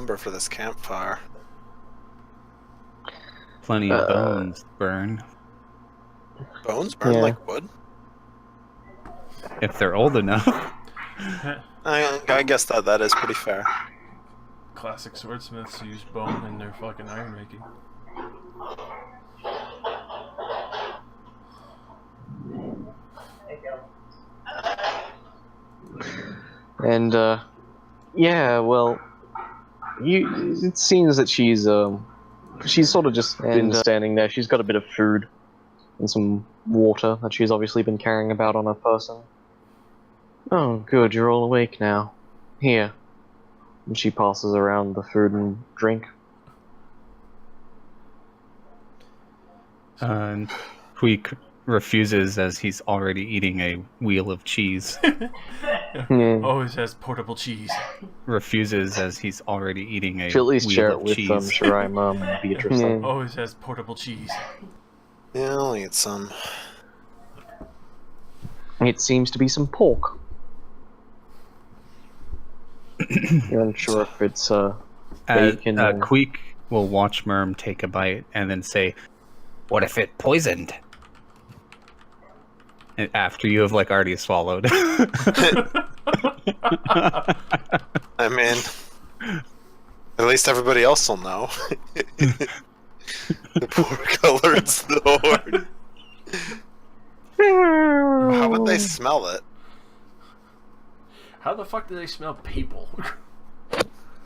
lumber for this campfire? Plenty of bones burn. Bones burn like wood? If they're old enough. I guess that is pretty fair. Classic swordsmiths use bone in their fucking iron making. And, yeah, well, it seems that she's sort of just been standing there. She's got a bit of food and some water that she's obviously been carrying about on her person. Oh, good, you're all awake now. Here. And she passes around the food and drink. Puig refuses as he's already eating a wheel of cheese. Always has portable cheese. Refuses as he's already eating a She'll at least wheel share of it with cheese. Shirai Mum and Beatrice. Always has portable cheese. Yeah, I'll eat some. It seems to be some pork. You're unsure if it's bacon or... Queek will watch Merm take a bite and then say, "What if it poisoned?" And after you have like already swallowed. I mean, at least everybody else will know. The poor colored's the horde. How would they smell it? How the fuck do they smell people?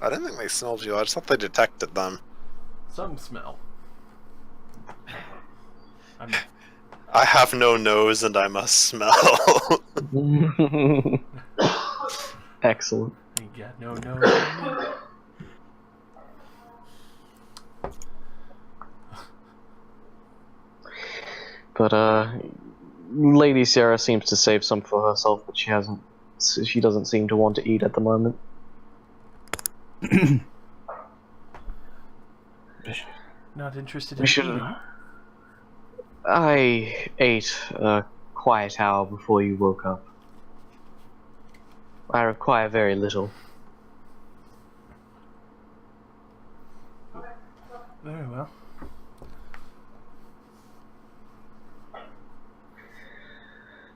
I didn't think they smelled you. I just thought they detected them. Some smell. I have no nose and I must smell. Excellent. Ain't got no nose. But, Lady Sarah seems to save some for herself, but she doesn't seem to want to eat at the moment. Not interested in eating. I ate a quiet hour before you woke up. I require very little. Very well.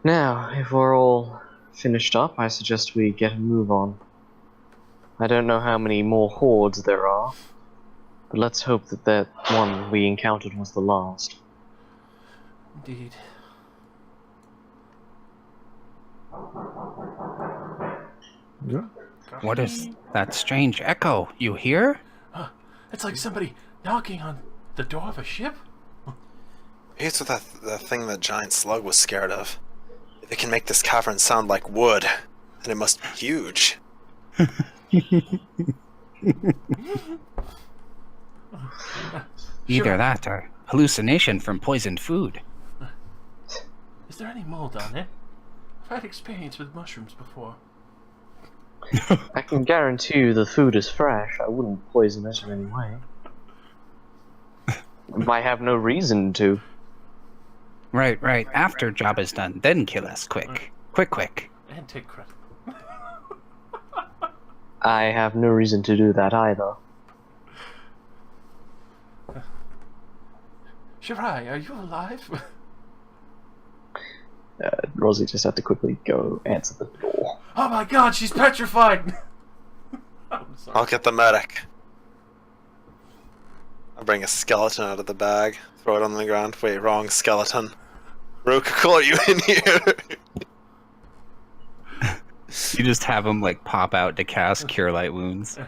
Now, if we're all finished up, I suggest we get a move on. I don't know how many more hordes there are, but let's hope that that one we encountered was the last. Indeed. What is that strange echo? You hear? It's like somebody knocking on the door of a ship. It's the thing that giant slug was scared of. If it can make this cavern sound like wood, then it must be huge. Either that or hallucination from poisoned food. Is there any mold on it? I've had experience with mushrooms before. I can guarantee you the food is fresh. I wouldn't poison it in any way. I have no reason to. Right. After job is done, then kill us. Quick. And take credit. I have no reason to do that either. Shirai, are you alive? Rosie just had to quickly go answer the door. Oh my god, she's petrified! I'm sorry. I'll get the medic. I'll bring a skeleton out of the bag, throw it on the ground. Wait, wrong skeleton. Rokuko, are you in here? You just have him like pop out to cast Cure Light Wounds.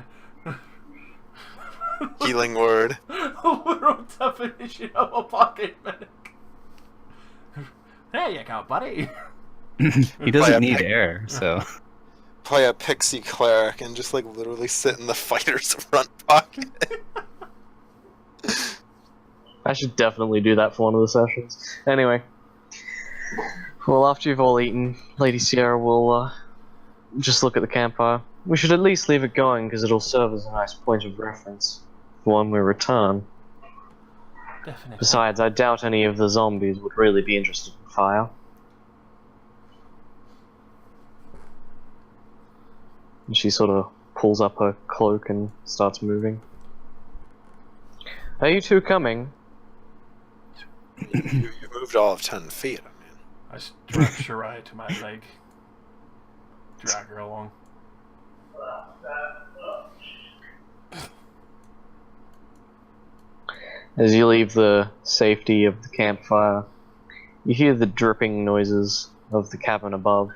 Healing word. A literal definition of a pocket medic. There you go, buddy. He doesn't need air, so... Play a pixie cleric and just like literally sit in the fighter's front pocket. I should definitely do that for one of the sessions. Anyway. Well, after you've all eaten, Lady Sierra will just look at the campfire. We should at least leave it going, because it'll serve as a nice point of reference for when we return. Definitely. Besides, I doubt any of the zombies would really be interested in fire. And she sort of pulls up her cloak and starts moving. Are you two coming? You moved all of 10 feet. I mean, I strap Shirai to my leg. Drag her along. As you leave the safety of the campfire, you hear the dripping noises of the cavern above.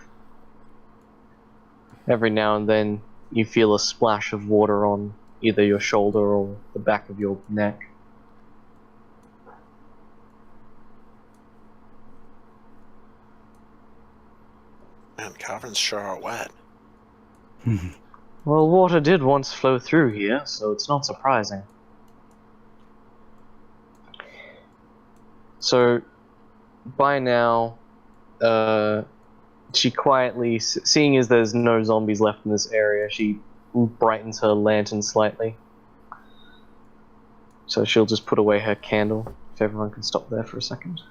Every now and then, you feel a splash of water on either your shoulder or the back of your neck. man, caverns sure are wet. Well, water did once flow through here, so it's not surprising. So, by now, she quietly, seeing as there's no zombies left in this area, she brightens her lantern slightly. So she'll just put away her candle, if everyone can stop there for a second.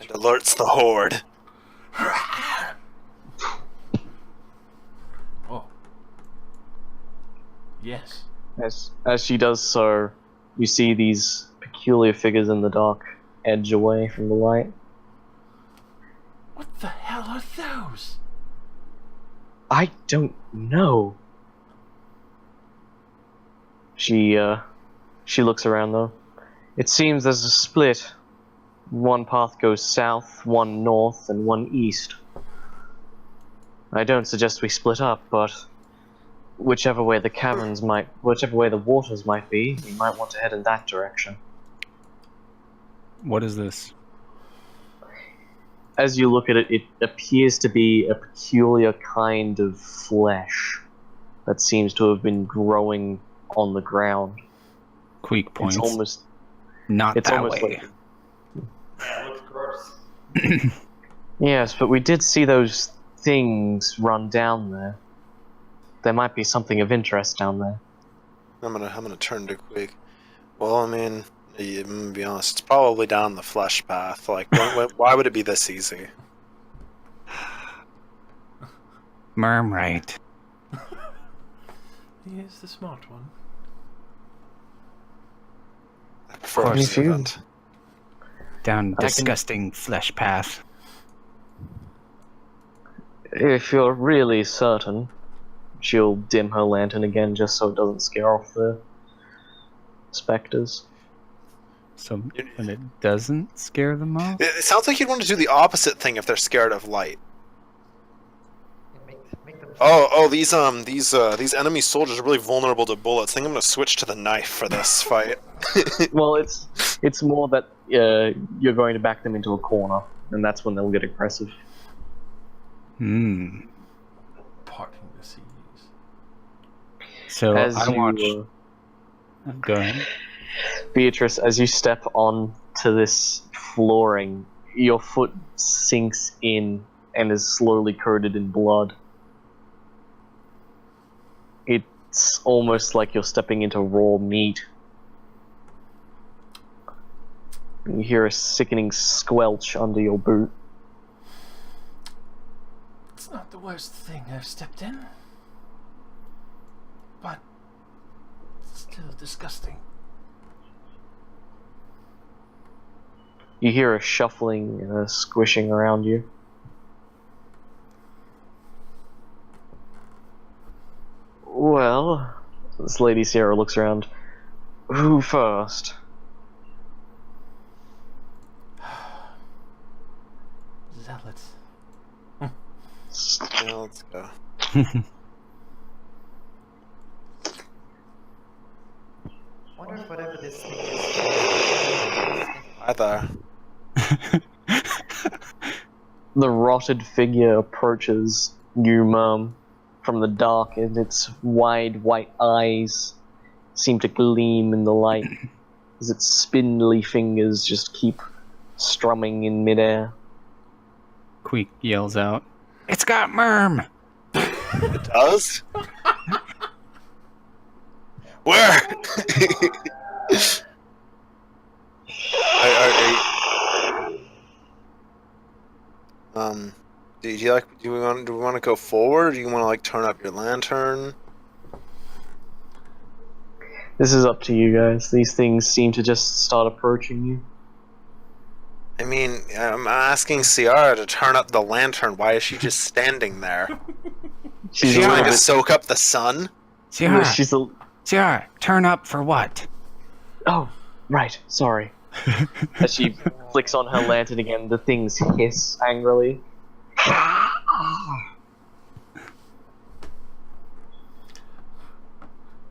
It alerts the horde. Oh. Yes. As she does so, you see these peculiar figures in the dark edge away from the light. What the hell are those? I don't know. She looks around though. It seems there's a split. One path goes south, one north, and one east. I don't suggest we split up, but whichever way the waters might be, we might want to head in that direction. What is this? As you look at it, it appears to be a peculiar kind of flesh that seems to have been growing on the ground. Quick points. It's almost Not that almost way. Yeah, it looks gross. Yes, but we did see those things run down there. There might be something of interest down there. I'm gonna turn to Quig. Well, I mean, I'm gonna be honest. It's probably down the flesh path. Like, why would it be this easy? Merm right. He is the smart one. I prefer Of course. accident. Down I can- disgusting flesh path. If you're really certain, she'll dim her lantern again just so it doesn't scare off the specters. So when it doesn't scare them off? It sounds like you'd want to do the opposite thing if they're scared of light. Make them These enemy soldiers are really vulnerable to bullets. I think I'm gonna switch to the knife for this fight. Well, it's more that you're going to back them into a corner, and that's when they'll get aggressive. Hmm. Parting the seas. So As I you, watch. Go ahead. Beatrice, as you step on to this flooring, your foot sinks in and is slowly coated in blood. It's almost like you're stepping into raw meat. You hear a sickening squelch under your boot. It's not the worst thing I've stepped in. But it's still disgusting. You hear a shuffling and a squishing around you. Well, this Lady Sierra looks around. Who first? Zealots. Yeah, let's go. wonder if whatever this thing is. Hi there. The rotted figure approaches you, Mum, from the dark, and its wide white eyes seem to gleam in the light as its spindly fingers just keep strumming in midair. Queek yells out, "It's got Merm!" It does? Where? Do you like? Do we want to go forward? Or do you want to like turn up your lantern? This is up to you guys. These things seem to just start approaching you. I mean, I'm asking Ciara to turn up the lantern. Why is she just standing there? She's She's a trying little to bit. soak up the sun. Ciara, She's a. Ciara, turn up for what? Oh, right. Sorry. As she flicks on her lantern again, the things hiss angrily.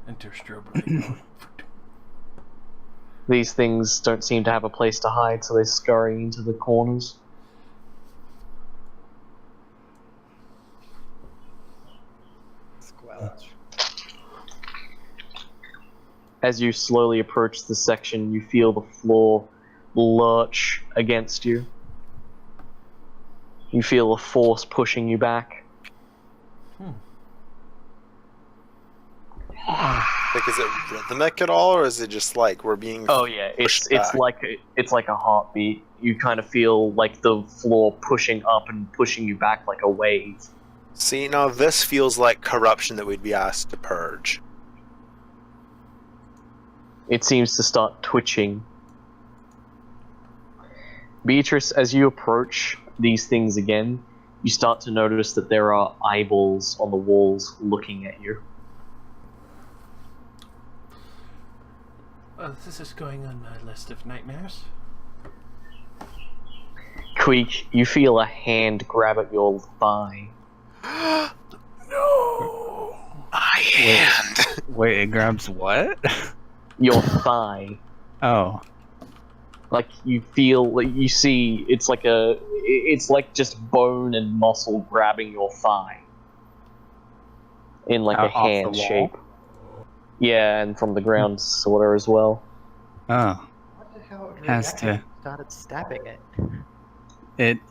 Enter strobe light mode. These things don't seem to have a place to hide, so they scurry into the corners. Squelch. As you slowly approach the section, you feel the floor lurch against you. You feel a force pushing you back. Like, is it rhythmic at all, or is it just like we're being? Oh yeah, pushed it's back? like a heartbeat. You kind of feel like the floor pushing up and pushing you back like a wave. See, now this feels like corruption that we'd be asked to purge. It seems to start twitching. Beatrice, as you approach these things again, you start to notice that there are eyeballs on the walls looking at you. This is going on my list of nightmares. Queek, you feel a hand grab at your thigh. No! My hand. Wait, it grabs what? Your thigh. Oh. Like you feel, like you see, it's like just bone and muscle grabbing your thigh. In like a Off the hand wall? shape. Yeah, and from the ground sorta as well. Oh. What the hell Has reaction to- started stabbing it?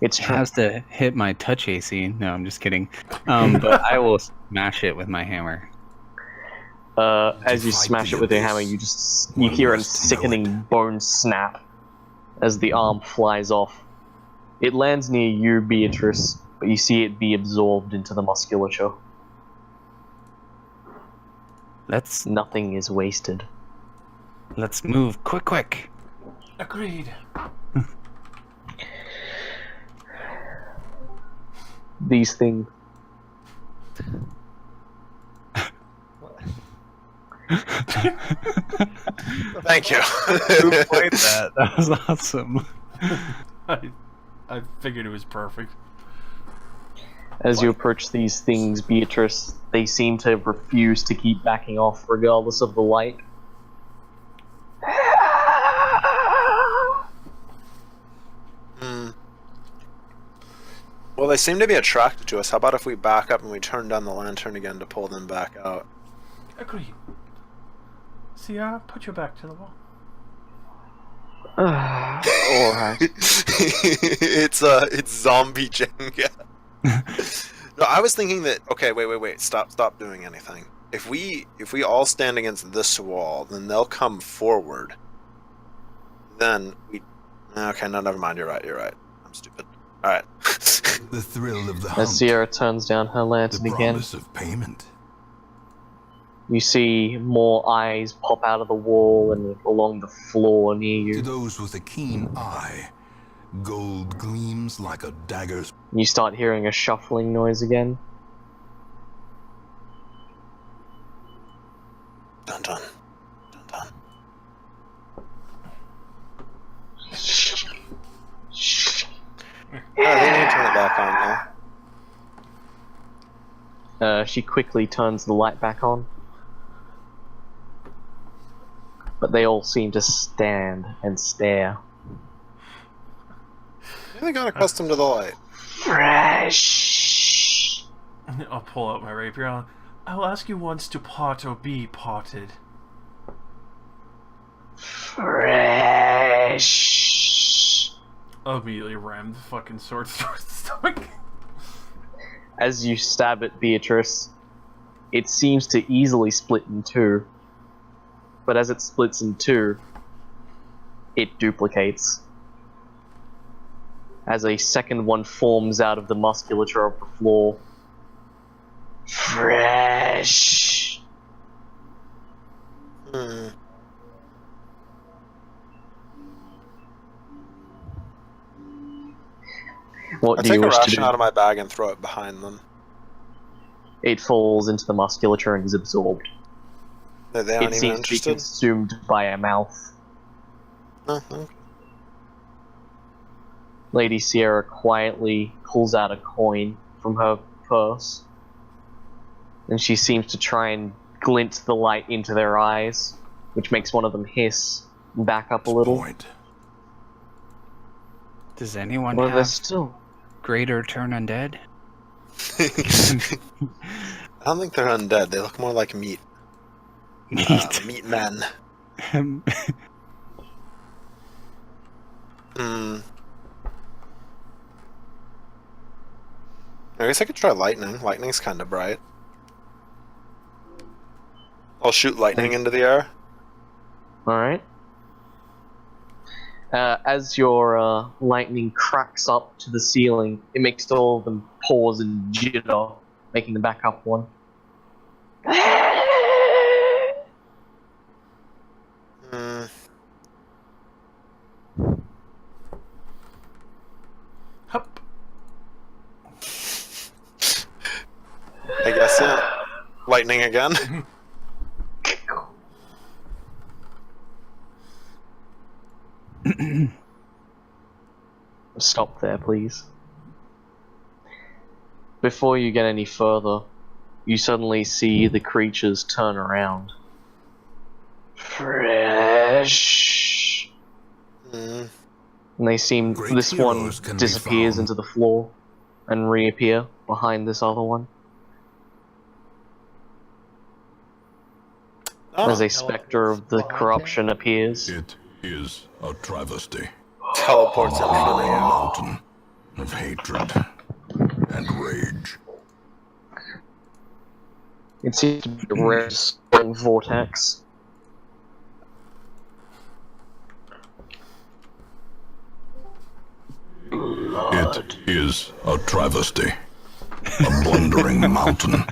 It's has to hit my touch AC. No, I'm just kidding. But I will smash it with my hammer. As you fight smash the it with your abyss, hammer, you one hear a must know sickening bone snap as the arm flies off. It lands near you, Beatrice, but you see it be absorbed into the musculature. Let's Nothing is wasted. move quick. Agreed. These things. What? Thank you. Who played that? That was awesome. I figured it was perfect. As you approach these things, Beatrice, they seem to refuse to keep backing off regardless of the light. Hmm. Well, they seem to be attracted to us. How about if we back up and we turn down the lantern again to pull them back out? Agreed. Ciara, put your back to the wall. Alright. it's zombie Jenga. No, I was thinking that. Okay, wait. Stop doing anything. If we all stand against this wall, then they'll come forward. Then we. Okay, no, never mind. You're right. I'm stupid. All right. The thrill of the As hunt, Sierra turns down her the lantern again, promise of payment. you see more eyes pop out of the wall and along the floor near To you. those with a keen eye, gold gleams like a dagger's. You start hearing a shuffling noise again. Dun dun. I think we can turn it back on now. She quickly turns the light back on. But they all seem to stand and stare. They got accustomed to the light. Fresh! I'll pull out my rapier. I will ask you once to part or be parted. Fresh! I'll immediately ram the fucking sword through its stomach. As you stab at Beatrice, it seems to easily split in two. But as it splits in two, it duplicates. as a second one forms out of the musculature of the floor. Fresh. Hmm. What I do take you a wish to ration do? out of my bag and throw it behind them. It falls into the musculature and is absorbed. They It aren't even seems to be interested. consumed by a mouth. No, okay. Lady Sierra quietly pulls out a coin from her purse, and she seems to try and glint the light into their eyes, which makes one of them hiss and back up a little. Point. Does anyone Well, they're have still. greater turn undead? I don't think they're undead. They look more like meat. Meat. Meat men. Hmm. I guess I could try lightning. Lightning's kind of bright. I'll shoot lightning into the air. Alright. As your lightning cracks up to the ceiling, it makes all of them pause and jitter, making them back up one. Hmm. Hup. I guess, yeah. Lightning again. Stop there, please. Before you get any further, you suddenly see the creatures turn around. Fresh. Hmm. And they seem. Great This one heroes can be disappears found. into the floor and reappear behind this other one Oh, as a specter of the corruption appears. It is a travesty. teleports in A front of you. mountain of hatred and rage. It seems to be a red spring vortex. It is a travesty. A blundering mountain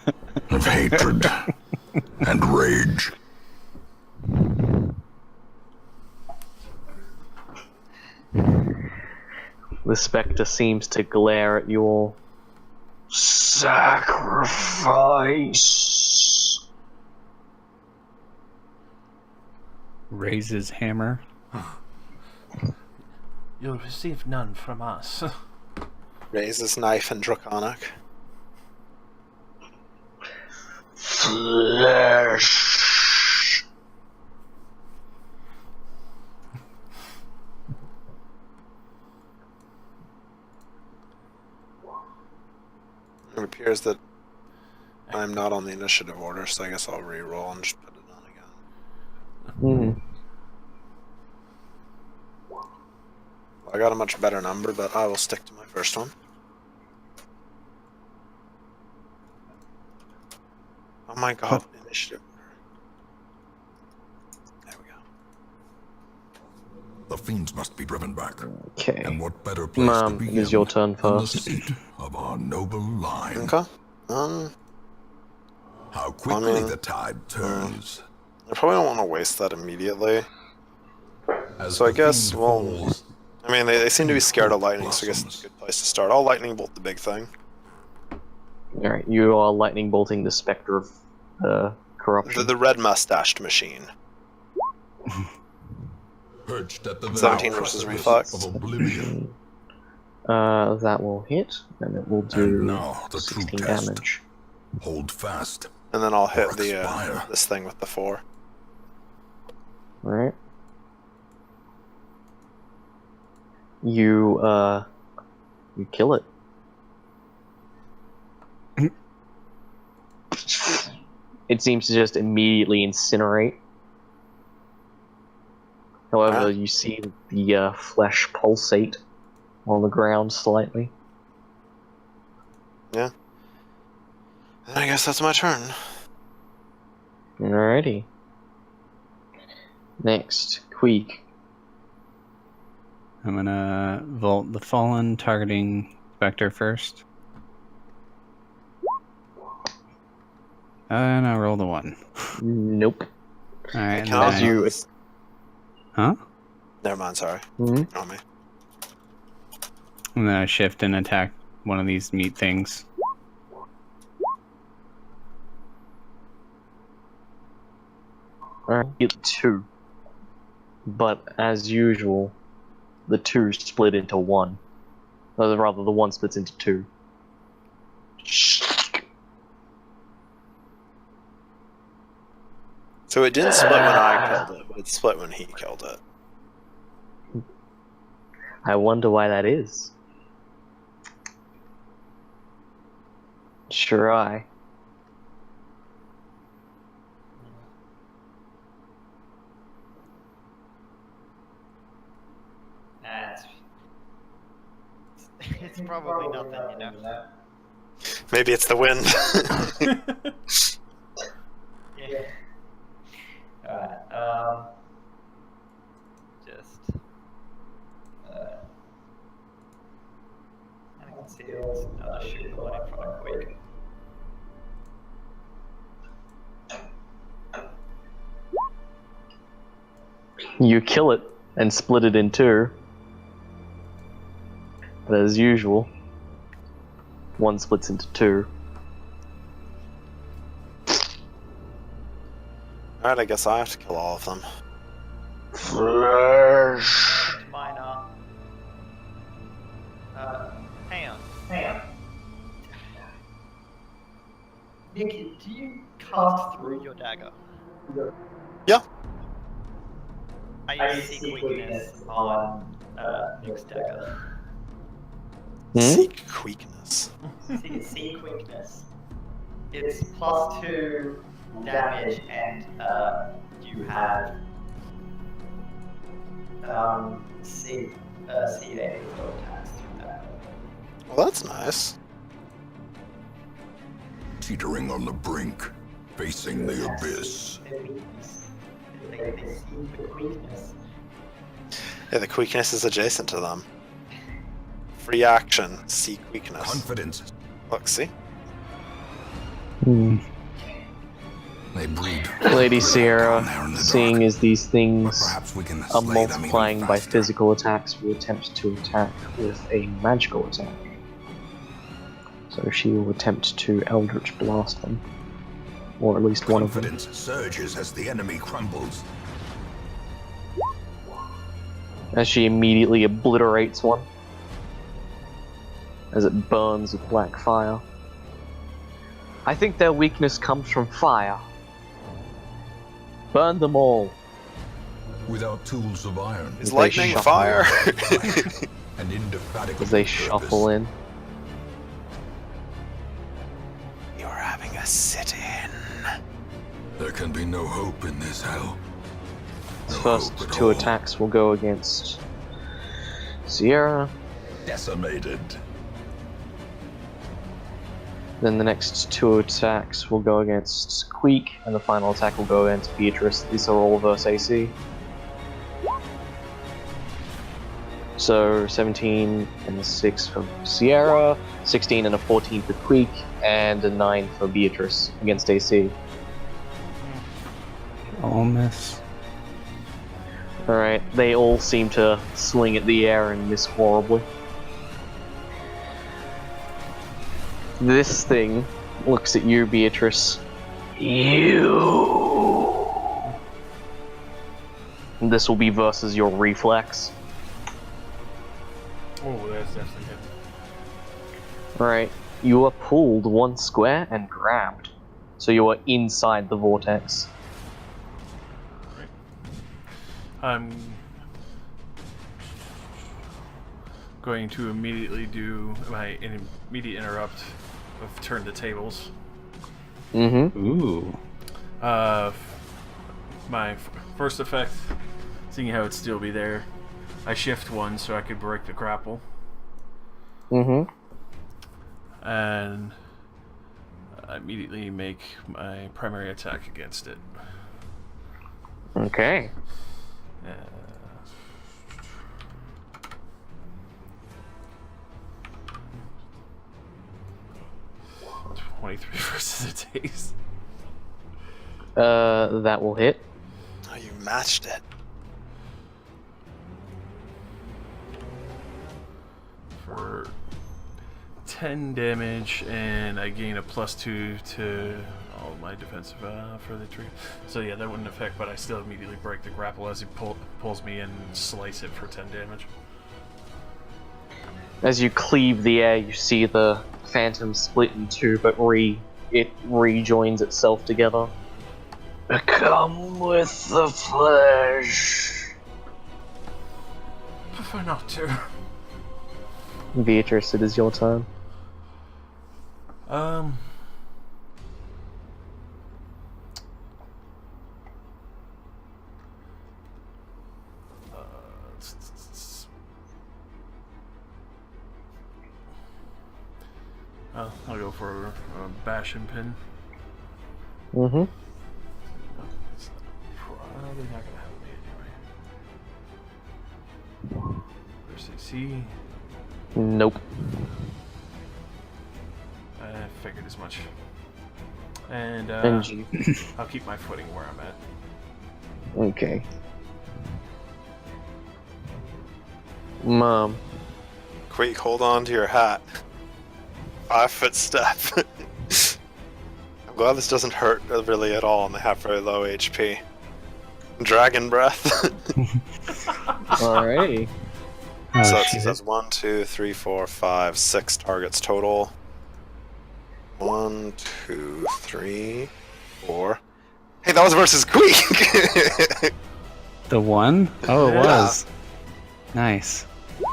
of hatred and rage. The specter seems to glare at you all. Sacrifice! Raises hammer. You'll receive none from us. Raises knife and draconic. Flesh! It appears that I'm not on the initiative order, so I guess I'll re-roll and just put it on again. I got a much better number, but I will stick to my first one. Oh my god, initiative order. There we go. The fiends must be driven back. Okay. And what better place to It begin is your turn than the first. seat of our noble line? Okay. How quickly mean, the tide turns. I probably don't want to waste that immediately. As So I the guess, fiend well, falls, I mean, they seem to be scared of lightning, so I guess it's a good place to start. I'll lightning bolt the big thing. Alright, you are lightning bolting the specter of corruption. The red mustached machine. perched at the 17 very versus precipice reflex. of oblivion. That will hit, and it will do And now the true 16 test. damage. Hold fast. And then I'll hit Or the expire. this thing with the 4. Alright. You kill it. It seems to just immediately incinerate. However, you see the flesh pulsate on the ground slightly. Yeah. And I guess that's my turn. Alrighty. Next, Queek. I'm gonna Volt the Fallen, targeting Spectre first. And I rolled a 1. Nope. Alright, and Cannot As then you- Huh? Never mind. Sorry. Mhm. Ignore me. And then I shift and attack one of these meat things. Alright, get 2. But as usual, the 2 split into 1. Or rather, the 1 splits into 2. So it didn't split when I killed it, but it split when he killed it. I wonder why that is. Sure I. Nah, it's probably nothing, you know. Maybe it's the wind. Yeah. Alright, just I can see it's another shoot the one in front of Quake. You kill it and split it in 2. But as usual, 1 splits into 2. Alright, I guess I have to kill all of them. Flesh. And mine are. Hang on. Nick, do you cast through your dagger? Yeah. I use Seek Weakness on Nick's dagger. Seek weakness. Seek Weakness. It's +2 damage, and you have C8 for attacks through that. Well, that's nice. Teetering on the brink, facing the That's abyss. their weakness. They see the weakness. Yeah, the weakness is adjacent to them. Free action. Seek weakness. Confidence. Look, see? Hmm. They breed. Lady down Sierra, there in the seeing dark. as these things Perhaps we can are slay them even multiplying by faster. physical attacks, will attempt to attack with a magical attack. So she will attempt to Eldritch Blast them. Or at least one of them. Confidence surges as the enemy crumbles. As she immediately obliterates one. As it burns with black fire. I think their weakness comes from fire. Burn them all. Without tools of iron. Is They lightning shuffle. fire? And indefatigable As they purpose. shuffle in. You're having a sit-in. There can be no hope in this hell. No First hope at 2 all. attacks will go against Sierra. Decimated. Then the next 2 attacks will go against Queek, and the final attack will go against Beatrice. These are all versus AC. So 17 and a 6 for Sierra, 16 and a 14 for Queek, and a 9 for Beatrice against AC. All miss. Alright, they all seem to swing at the air and miss horribly. This thing looks at you, Beatrice. You. And this will be versus your reflex. Oh, that's definitely good. Alright, you are pulled 1 square and grabbed. So you are inside the vortex. I'm going to immediately do my immediate interrupt of turn the tables. Mm-hmm. Ooh. My first effect, seeing how it'd still be there, I shift 1 so I could break the grapple, Mm-hmm. and I immediately make my primary attack against it. Okay. 23 versus a taste. That will hit. Oh, you matched it. For 10 damage, and I gain a +2 to all my defensive for the tree. So yeah, that wouldn't affect, but I still immediately break the grapple as he pulls me and slice it for 10 damage. As you cleave the air, you see the phantom split in two, but it rejoins itself together. Come with the flesh. Prefer not to. Beatrice, it is your turn. I'll go for a bash and pin. Mm-hmm. It's probably not gonna help me anyway. Where's AC? Nope. I figured as much. And you. I'll keep my footing where I'm at. Okay. Mom. Quick, hold on to your hat. 5-foot step. I'm glad this doesn't hurt really at all, and they have very low HP. Dragon breath. Alrighty. Oh, So it shit. says 1, 2, 3, 4, 5, 6 targets total. 1, 2, 3, 4. Hey, that was versus Queek! The one? Oh, it Yeah. was. Nice.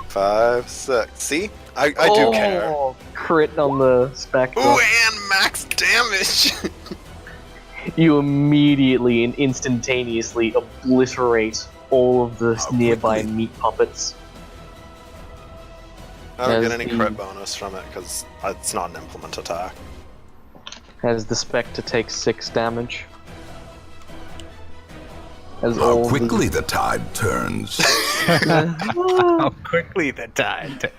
5, 6. See? I do care. Crit on the spectre. Ooh, and max damage! You immediately and instantaneously obliterate all of the How nearby quickly? meat puppets. I don't get As any the- crit bonus from it because it's not an implement attack. As the spectre takes 6 damage. As How all quickly the tide turns. How quickly the tide.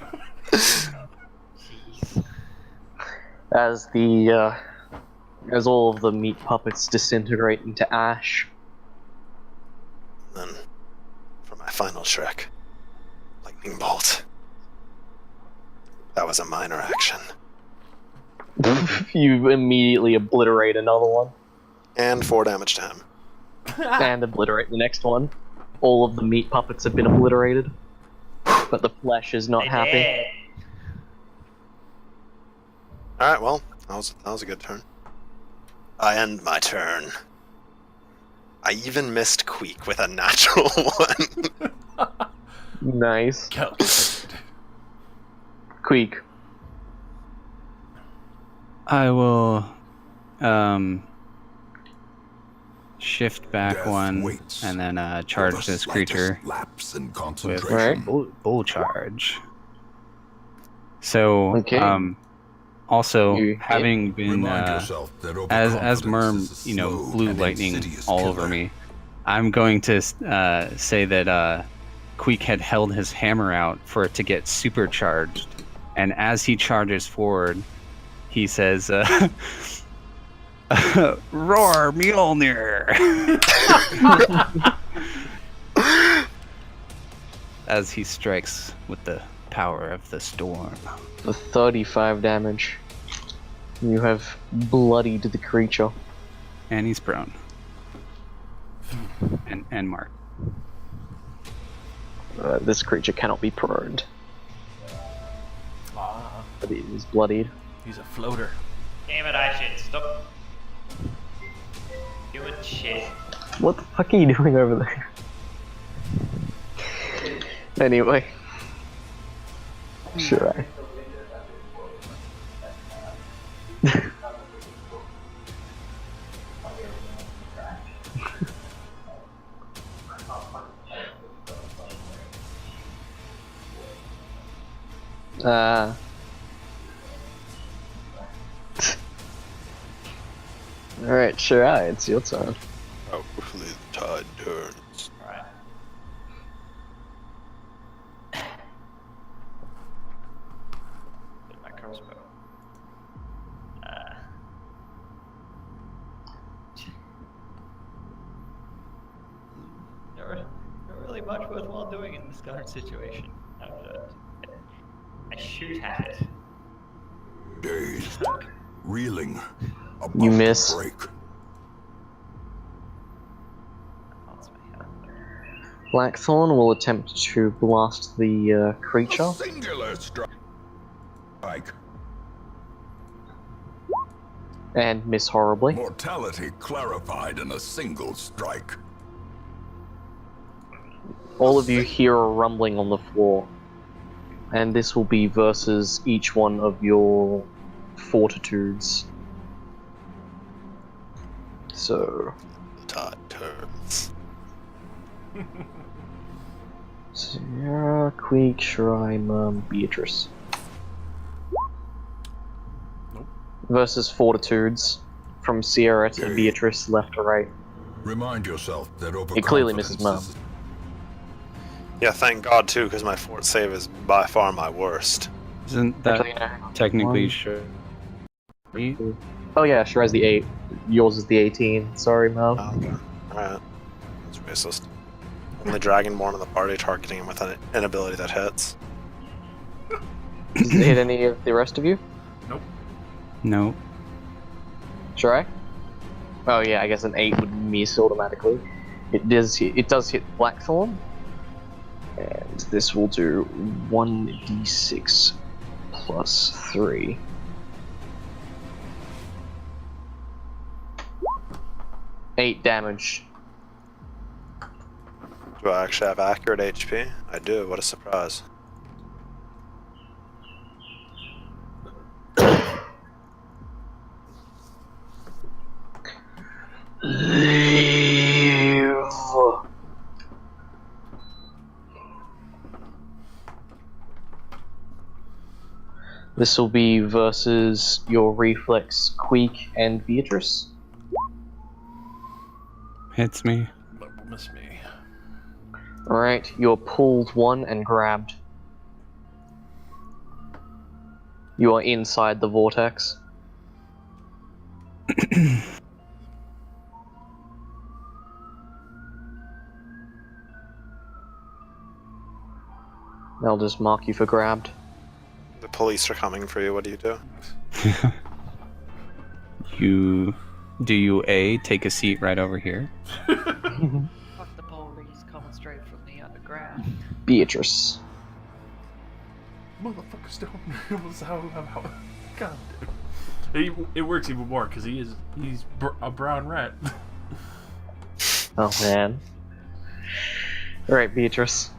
as all of the meat puppets disintegrate into ash. Then, for my final trick, lightning bolt. That was a minor action. You immediately obliterate another one. And 4 damage to him. And obliterate the next one. All of the meat puppets have been obliterated. But the flesh is not happy. Dead. Alright, well, that was a good turn. I end my turn. I even missed Queek with a natural 1. Nice. Calculated. Queek. I will shift back Death one waits and then For charge the this slightest creature lapse in with concentration. Right. bull charge. So Okay. also You- having been Remind yourself that as overconfidence Merm, is a you know, slow blue and lightning insidious all killer. over me, I'm going to say that Queek had held his hammer out for it to get supercharged, and as he charges forward, he says, "Roar, Mjolnir!" as he strikes with the power of the storm. For 35 damage. You have bloodied the creature. And he's prone. And Mark. This creature cannot be pruned. Ah, But it is bloodied. he's a floater. Damn it, I should stop doing shit. What the fuck are you doing over there? Anyway. Sure. Alright, sure, it's your turn. How quickly the tide turns. Alright. Get my crossbow. really much worthwhile doing in this current situation. I shoot at it. Dazed, reeling, about You miss. to break. That's my health. Blackthorn will attempt to blast the creature. A singular strike. And miss horribly. Mortality clarified in a single strike. All of you hear a rumbling on the floor. And this will be versus each one of your fortitudes. So, Todd turns. Sierra, Queek, Schreimer, Beatrice. Nope. Versus fortitudes from Sierra to Okay. Beatrice, left to right. Remind yourself that overconfidence It clearly misses Mom. is- Yeah, thank God too, because my fort save is by far my worst. Isn't that Actually, no. technically One. sure? Oh yeah, Shiraz the 8. Yours is the 18. Sorry, Mom. Oh, okay. Alright. That's racist. Only Dragonborn in the party targeting him with an ability that hits. Does it hit any of the rest of you? No. Shirai? Oh yeah, I guess an 8 would miss automatically. It does hit Blackthorn. And this will do 1d6 plus 3. Eight damage. Do I actually have accurate HP? I do, what a surprise. Leave. This will be versus your reflex, Queek and Beatrice. Hits me. That will miss me. Alright, you're pulled one and grabbed. You are inside the vortex. I'll just mark you for grabbed. The police are coming for you, what do you do? You A, take a seat right over here? Fuck the police coming straight from the underground. Beatrice. Motherfuckers don't know how. God damn. It works even more because he's a brown rat. Oh man. Alright, Beatrice.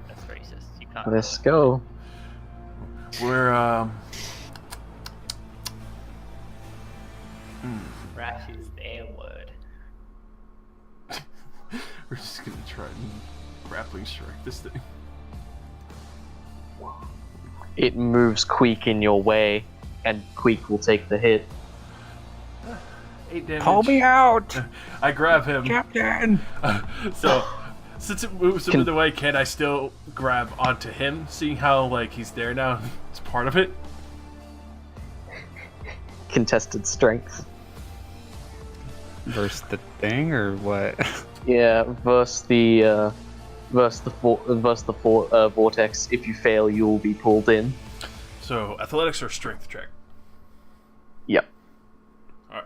That's racist. You can't. Let's go. We're Rash is their word. we're just gonna try and grappling strike this thing. It moves Queek in your way, and Queek will take the hit. 8 damage. Call me out, I grab him. Captain! So, since it moves him in the way, can I still grab onto him? Seeing how like he's there now, it's part of it. Contested strength. Versus the thing, or what? Yeah, versus the vortex. If you fail, you will be pulled in. So, athletics or strength check. Yep. All right.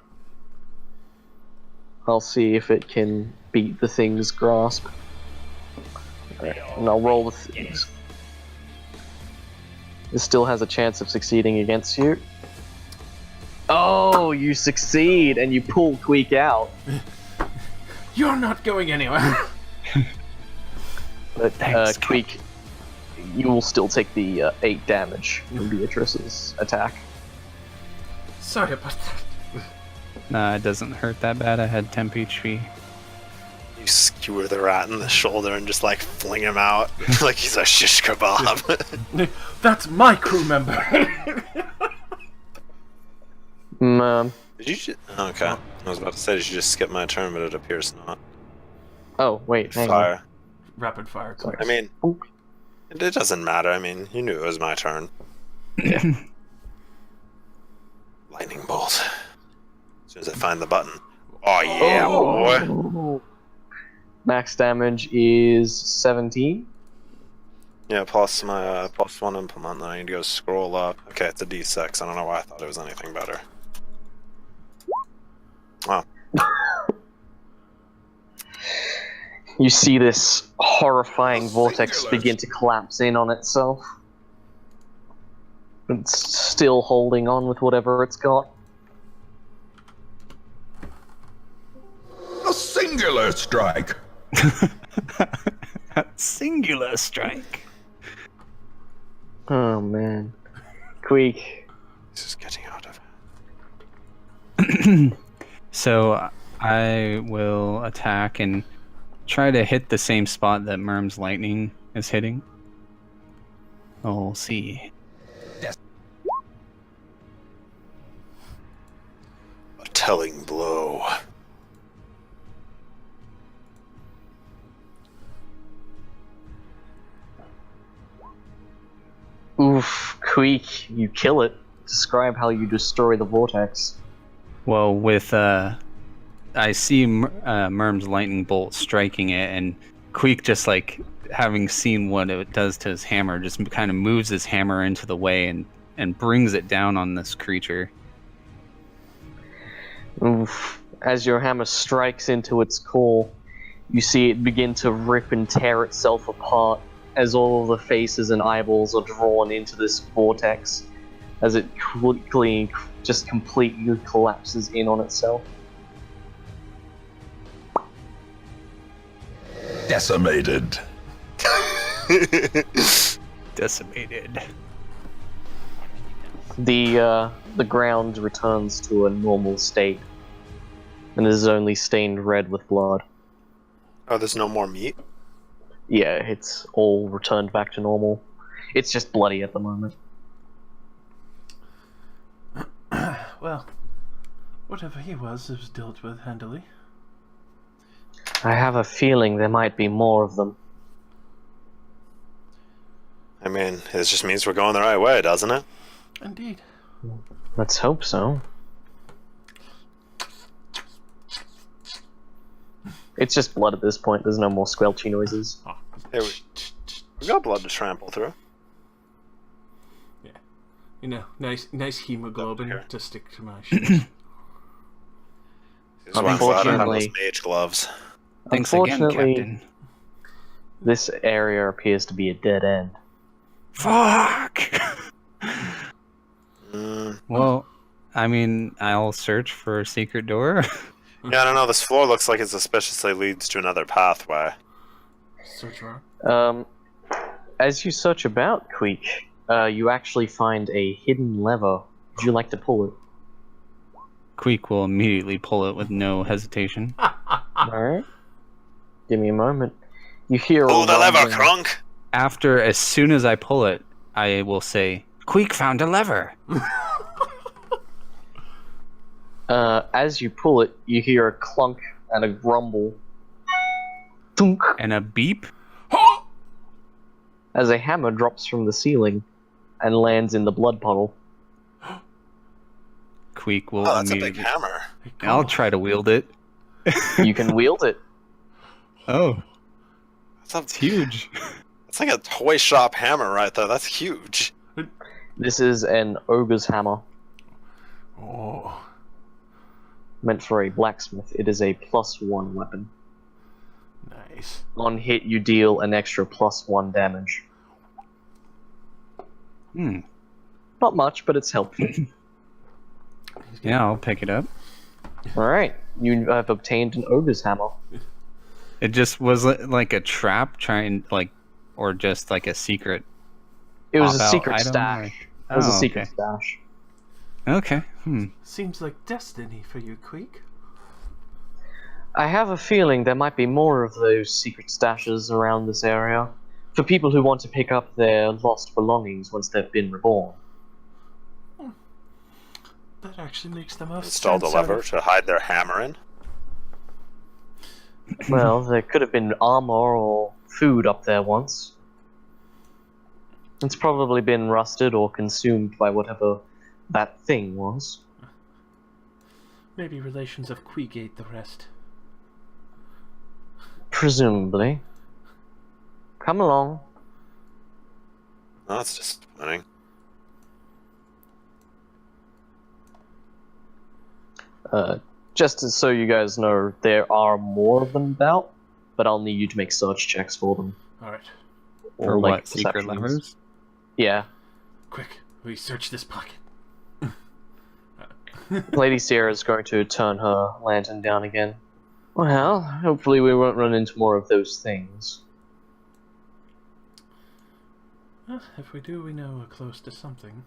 I'll see if it can beat the thing's grasp. Alright, and I'll roll the things. This still has a chance of succeeding against you. Oh, you succeed, and you pull Queek out. You're not going anywhere. But Thanks, Queek, you will still take the 8 damage from Beatrice's attack. Sorry about that. Nah, it doesn't hurt that bad. I had temp HP. You skewer the rat in the shoulder and just like fling him out like he's a shish kebab. That's my crew member. Did you just... Okay. I was about to say, did you just skip my turn, but it appears not. Oh, wait, hang on. Fire. Rapid fire. Sorry. I mean, it doesn't matter. I mean, you knew it was my turn. Lightning bolt. As soon as I find the button. Oh yeah, boy. Oh. Max damage is 17. Yeah, plus my +1 implement. Then I need to go scroll up. Okay, it's a D6. I don't know why I thought it was anything better. Oh, You see this horrifying A vortex singular begin to collapse in on itself. It's still holding on with whatever it's got. A singular strike. Singular strike. Oh man. Queek. this is getting out of hand. So I will attack and try to hit the same spot that Merm's lightning is hitting. We'll see. A telling blow. Oof, Queek, you kill it. Describe how you destroy the vortex. Well, with I see Merm's lightning bolt striking it, and Queek, just like having seen what it does to his hammer, just kind of moves his hammer into the way and brings it down on this creature. Oof. As your hammer strikes into its core, you see it begin to rip and tear itself apart as all of the faces and eyeballs are drawn into this vortex as it quickly just completely collapses in on itself. Decimated. Decimated. The ground returns to a normal state and is only stained red with blood. Oh, there's no more meat? Yeah, it's all returned back to normal. It's just bloody at the moment. Well, whatever he was dealt with handily. I have a feeling there might be more of them. I mean, it just means we're going the right way, doesn't it? Indeed. Let's hope so. It's just blood at this point, there's no more squelchy noises. Hey, we got blood to trample through. Yeah. You know, nice hemoglobin Here. to stick to my shoes. This is why I'm glad I have those Unfortunately- mage gloves. Thanks again, Unfortunately- Captain. This area appears to be a dead end. Fuck! Mm. Well, I mean, I'll search for a secret door. Yeah, I don't know. This floor looks like it suspiciously leads to another pathway. Search around. As you search about, Queek, you actually find a hidden lever. Would you like to pull it? Queek will immediately pull it with no hesitation. Alright. Give me a moment. You hear Pull a the lever, rumbling. Crunk! As soon as I pull it, I will say, Queek found a lever! As you pull it, you hear a clunk and a grumble. Thunk! And a beep? As a hammer drops from the ceiling and lands in the blood puddle. Queek will Oh, that's a big immediately... hammer. I'll try to wield it. You can wield it. Oh, That's, it's huge. that's like a toy shop hammer right there. That's huge. This is an ogre's hammer. Oh. Meant for a blacksmith. It is a +1 weapon. Nice. On hit, you deal an extra +1 damage. Not much, but it's helpful. Yeah, I'll pick it up. Alright, you have obtained an ogre's hammer. It just was like a trap, or just like a secret. It was a pop-out secret item, stash. or- It was a Oh, secret okay. stash. Okay. Seems like destiny for you, Queek. I have a feeling there might be more of those secret stashes around this area. For people who want to pick up their lost belongings once they've been reborn. That actually makes the most Install the sense out lever of- to hide their hammer in. Well, there could have been armor or food up there once. It's probably been rusted or consumed by whatever that thing was. Maybe relations of Queek ate the rest. Presumably. Come along. Oh, that's disappointing. Just so you guys know, there are more of them about, but I'll need you to make search checks for them. Alright. For Or, like, what? Secret perceptions. levers? Yeah. Quick, we search this pocket. Lady Sierra's going to turn her lantern down again. Well, hopefully we won't run into more of those things. Well, if we do, we know we're close to something.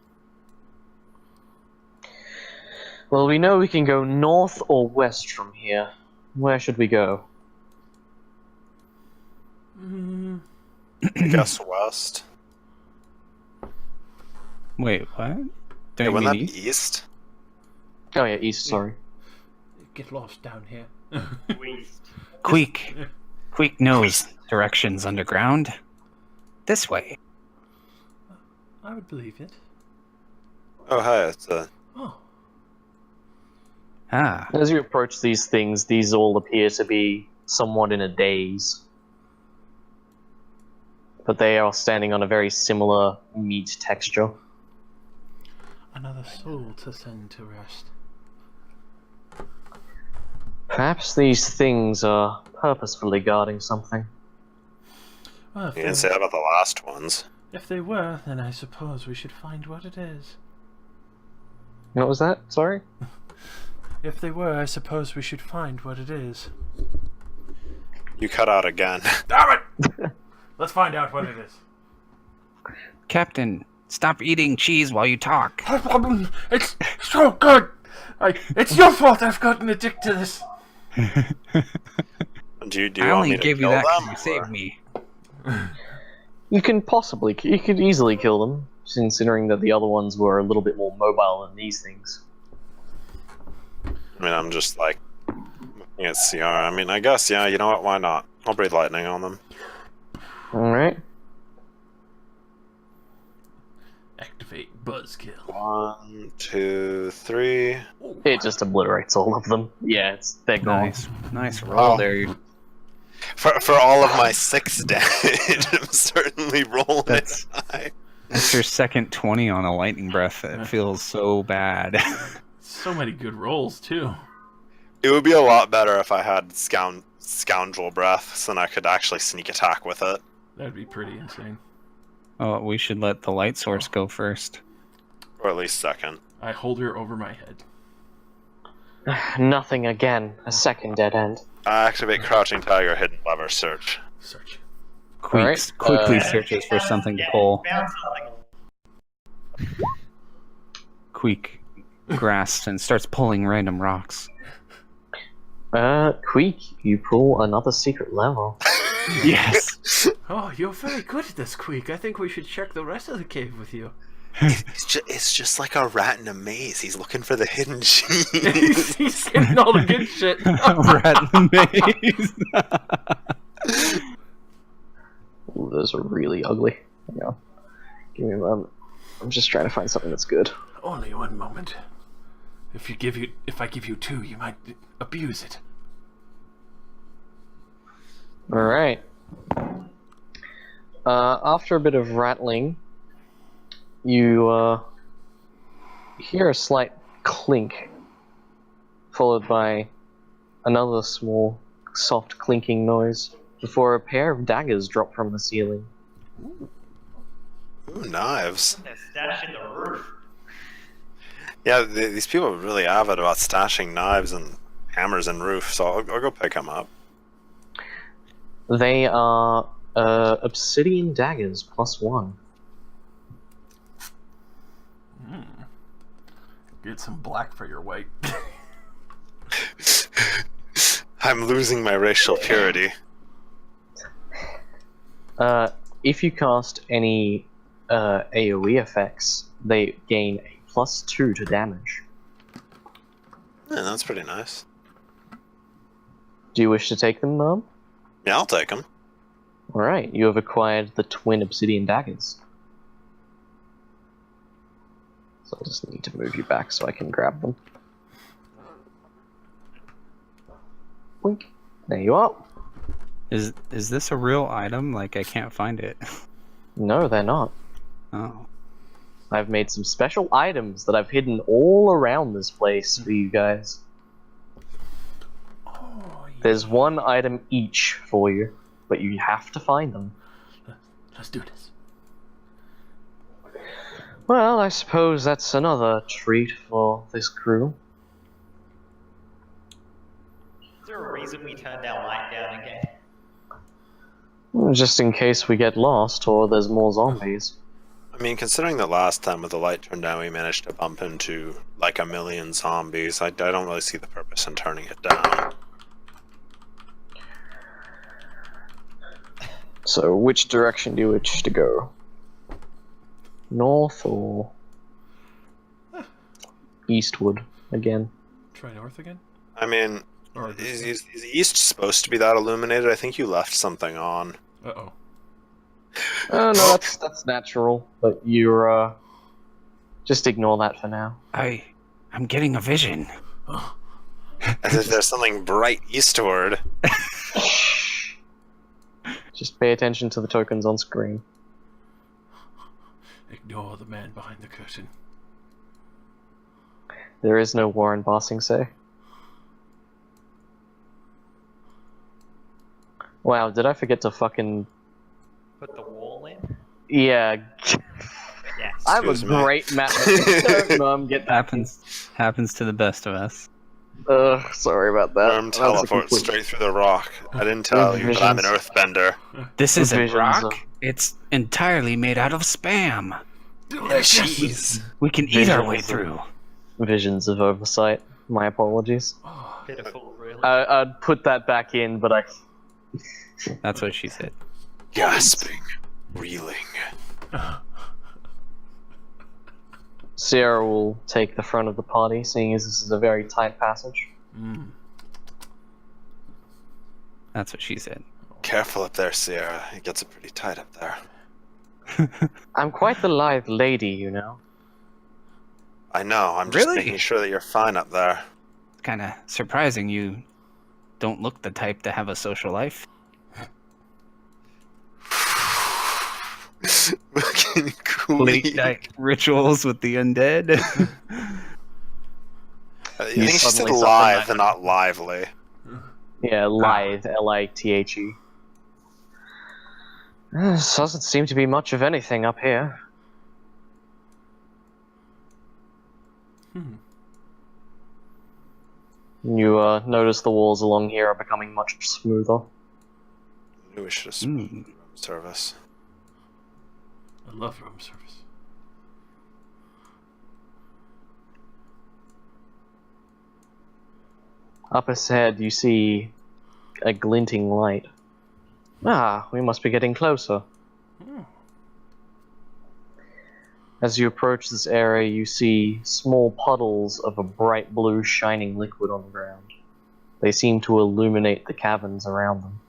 Well, we know we can go north or west from here. Where should we go? Mm, I guess west. Wait, what? Yeah, Don't you wouldn't mean that be east? east? Oh yeah, east, sorry. get lost down here. Waste. Queek knows directions underground. This way. I would believe it. Oh, hi, it's Oh, Ah, As you approach these things, these all appear to be somewhat in a daze. But they are standing on a very similar meat texture. another soul to send to rest. Perhaps these things are purposefully guarding something. Well, You didn't say that about the last ones. if they were, then I suppose we should find what it is. What was that? Sorry? If they were, I suppose we should find what it is. You cut out again. Damn it! Let's find out what it is. Captain, stop eating cheese while you talk. It's so good! It's your fault I've gotten addicted to this! Do you I want only me to gave you kill that them, because you or- saved me. You could easily kill them, considering that the other ones were a little bit more mobile than these things. I mean, I'm just like looking at CR. I mean, I guess, yeah, you know what? Why not? I'll breathe lightning on them. Alright. Activate Buzzkill. 1, 2, 3. It just obliterates all of them. Yeah, they're gone. Nice roll Oh. there. You- For all of my 6 damage, I'm certainly rolling That's- it high. That's your second 20 on a lightning breath. It feels so bad. So many good rolls, too. It would be a lot better if I had scoundrel breath, so then I could actually sneak attack with it. That'd be pretty insane. Oh, we should let the light source go first. Or at least second. I hold her over my head. Nothing again. A second dead end. I activate crouching tiger, hidden lever search. Search. Queeks Alright, quickly searches for something to pull. Found something. Queek grasps and starts pulling random rocks. Queek, you pull another secret level. Yes! Oh, you're very good at this, Queek. I think we should check the rest of the cave with you. It's just like a rat in a maze. He's looking for the hidden cheese. He's getting all the good shit. Rat in the maze. Ooh, those are really ugly. Hang on. Give me a moment. I'm just trying to find something that's good. Only one moment. If I give you 2, you might abuse it. Alright. After a bit of rattling, you hear a slight clink, followed by another small, soft clinking noise, before a pair of daggers drop from the ceiling. Ooh, knives. They're stashed in the roof. Yeah, these people are really avid about stashing knives and hammers in roof, so I'll go pick them up. They are obsidian daggers +1. Get some black for your white. I'm losing my racial purity. If you cast any AoE effects, they gain a +2 to damage. Yeah, that's pretty nice. Do you wish to take them, Mom? Yeah, I'll take them. Alright, you have acquired the twin obsidian daggers. So I'll just need to move you back so I can grab them. Wink. There you are. Is this a real item? Like, I can't find it. No, they're not. Oh. I've made some special items that I've hidden all around this place for you guys. Oh, yeah. There's one item each for you, but you have to find them. Let's do this. Well, I suppose that's another treat for this crew. Is there a reason we turned our light down again? Just in case we get lost or there's more zombies. I mean, considering that last time with the light turned down, we managed to bump into like a million zombies, I don't really see the purpose in turning it down. So, which direction do you wish to go? North or eastward again? Try north again? I mean, Or is east supposed to be that illuminated? I think you left something on. Uh-oh. No, that's natural, but you're just ignore that for now. I'm getting a vision. As if there's something bright eastward. Just pay attention to the tokens on screen. Ignore the man behind the curtain. There is no war in Bossing Say. Wow, did I forget to fucking... Put the wall in? Yeah. Yes. I'm a Excuse me. great map. Mom, get that. Happens to the best of us. Sorry about that. Worm That was a teleports complete- straight through the rock. I didn't tell you, but I'm an Visions. earthbender. This isn't Visions rock. of- It's entirely made out of spam. Jeez. We can eat our Visions way of- through. Visions of oversight. My apologies. Oh, Pitiful, really. I'd put that back in, but I... That's what she said. Gasping. Reeling. Sierra will take the front of the party, seeing as this is a very tight passage. mm. That's what she said. Careful up there, Sierra. It gets pretty tight up there. I'm quite the lithe lady, you know. I know. I'm just Really? making sure that you're fine up there. It's kind of surprising you don't look the type to have a social life. Fucking cool. Late night rituals with the undead. I think she said suddenly something live like- and not lively. Yeah, lithe, L-I-T-H-E. Doesn't seem to be much of anything up here. Hmm. You notice the walls along here are becoming much smoother. Maybe we should have Mm. room service. I love room service. Up ahead, you see a glinting light. Ah, we must be getting closer. Hmm. As you approach this area, you see small puddles of a bright blue shining liquid on the ground. They seem to illuminate the caverns around them.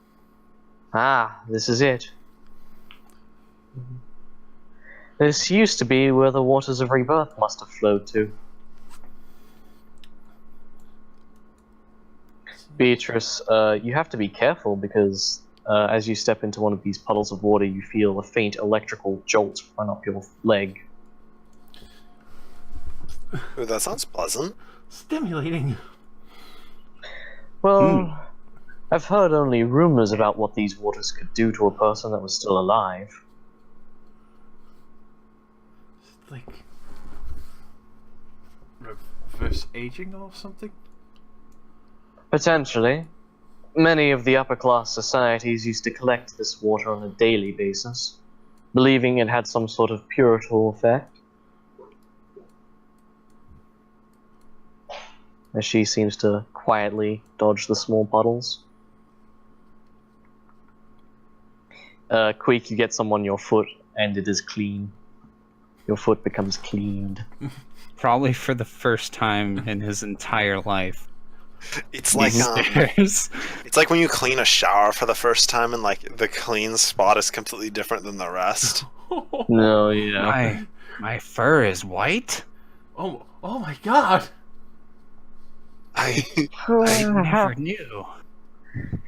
Ah, this is it. This used to be where the waters of rebirth must have flowed to. Beatrice, you have to be careful because as you step into one of these puddles of water, you feel a faint electrical jolt run up your leg. Ooh, that sounds pleasant. Stimulating. Well, I've heard only rumors about what these waters could do to a person that was still alive. It's like reverse aging or something. Potentially. Many of the upper class societies used to collect this water on a daily basis, believing it had some sort of purital effect. As she seems to quietly dodge the small puddles. Queek, you get some on your foot, and it is clean. Your foot becomes cleaned. Probably for the first time in his entire life. It's like These stairs. it's like when you clean a shower for the first time and like the clean spot is completely different than the rest. No, yeah. My fur is white? Oh my god! I I never knew.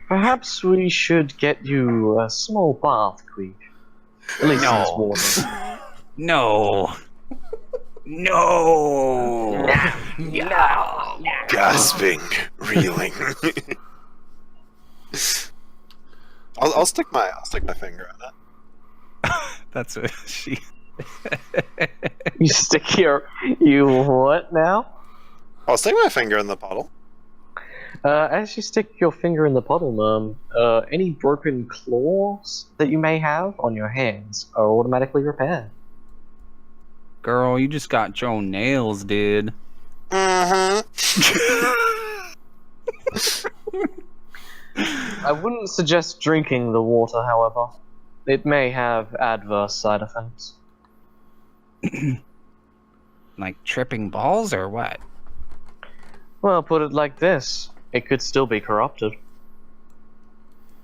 Perhaps we should get you a small bath, Queek. At least in this water. No. No. Gasping, reeling. I'll stick my finger in it. That's what she. You stick you what now? I'll stick my finger in the puddle. As you stick your finger in the puddle, any broken claws that you may have on your hands are automatically repaired. Girl, you just got your own nails, dude. Mm-hmm. I wouldn't suggest drinking the water, however. It may have adverse side effects. Like tripping balls or what? Well, put it like this. It could still be corrupted.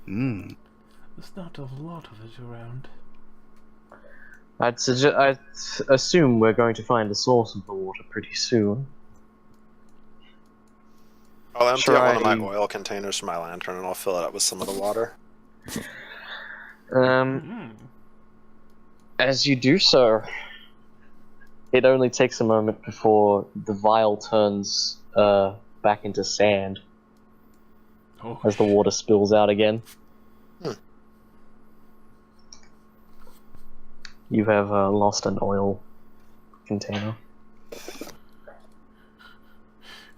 Mm. There's not a lot of it around. I'd assume we're going to find the source of the water pretty soon. I'll empty out one of my Try- oil containers from my lantern and I'll fill it up with some of the water. As you do so, it only takes a moment before the vial turns back into sand Oh, as the water spills out again. You have lost an oil container.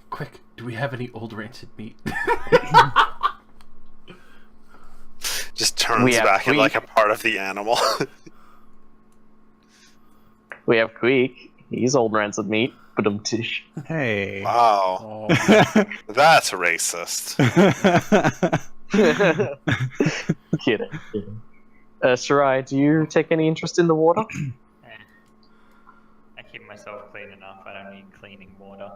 quick! Do we have any old rancid meat? Just turns We have back into like Queek. a part of the animal. We have Queek. He's old rancid meat. Ba-dum-tish. Hey. Wow. Oh, That's racist. Kidding. Sarai, do you take any interest in the water? I keep myself clean enough. I don't need cleaning water.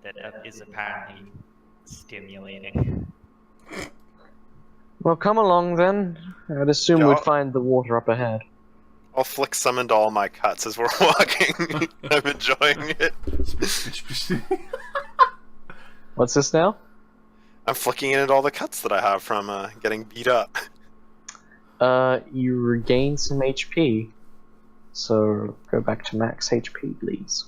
That is apparently stimulating. Well, come along then. I'd assume Yeah. we'd find the water up ahead. I'll flick some into all my cuts as we're walking. I'm enjoying it. What's this now? I'm flicking it into all the cuts that I have from getting beat up. You regain some HP. So go back to max HP, please.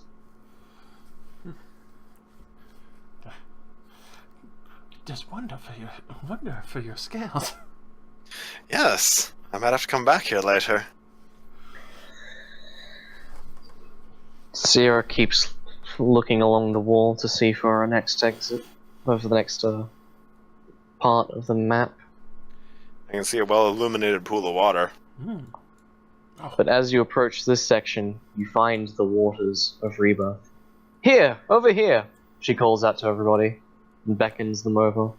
Just wonder for your scales. Yes, I might have to come back here later. Sierra keeps looking along the wall to see for our next exit, or for the next part of the map. I can see a well-illuminated pool of water. But as you approach this section, you find the waters of Rebirth. Here! Over here! She calls out to everybody and beckons them over.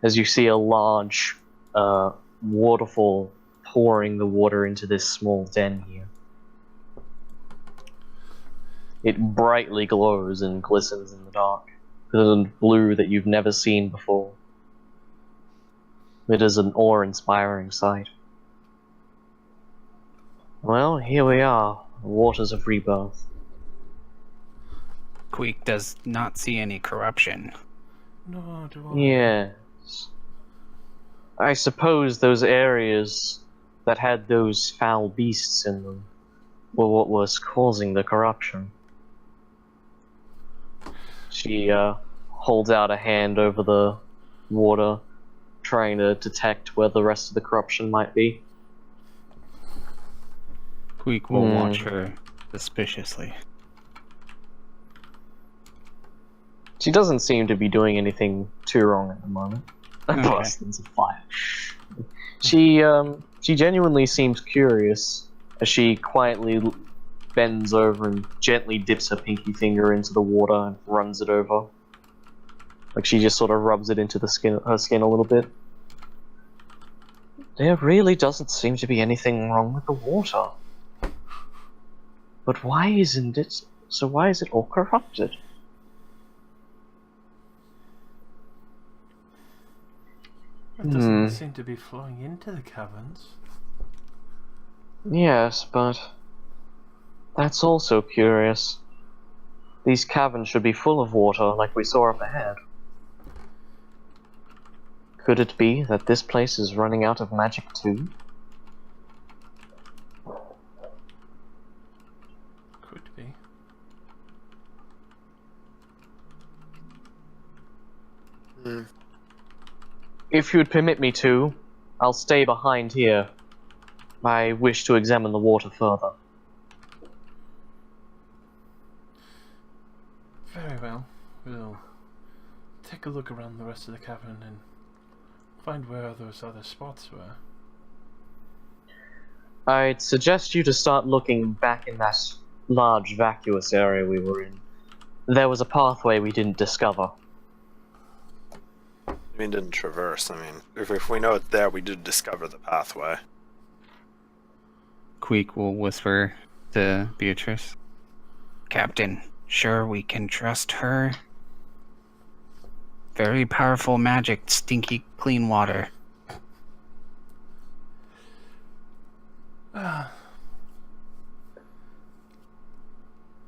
As you see a large waterfall pouring the water into this small den here. It brightly glows and glistens in the dark. It is a blue that you've never seen before. It is an awe-inspiring sight. Well, here we are, the waters of Rebirth. Queek does not see any corruption. No, do I? Yes. I suppose those areas that had those foul beasts in them were what was causing the corruption. She holds out a hand over the water, trying to detect where the rest of the corruption might be. Queek will watch her suspiciously. She doesn't seem to be doing anything too wrong at the moment. Okay. Blastings of fire. She genuinely seems curious as she quietly bends over and gently dips her pinky finger into the water and runs it over. Like she just sort of rubs it into her skin a little bit. There really doesn't seem to be anything wrong with the water. But why isn't it? So why is it all corrupted? It doesn't seem to be flowing into the caverns. Yes, but that's also curious. These caverns should be full of water like we saw up ahead. Could it be that this place is running out of magic too? Could be. Hmm. If you'd permit me to, I'll stay behind here. I wish to examine the water further. Very well. We'll take a look around the rest of the cavern and find where those other spots were. I'd suggest you to start looking back in that large vacuous area we were in. There was a pathway we didn't discover. I mean, didn't traverse. I mean, if we know it's there, we did discover the pathway. Queek will whisper to Beatrice. Captain, sure we can trust her? Very powerful magic, stinky clean water.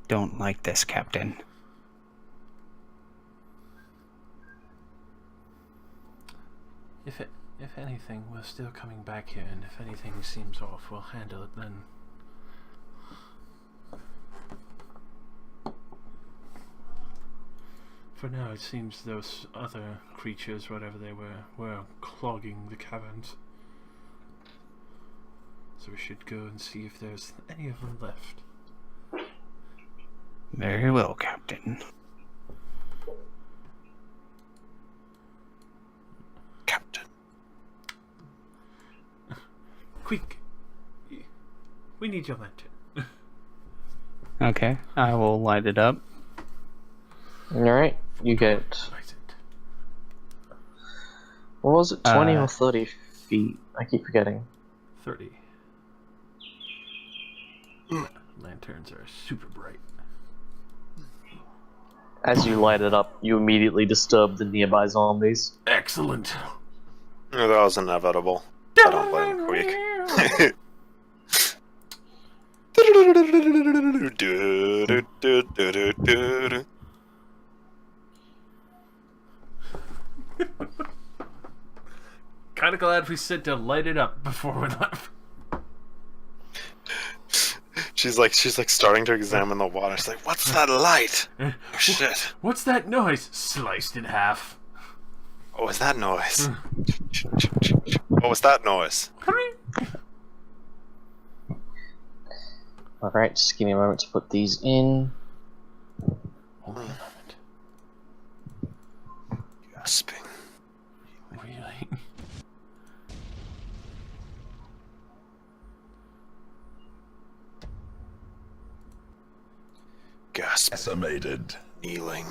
Don't like this, Captain. If anything, we're still coming back here, and if anything seems off, we'll handle it then. For now, it seems those other creatures, whatever they were clogging the caverns. So we should go and see if there's any of them left. Very well, Captain. Captain. Quick! We need your lantern. Okay, I will light it up. Alright, you get... Light it. What was it, 20 or 30 feet? I keep forgetting. 30. Lanterns are super bright. As you light it up, you immediately disturb the nearby zombies. Excellent! No, that was inevitable. I don't blame Queek. Kinda glad we said to light it up before we left. She's like starting to examine the water. She's like, "What's that light? Oh shit! What's that noise? Sliced in half. What was that noise? What was that noise?" Alright, just give me a moment to put these in. Only a moment. Gasping. Really? Gasping. Decimated. Kneeling.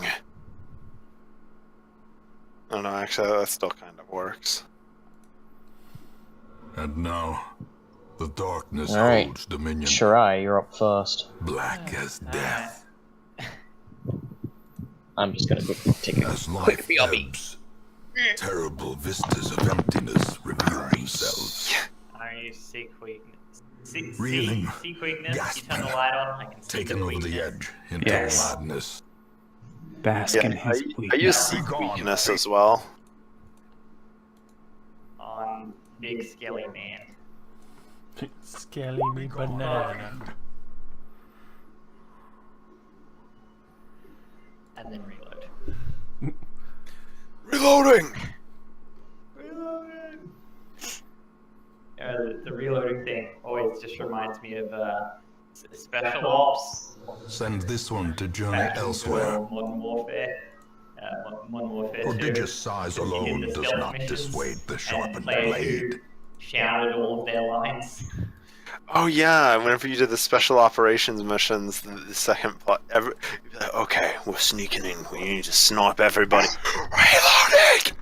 I don't know, actually, that still kind of works. And now, the darkness Alright. holds dominion. Shirai, you're up first. Black as death. I'm just gonna quickly take a As quick life BRB. ebbs, terrible vistas of emptiness reveal themselves. Are you sick weakness? Reeling, Seek weakness? gasping, You turn the light on, I can see Taken the over the weakness. edge into Yes. madness. Bask in his I weakness. use seek weakness as well. On Big Skelly Man. Skelly me banana. And then reload. Reloading! The reloading thing always just reminds me of special ops. Send this one to journey Back elsewhere. into Modern Warfare. Modern Warfare 2. Prodigious size Because you did alone the does stealth not missions, dissuade the and sharpened players blade. who shouted all of their lines. Oh yeah, whenever you did the special operations missions, the second plot, you'd be like, okay, we're sneaking in, we need to snipe everybody. Reloading!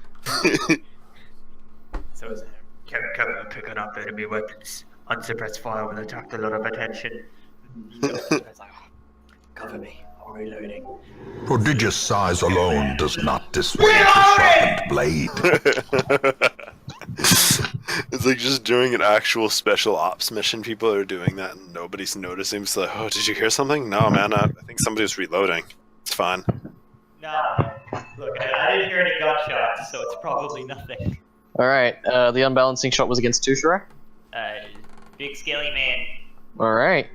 So it's cover, picking up enemy weapons. Unsuppressed fire will attract a lot of attention. It's like, oh, cover me, I'm reloading. Prodigious size alone does not dissuade the sharpened blade. It's like just doing an actual special ops mission. People are doing that and nobody's noticing. It's like, oh, did you hear something? No, man, I think somebody's reloading. It's fine. No, look, I didn't hear any gunshots, so it's probably nothing. Alright, the unbalancing shot was against Tusharak. Big scaly man. Alright,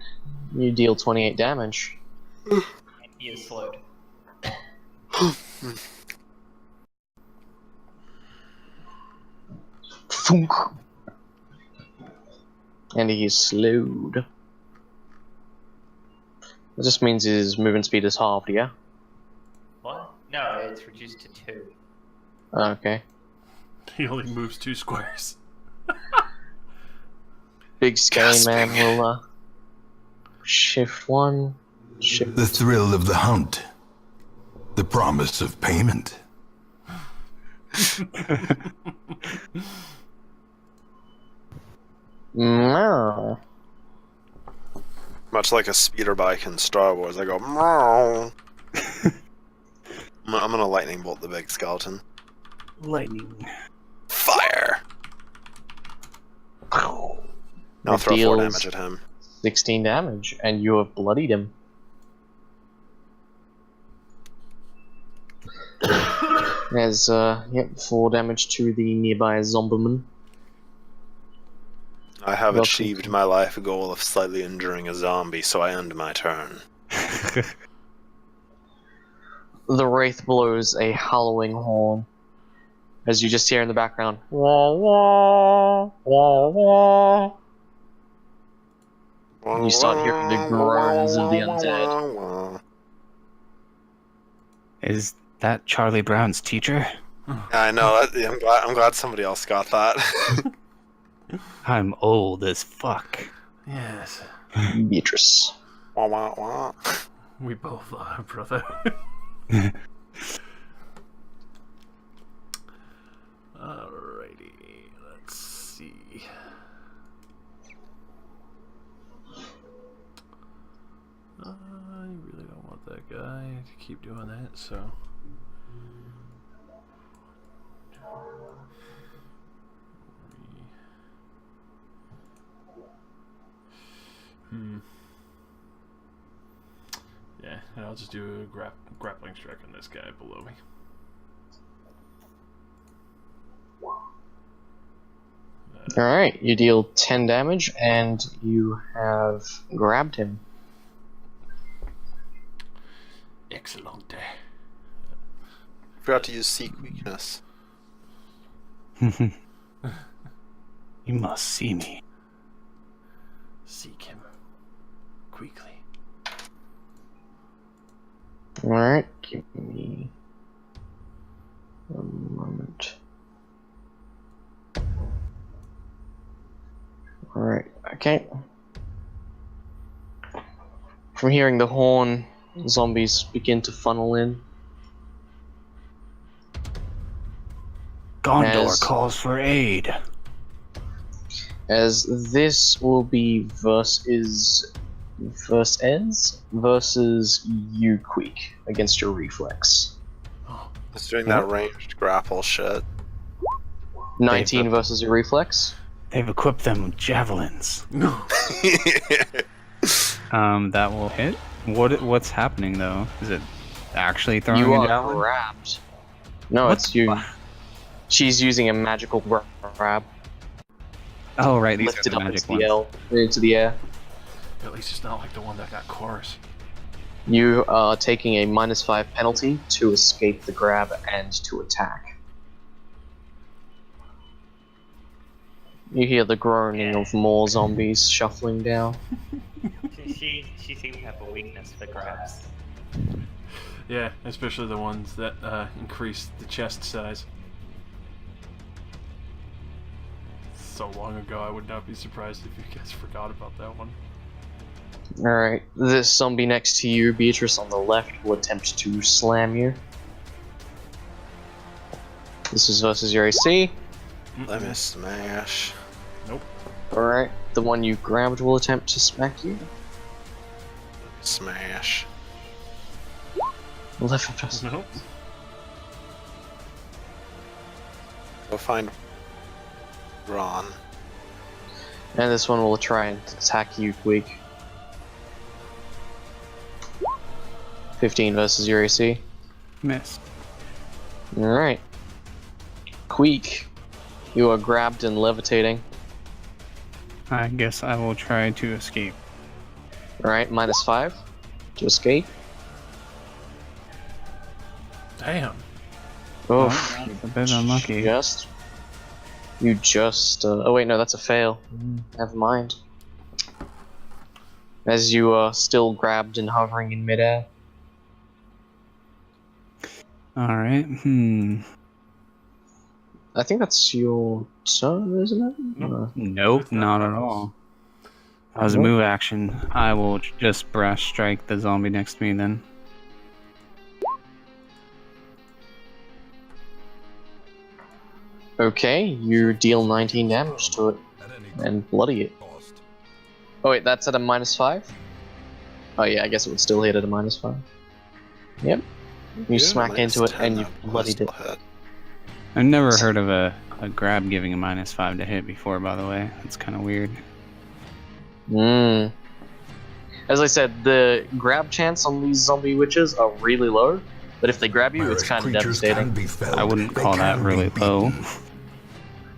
you deal 28 damage. He is slowed. Thunk. And he is slowed. That just means his movement speed is halved, yeah? What? No, it's reduced to 2. Okay. He only moves 2 squares. Big scaly man Gasping. will shift 1, shift The thrill of the hunt. The promise of payment. No. Much like a speeder bike in Star Wars, I go. Meow. I'm gonna lightning bolt the big skeleton. Lightning. Fire. I'll It throw 4 deals damage at him. 16 damage, and you have bloodied him. There's, 4 damage to the nearby zombieman. I have Welcome. achieved my life goal of slightly injuring a zombie, so I end my turn. The Wraith blows a hallowing horn. As you just hear in the background, wah, wah, wah, wah. You start hearing the groans of the undead. Is that Charlie Brown's teacher? Yeah, I know. I'm glad somebody else got that. I'm old as fuck. Yes. Beatrice. Wah, wah, wah. We both are, brother. Alrighty, let's see. I really don't want that guy to keep doing that, so. Yeah, and I'll just do a grappling strike on this guy below me. Alright, you deal 10 damage, and you have grabbed him. Excellent. Forgot to use seek weakness. You must see me. Seek him quickly. Alright, give me a moment. Alright, okay. From hearing the horn, zombies begin to funnel in. Gondor As- calls for aid. As this will be versus you, Queek, against your reflex. Oh, It's doing that ranged grapple shit. 19 versus your reflex. They've equipped them with javelins. no. That will hit. What's happening though? Is it actually throwing You a are javelin? grabbed. No, What it's you. She's using a magical grab. Oh right, these Lifted are up the into magic ones. into the air. At least it's not like the one that got chorus. You are taking a -5 penalty to escape the grab and to attack. You hear the groaning of more zombies shuffling down. She seems to have a weakness for grabs. Yeah, especially the ones that increase the chest size. So long ago, I would not be surprised if you guys forgot about that one. Alright, this zombie next to you, Beatrice, on the left, will attempt to slam you. This is versus your AC. Let me smash. Nope. Alright, the one you grabbed will attempt to smack you. Smash. 11 plus. Nope. Go find Ron. And this one will try and attack you, Queek. 15 versus your AC. Miss. Alright. Queek, You are grabbed and levitating. I guess I will try to escape. Alright, -5 to escape. Damn. Oh, That's a bit unlucky. You just. Oh wait, no, that's a fail. Never mind. As you are still grabbed and hovering in midair. Alright, I think that's your turn, isn't it? Nope. Nope, It's not at Miles. all. That was a Nope. move action. I will just brash strike the zombie next to me then. Okay, you deal 19 damage to it At any and bloody it. cost. Oh wait, that's at a -5? Oh yeah, I guess it would still hit at a -5. Yep. You smack into it -10, and you that will bloodied it. still hit. I've never heard of a grab giving a -5 to hit before, by the way. That's kind of weird. As I said, the grab chance on these zombie witches are really low, but if they grab you, it's Nightmarish kind of creatures devastating. can be felled. I wouldn't They call that can be really low. beaten.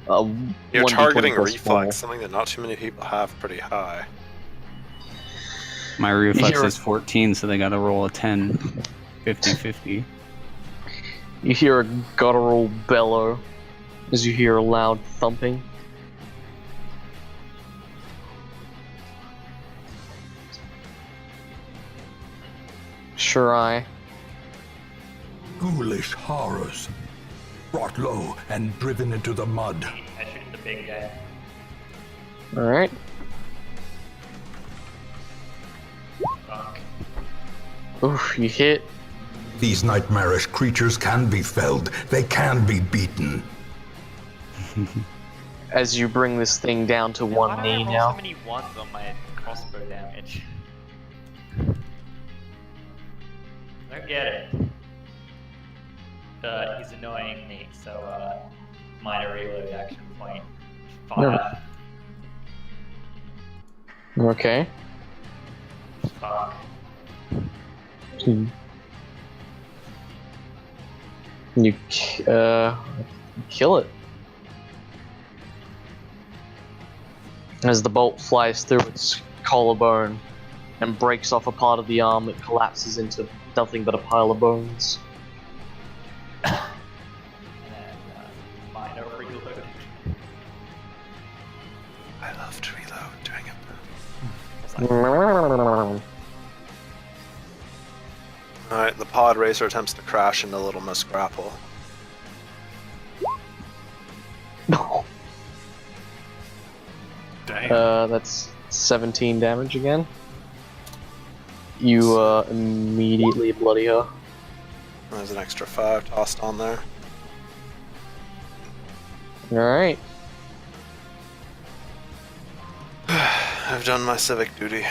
You're 1d20 targeting plus reflex, 4. something that not too many people have pretty high. My reflex You're- is 14, so they gotta roll a 10. 50-50. You hear a guttural bellow as you hear a loud thumping. Shirai. Ghoulish horrors. Brought low and driven into the mud. I shoot the big guy. Alright. Fuck. Oof, you hit. These nightmarish creatures can be felled. They can be beaten. As you bring this thing down to Why one do I knee roll now. so many ones on my crossbow damage? Don't get it. He's annoying me, so minor reload action point. 5. Okay. Fuck. You kill it. As the bolt flies through its collarbone and breaks off a part of the arm, it collapses into nothing but a pile of bones. And then minor reload. I love to reload doing it. Alright, the pod racer attempts to crash into Little Miss Grapple. Damn. That's 17 damage again. You immediately bloody her. There's an extra 5 tossed on there. Alright. I've done my civic duty.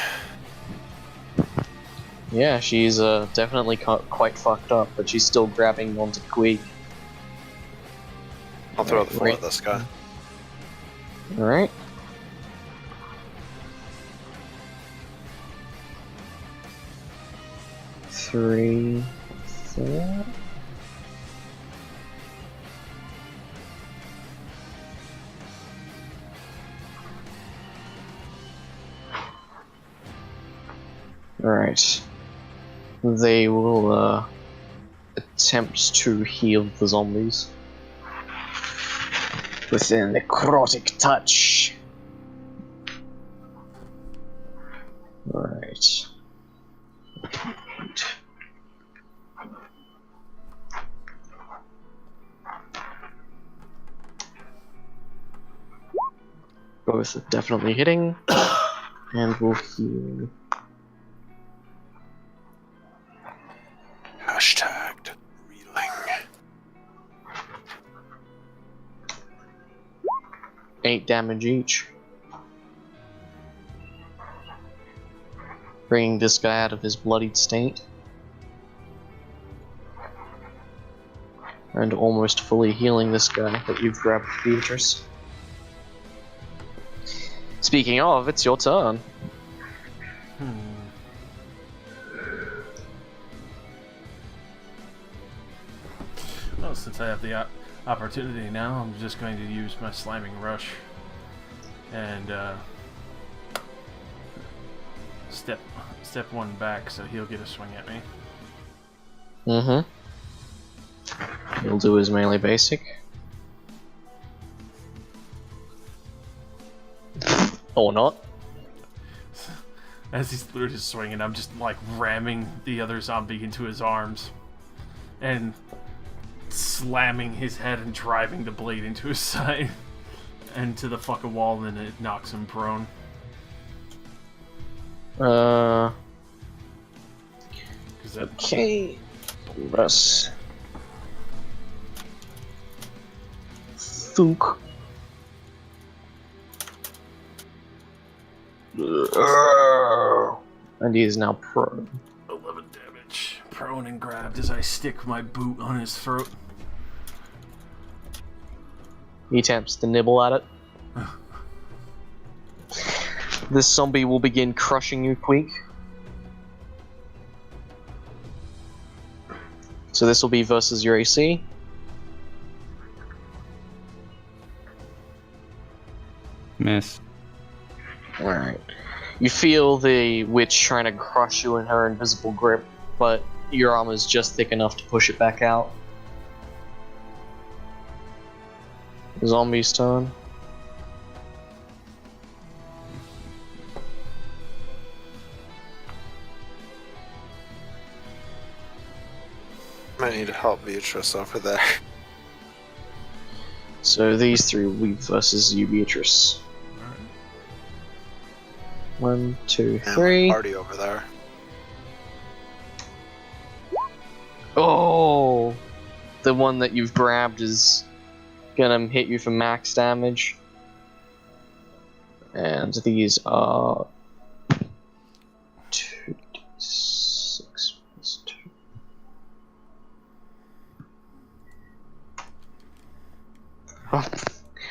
Yeah, she's definitely quite fucked up, but she's still grabbing onto Queek. I'll throw the 4 Right. at this guy. Alright. Three, 4. Alright. They will attempt to heal the zombies with a necrotic touch. Alright. Both are definitely hitting, and we'll heal. Hashtagged reeling. 8 damage each. Bringing this guy out of his bloodied state. And almost fully healing this guy that you've grabbed, Beatrice. Speaking of, it's your turn. Well, since I have the opportunity now. I'm just going to use my Slamming Rush. And step one back so he'll get a swing at me. Mm-hmm. He'll do his melee basic. Or not. As he's literally just swinging, I'm just like ramming the other zombie into his arms and slamming his head and driving the blade into his side and to the fucking wall, and then it knocks him prone. Okay. Let's thunk. And he is now prone. 11 damage. Prone and grabbed as I stick my boot on his throat. He attempts to nibble at it. This zombie will begin crushing you, Queek. So this will be versus your AC. Miss. Alright. You feel the witch trying to crush you in her invisible grip, but your armor is just thick enough to push it back out. Zombie's turn. Might need to help Beatrice over there. So these three will be versus you, Beatrice. 1, 2, And 3. party over there. Oh! The one that you've grabbed is gonna hit you for max damage. And these are 2d6 plus 2.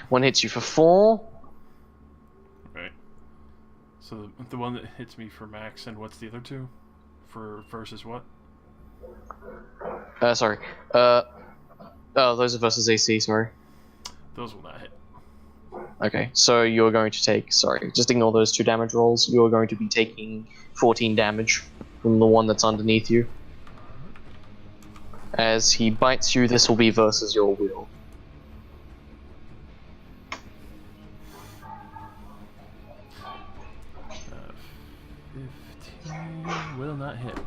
One hits you for 4. Right. So the one that hits me for max, and what's the other two? For versus what? Sorry. Oh, those are versus AC, sorry. Those will not hit. Okay, so you're going to take, sorry, just ignore those 2 damage rolls. You're going to be taking 14 damage from the one that's underneath you. As he bites you, this will be versus your will. Uh, 15 will not hit.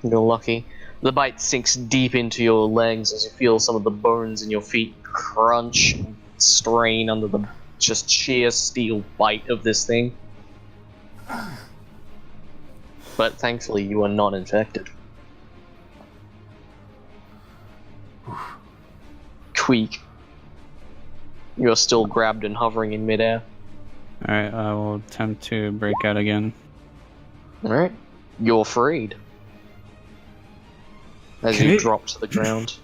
You're lucky. The bite sinks deep into your legs as you feel some of the bones in your feet crunch and strain under the just sheer steel bite of this thing. But thankfully, you are not infected. Queek. You're still grabbed and hovering in midair. Alright, I will attempt to break out again. Alright. You're freed. As you drop to the ground.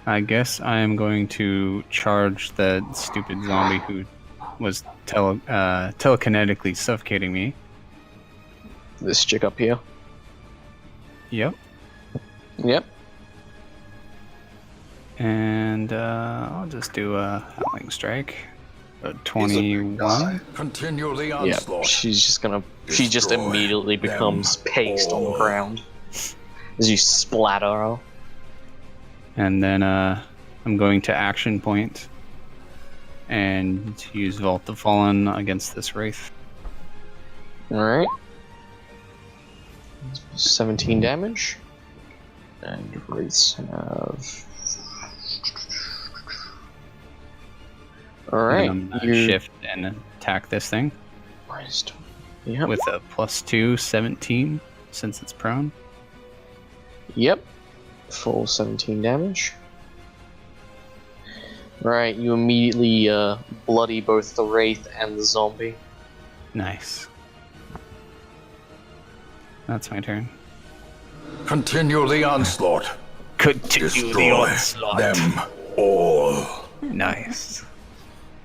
I guess I am going to charge that stupid zombie who was telekinetically suffocating me. This chick up here. Yep. Yep. And I'll just do a Howling Strike. A 21. Continue the Yeah, onslaught. she's just gonna. She just Destroy immediately them becomes paste on the all. ground as you splatter her. And then I'm going to action point and use Vault the Fallen against this Wraith. Alright. 17 damage. And wraiths have. Alright. And I'm gonna shift and attack this thing Yep. with a +2, 17, since it's prone. Yep. Full 17 damage. Right, you immediately bloody both the wraith and the zombie. Nice. That's my turn. Continue the onslaught. Continue Destroy them all. Nice.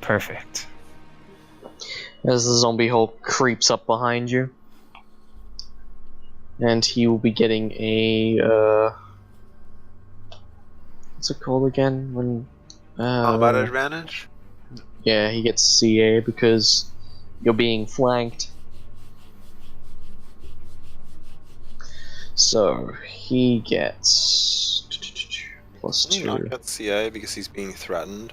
Perfect. as the zombie Hulk creeps up behind you. And he will be getting a, what's it called again? When, Combat advantage? yeah, he gets CA because you're being flanked. So, he gets plus Doesn't he not 2. get CA because he's being threatened?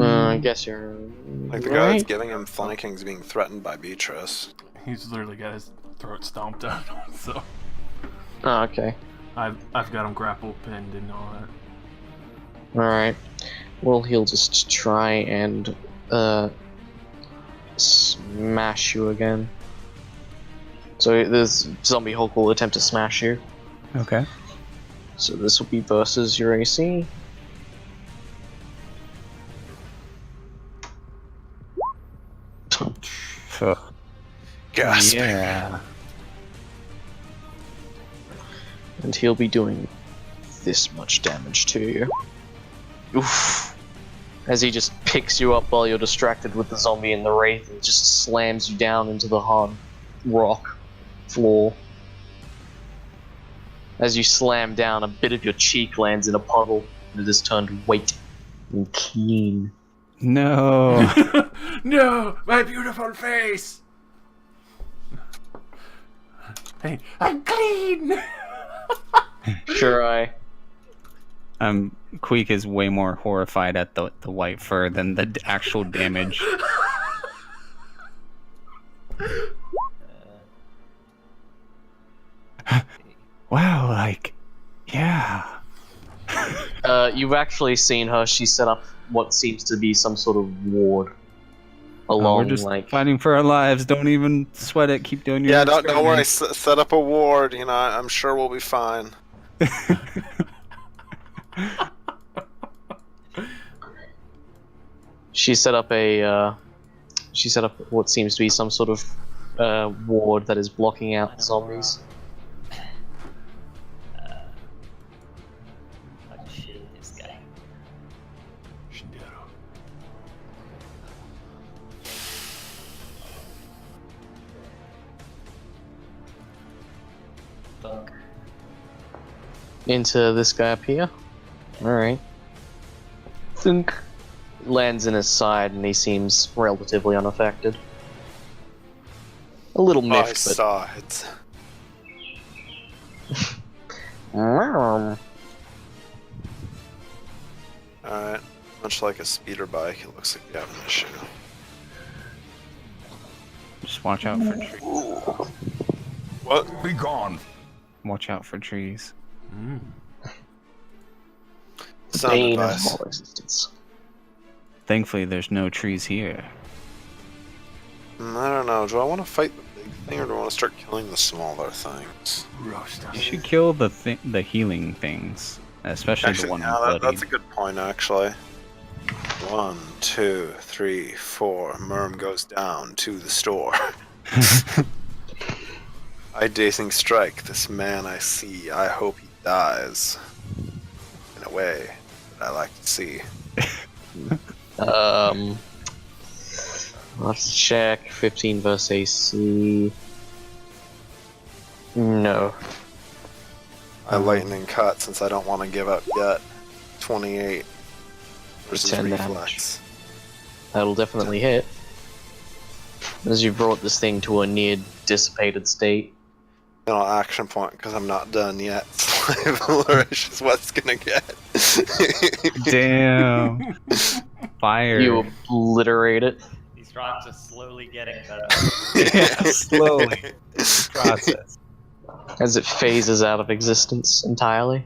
I guess you're Like the guy that's right. giving him flanking is being threatened by Beatrice. He's literally got his throat stomped out, so Oh, okay. I've got him grapple pinned and all that. Alright. Well, he'll just try and smash you again. So this zombie Hulk will attempt to smash you. Okay. So this will be versus your AC. Gasp. Yeah. And he'll be doing this much damage to you. Oof. As he just picks you up while you're distracted with the zombie and the wraith and just slams you down into the hard rock floor. As you slam down, a bit of your cheek lands in a puddle and it is turned white and clean. No. No, my beautiful face. Hey, I'm clean. Sure, Queek is way more horrified at the white fur than the actual damage. Wow, like, yeah. You've actually seen her. She set up what seems to be some sort of ward We're along, just like... fighting for our lives. Don't even sweat it. Keep doing your Yeah, don't worry. experiments. Set up a ward. You know, I'm sure we'll be fine. She set up what seems to be some sort of ward that is blocking out zombies. I'll shoot this guy. Fuck. Into this guy up here. Alright. Thunk. Lands in his side and he seems relatively unaffected. A little I miffed, but... saw it. Meow. Alright. Much like a speeder bike, it looks like you have an issue. Just watch out for trees. What? Be gone. Watch out for trees. Sound Bane of advice. all existence. Thankfully, there's no trees here. I don't know. Do I want to fight the big thing or do I want to start killing the smaller things? Roast us. You should kill the healing things, especially the one yeah, bloody. that's a good point, actually. 1, 2, 3, 4. Merm goes down to the store. I dazing strike. This man I see. I hope he dies. In a way that I like to see. Let's check. 15 versus AC. No. I lightning cut since I don't want to give up yet. 28 versus 10 reflex. That'll definitely hit. As you brought this thing to a near dissipated state. No action point because I'm not done yet. Flourish is what's gonna get. Damn. Fire. You obliterate it. These rhymes are slowly getting better. Yeah, slowly. Process. As it phases out of existence entirely.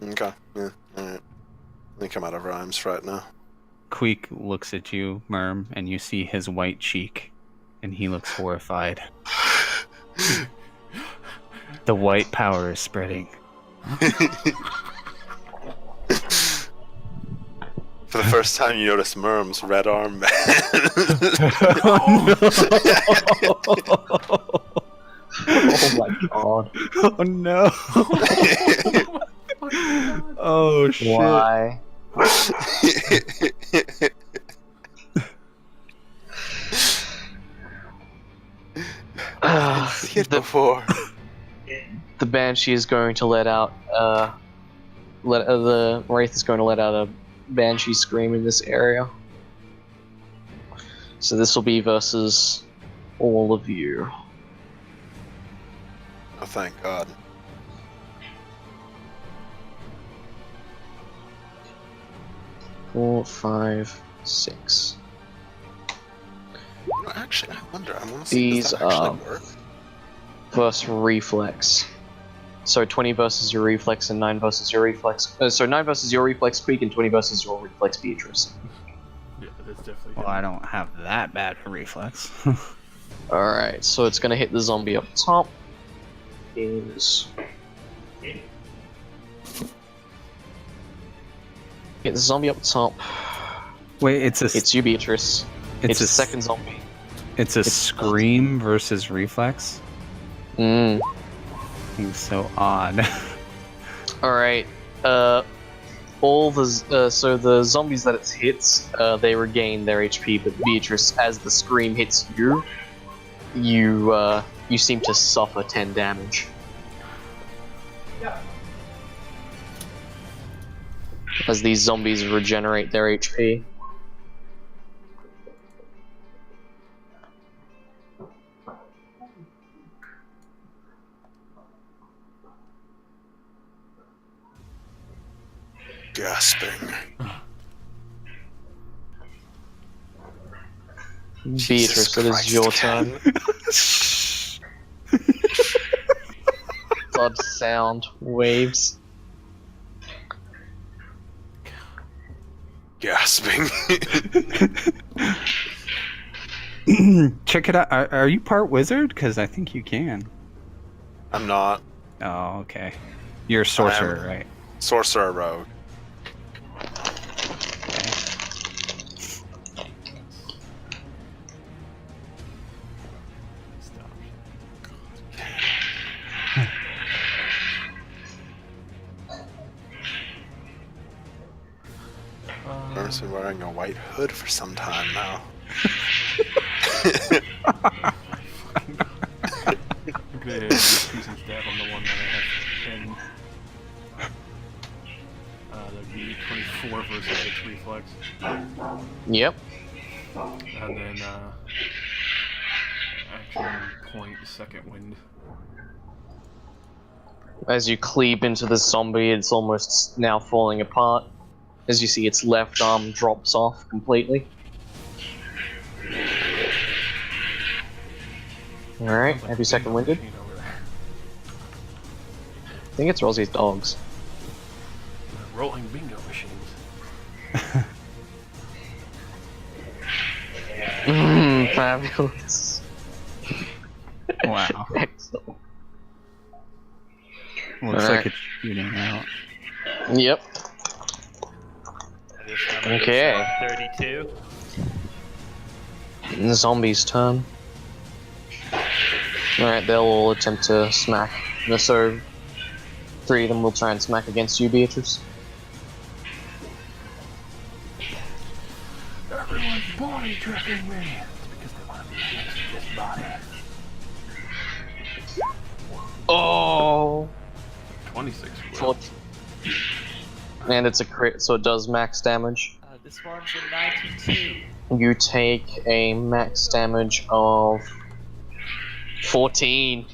Okay. Yeah. Alright. I think I'm out of rhymes right now. Queek looks at you, Merm, and you see his white cheek, and he looks horrified. The white power is spreading. For the first time, you notice Merm's red armband. Oh my god. Oh no. Oh shit! Why? I've seen it before. The Banshee is going to let out, the Wraith is going to let out a Banshee scream in this area. So this will be versus all of you. Oh, thank God. Four, 5, 6. You know, actually, I wonder. I want to see These does that actually are work. versus reflex. So 20 versus your reflex and 9 versus your reflex. So 9 versus your reflex, Queek, and 20 versus your reflex, Beatrice. Yeah, that's definitely. Well, I don't have that bad for reflex. Alright, so it's gonna hit the zombie up top. Hit the zombie up top. Wait, it's you, Beatrice. It's a the second zombie. It's a scream versus reflex. Mm. Seems so odd. Alright, all the so the zombies that it hits, they regain their HP, but Beatrice, as the scream hits you, you seem to suffer 10 damage. As these zombies regenerate their HP. Gasping. Beatrice, it is your turn. Blood sound waves. Gasping. Check it out. Are you part wizard? Because I think you can. I'm not. Oh, okay. You're a sorcerer, right? Sorcerer rogue. Okay. I've been wearing a white hood for some time now. I'm gonna use Fusion Stab on the one that I have in. That'd be 24 versus its reflex. Yep. And then, action point, second wind. As you cleave into the zombie, it's almost now falling apart. As you see, its left arm drops off completely. Alright, have you second winded? I think it's Rosie's dogs. Rolling bingo machines. Fabulous. Wow. Excellent. Looks Alright. like it's shooting out. Yep. Okay. 32. The zombie's turn. Alright, they'll all attempt to smack. So, 3 of them will try and smack against you, Beatrice. Everyone's body tricking me. It's because they want to be against this body. Oh! 26. Four- And it's a crit, so it does max damage. This one's a 92. You take a max damage of 14.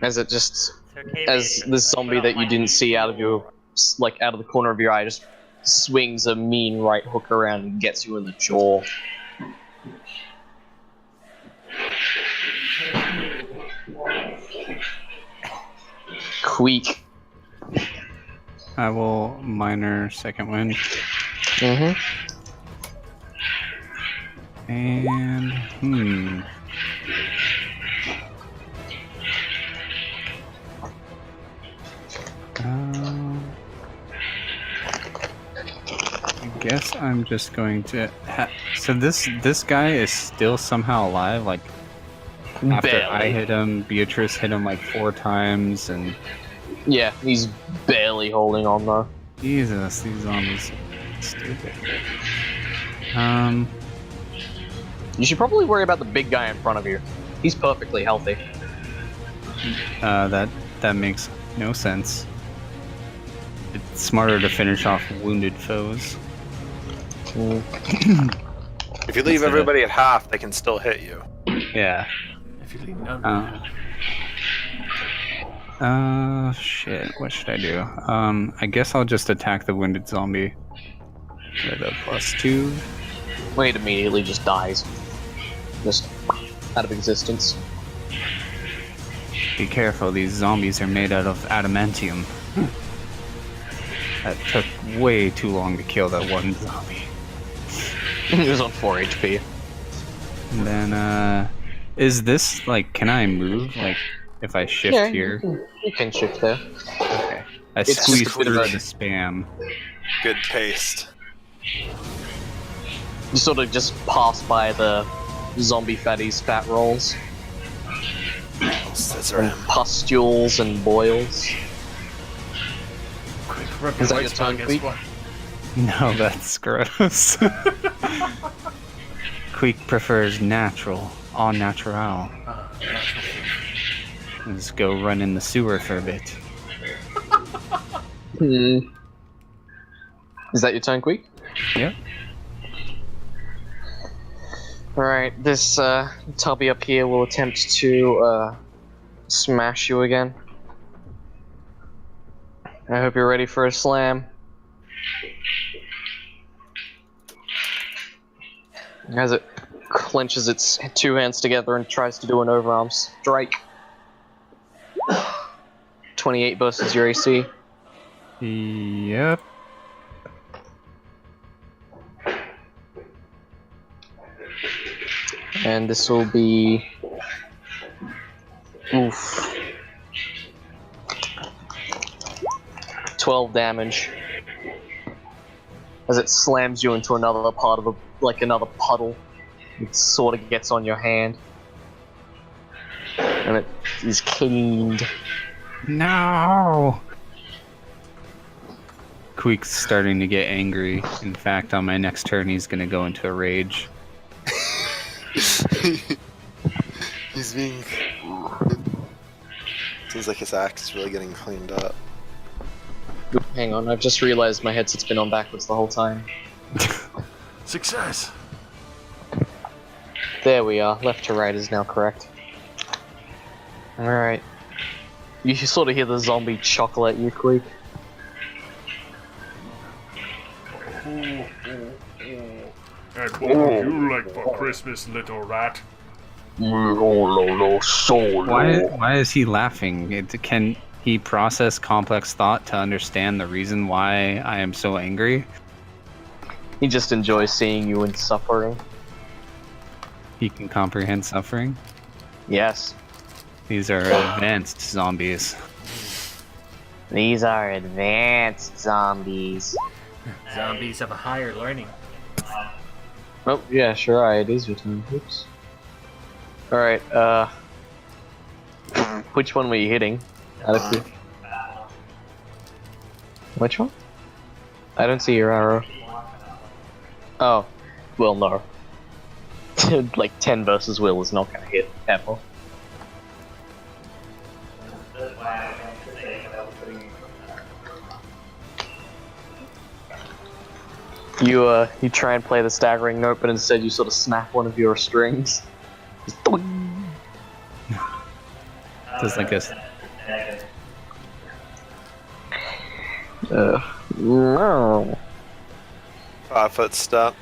As it just, Okay, as baby. this zombie that you didn't see out of your, like out of the corner of your eye, just swings a mean right hook around and gets you in the jaw. Queek. I will minor second wind. Mm-hmm. And I guess I'm just going to. So this guy is still somehow alive. Like After Barely. I hit him, Beatrice hit him like 4 times, and Yeah, he's barely holding on though. Jesus, these zombies are stupid. You should probably worry about the big guy in front of you. He's perfectly healthy. That makes no sense. It's smarter to finish off wounded foes. If you leave everybody at half, they can still hit you. Yeah. If you leave none. Shit, what should I do? I guess I'll just attack the wounded zombie with a +2. Wait, immediately just dies. Just out of existence. Be careful, these zombies are made out of adamantium. That took way too long to kill that one zombie. He was on 4 HP. And then, is this, like, can I move? Like, if I shift Yeah, here? You can shift there. Okay. I It's squeeze just a bit of through a- the spam. Good taste. You sort of just pass by the zombie fatties' fat rolls, Scissor and him. pustules and boils. Quick, rub Is that white your spot tongue, against Queek? one. No, that's gross. Queek prefers natural, au natural. Natural food. Let's go run in the sewer for a bit. Is that your turn, Queek? Yep. Alright, this tubby up here will attempt to smash you again. I hope you're ready for a slam. As it clenches its 2 hands together and tries to do an overarm strike. 28 versus your AC. Yep. And this will be... Oof. 12 damage. As it slams you into another part of the... like another puddle. It sort of gets on your hand. And it is cleaned. No! Queek's starting to get angry. In fact, on my next turn, he's gonna go into a rage. He's being. Seems like his axe is really getting cleaned up. Hang on, I've just realized my headset's been on backwards the whole time. Success! There we are. Left to right is now correct. Alright. You sort of hear the zombie chuckle at you, Queek. And what would you like for Christmas, little rat? Why is he laughing? Can he process complex thought to understand the reason why I am so angry? He just enjoys seeing you in suffering. He can comprehend suffering? Yes. These are advanced zombies. These are advanced zombies. Zombies have a higher learning. Oh, yeah, sure, it is your turn. Oops. Alright, which one were you hitting? Out of two. Which one? I don't see your arrow. Oh, well, no. Like 10 versus Will is not gonna hit, ever. You try and play the staggering note, but instead you sort of snap one of your strings. Just doing. Just like a No. 5-foot step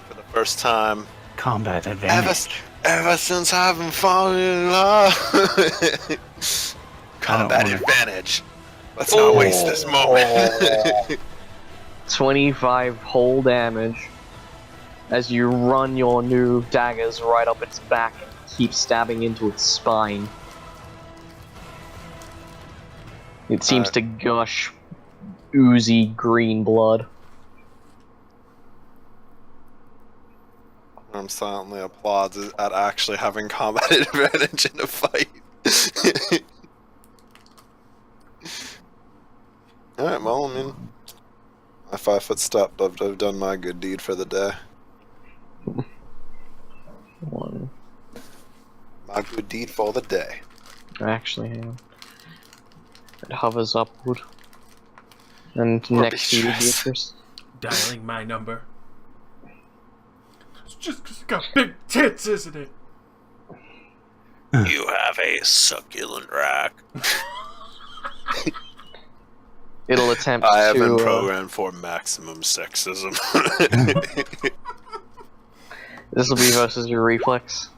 for the first time. combat advantage. Ever since I've been falling in love. Combat wanna- advantage. Let's not waste this moment. 25 whole damage as you run your new daggers right up its back and keep stabbing into its spine. It seems to gush oozy green blood. Worm silently applauds at actually having combat advantage in a fight. Alright, well, I mean, my 5-foot step, I've done my good deed for the day. One. My good deed for the day. Actually, hang on. It hovers upward. And next to you, Beatrice. Beatrice. Dialing my number. It's just because you got big tits, isn't it? You have a succulent rack. It'll attempt I have to. been programmed for maximum sexism. This will be versus your reflex.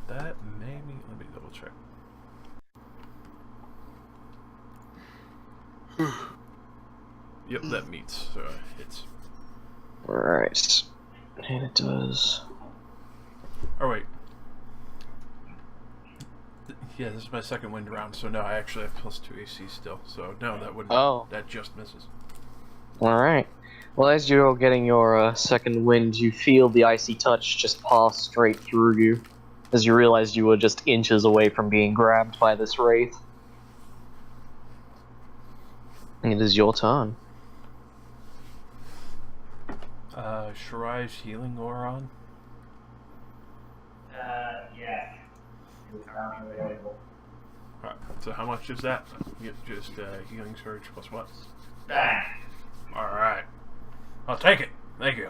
That made me. Let me double check. Yep, that meets. So it hits. Right. And it does. Oh wait. Yeah, this is my second wind round, so no, I actually have +2 AC still. So no, that wouldn't. Oh. That just misses. Alright. Well, as you're getting your second wind, you feel the icy touch just pass straight through you, as you realize you were just inches away from being grabbed by this wraith. It is your turn. Shirai's healing aura on. Yeah. It's currently available. Alright, so how much is that? You get just healing surge plus what? Bang. Alright. I'll take it. Thank you.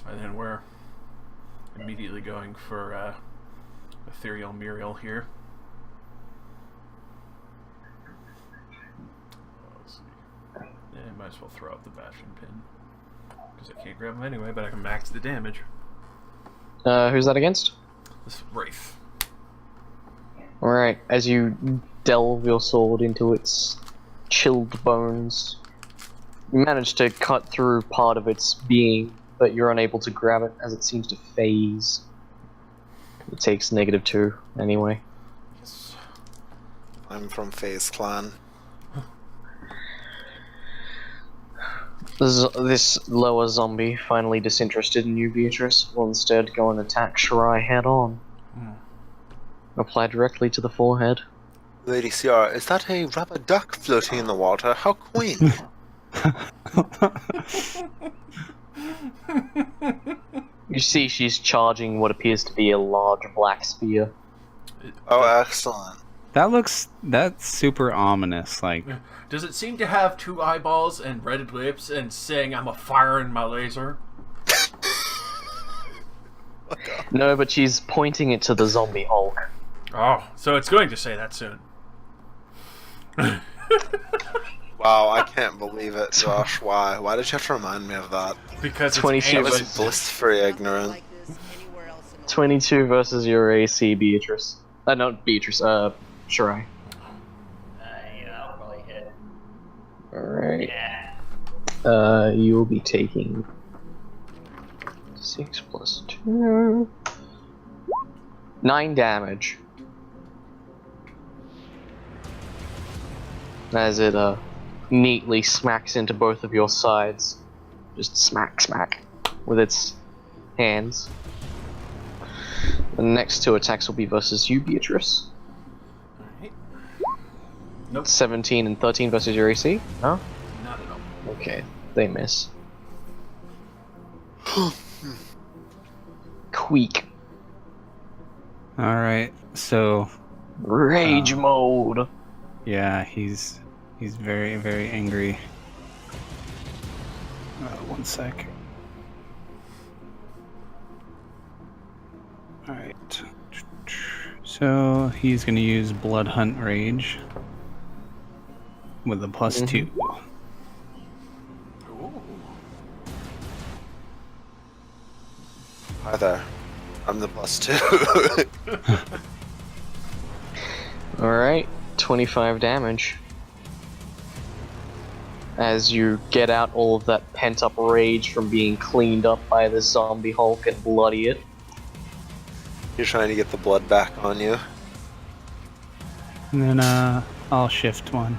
And then we're immediately going for Ethereal Muriel here. Let's see. Yeah, might as well throw out the Bastion Pin. Because I can't grab him anyway, but I can max the damage. Who's that against? This Wraith. Alright, as you delve your sword into its chilled bones, you manage to cut through part of its being, but you're unable to grab it as it seems to phase. It takes -2 anyway. Yes. I'm from FaZe Clan. This lower zombie, finally disinterested in you, Beatrice, will instead go and attack Shirai head on. Apply directly to the forehead. Lady Ciara, is that a rubber duck floating in the water? How quaint! You see she's charging what appears to be a large black spear. Oh, excellent. That's super ominous. Like, Does it seem to have 2 eyeballs and red lips and saying I'm a firing my laser? No, but she's pointing it to the zombie Hulk. Oh, so it's going to say that soon. Wow, I can't believe it, Josh. Why? Why did you have to remind me of that? Because 22 it's I was ancient. blissfully ignorant. 22 versus your AC, Beatrice. Not Beatrice, Shirai. Yeah, I'll probably hit. Alright. Yeah. You'll be taking 6 plus 2. 9 damage. As it neatly smacks into both of your sides. Just smack, smack with its hands. The next 2 attacks will be versus you, Beatrice. Alright. Nope, 17 and 13 versus your AC? No? not at all. Okay, they miss. Queek. all right, so Rage mode. yeah, he's very, very angry. One sec. All right, so he's gonna use Blood Hunt Rage with a +2. Ooh. Hi there. I'm the +2. Alright, 25 damage. As you get out all of that pent-up rage from being cleaned up by the zombie Hulk and bloody it. You're trying to get the blood back on you. And then I'll shift one.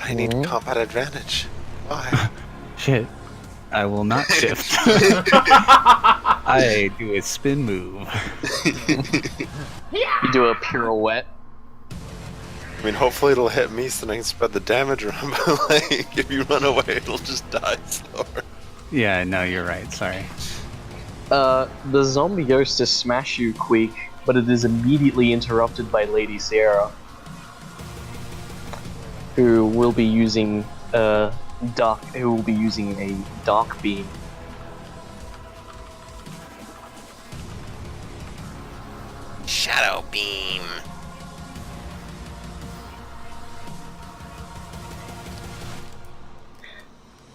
I need combat advantage. Why? Shit. I will not shift. I do a spin move. You do a pirouette. I mean, hopefully it'll hit me so I can spread the damage around, but like, if you run away, it'll just die slower. Yeah, no, you're right. Sorry. The zombie goes to smash you, Queek, but it is immediately interrupted by Lady Sierra, who will be using a dark beam. Shadow beam.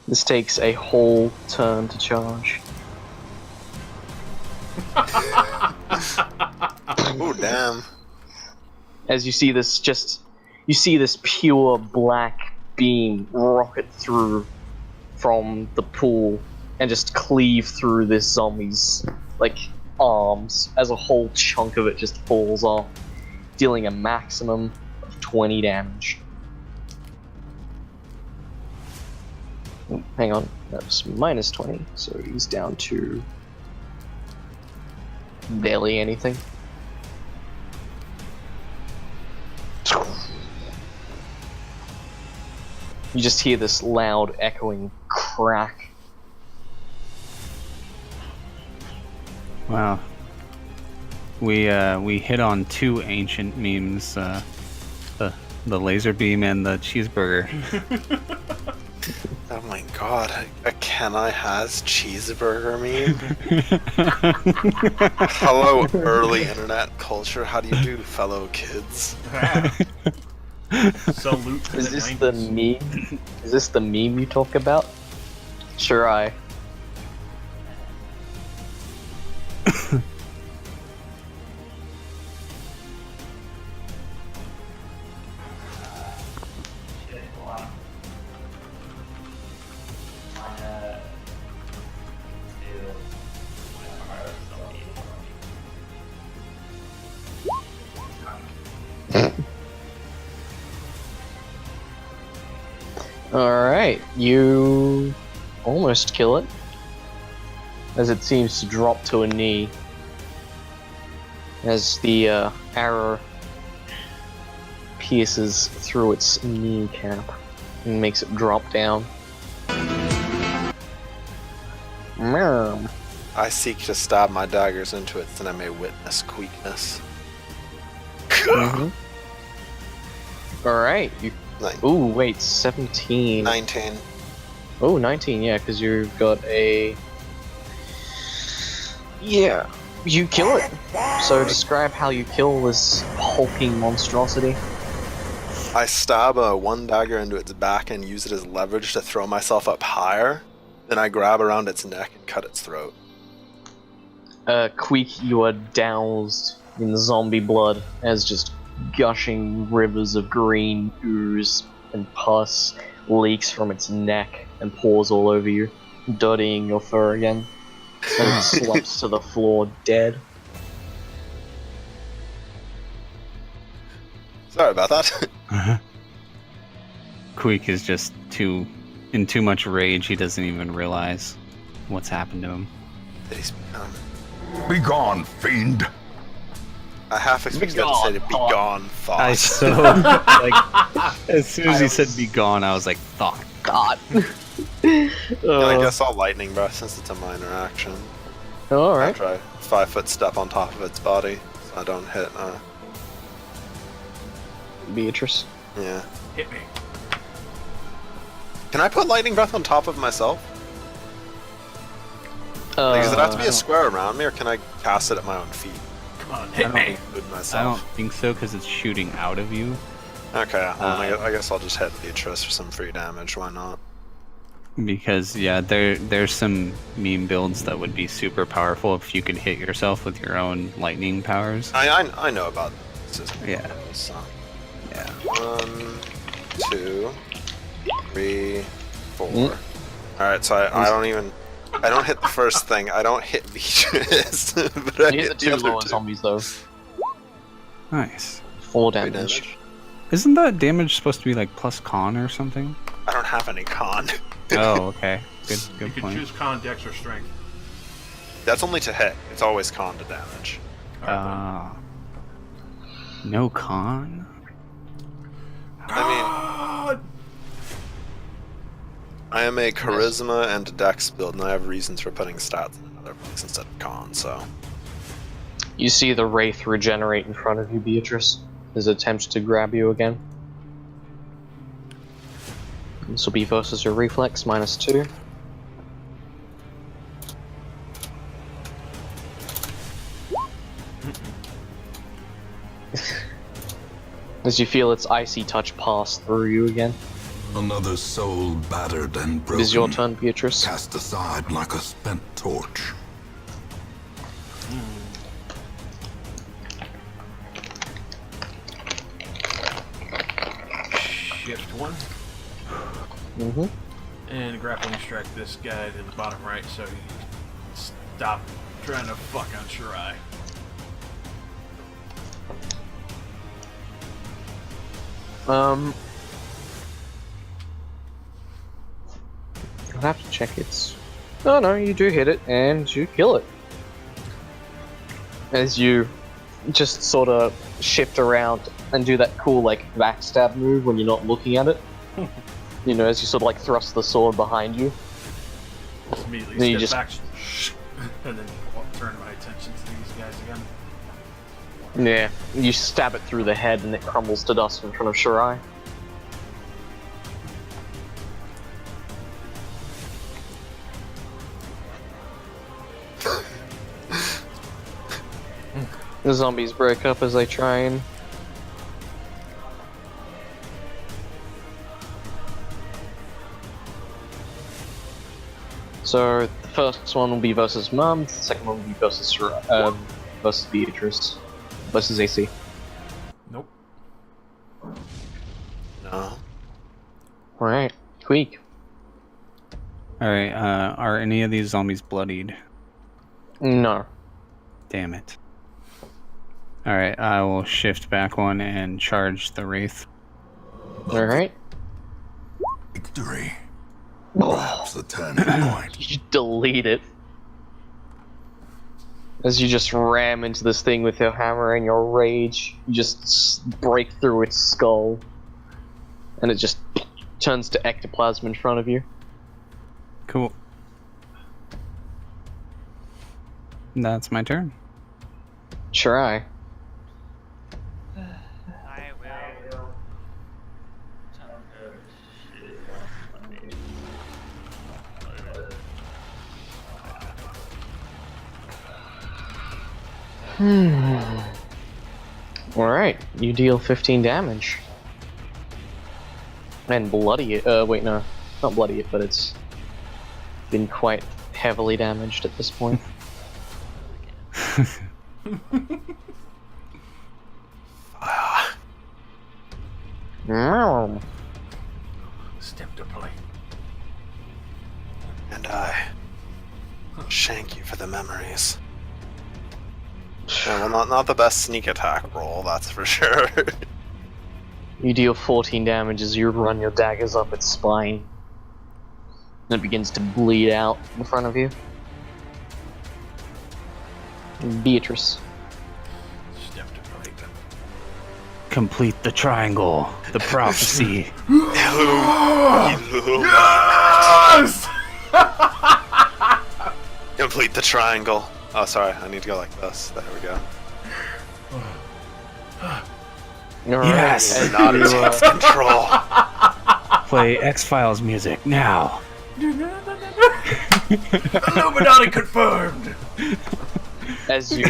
This takes a whole turn to charge. Oh damn! As you see this pure black beam rocket through from the pool and just cleave through this zombie's like arms as a whole chunk of it just falls off, dealing a maximum of 20 damage. Hang on, that's minus 20, so he's down to barely anything. You just hear this loud echoing crack. Wow. We hit on two ancient memes, the laser beam and the cheeseburger. Oh my god, a Can I Has cheeseburger meme? Hello, early internet culture. How do you do, fellow kids? Salute to Is the this 90s. the meme? Is this the meme you talk about? Sure, I. Alright, you almost kill it, as it seems to drop to a knee, as the arrow pierces through its kneecap and makes it drop down. Meow. I seek to stab my daggers into it, then I may witness weakness. Alright, you. Ooh, wait, 17. 19. Oh, 19, yeah, because you've got a. Yeah, you kill it. So describe how you kill this hulking monstrosity. I stab one dagger into its back and use it as leverage to throw myself up higher. Then I grab around its neck and cut its throat. Queek, you are doused in zombie blood as just gushing rivers of green ooze and pus leaks from its neck and pours all over you, dirtying your fur again. And it slumps to the floor dead. Sorry about that. Queek is just in too much rage. He doesn't even realize what's happened to him. That he's become. Begone, fiend! I half expected that to say to be gone, thought. I so like as soon as he said "be gone," I was like, "Thought." God. And I guess I'll lightning breath since it's a minor action. Alright. After I 5-foot step on top of its body, so I don't hit. Beatrice. Yeah. Hit me. Can I put lightning breath on top of myself? Like, does it have to be a square around me, or can I cast it at my own feet? Come on, hit I me. Include I don't myself. think so because it's shooting out of you. Okay, I guess I'll just hit Beatrice for some free damage. Why not? Because yeah, there's some meme builds that would be super powerful if you could hit yourself with your own lightning powers. I know about this. Yeah. So. Yeah. 1, 2, 3, 4. Alright, so I don't hit the first thing. I don't hit Beatrice. But I You hit the two other lower zombies though. Nice. 4 Three damage. Isn't that damage supposed to be like plus con or something? I don't have any con. Oh, okay. You Good can point. choose con, dex, or strength. That's only to hit. It's always con to damage. No con? I mean, I am a charisma and a dex build, and I have reasons for putting stats in another place instead of con, so. You see the wraith regenerate in front of you, Beatrice. His attempt to grab you again. This will be versus your reflex, -2. As you feel its icy touch pass through you again. Another soul battered and It broken. is your turn, Beatrice. Cast aside like a spent torch. Shift 1. Mm-hmm. And grappling strike this guy to the bottom right so he stop trying to fuck on Shirai. I'll have to check its... Oh no, you do hit it, and you kill it. As you just sort of shift around and do that cool, like, backstab move when you're not looking at it. You know, as you sort of, like, thrust the sword behind you. Just immediately Then you step just- back and then turn my attention to these guys again. Yeah, you stab it through the head and it crumbles to dust in front of Shirai. The zombies break up as they try and... So, the first one will be versus Mum, the second one will be versus versus Beatrice. Versus AC. Nope. No. Alright, Tweak. Alright, are any of these zombies bloodied? No. Damn it. Alright, I will shift back one and charge the Wraith. Alright. Victory. Perhaps the turning point. You delete it. As you just ram into this thing with your hammer and your rage, you just break through its skull. And it just turns to ectoplasm in front of you. Cool. That's my turn. Shirai. I will. Alright, you deal 15 damage. And bloody it. Wait, no. Not bloody it, but it's been quite heavily damaged at this point. Meow. Step to play. And I shank you for the memories. Yeah, well, not the best sneak attack roll, that's for sure. You deal 14 damage as you run your daggers up its spine. And it begins to bleed out in front of you. Beatrice. Step to play. Complete the triangle. The prophecy. Yes! Complete the triangle. Oh, sorry, I need to go like this. There we go. Yes! And Naughty takes control. Play X-Files music now. Illuminati confirmed! As you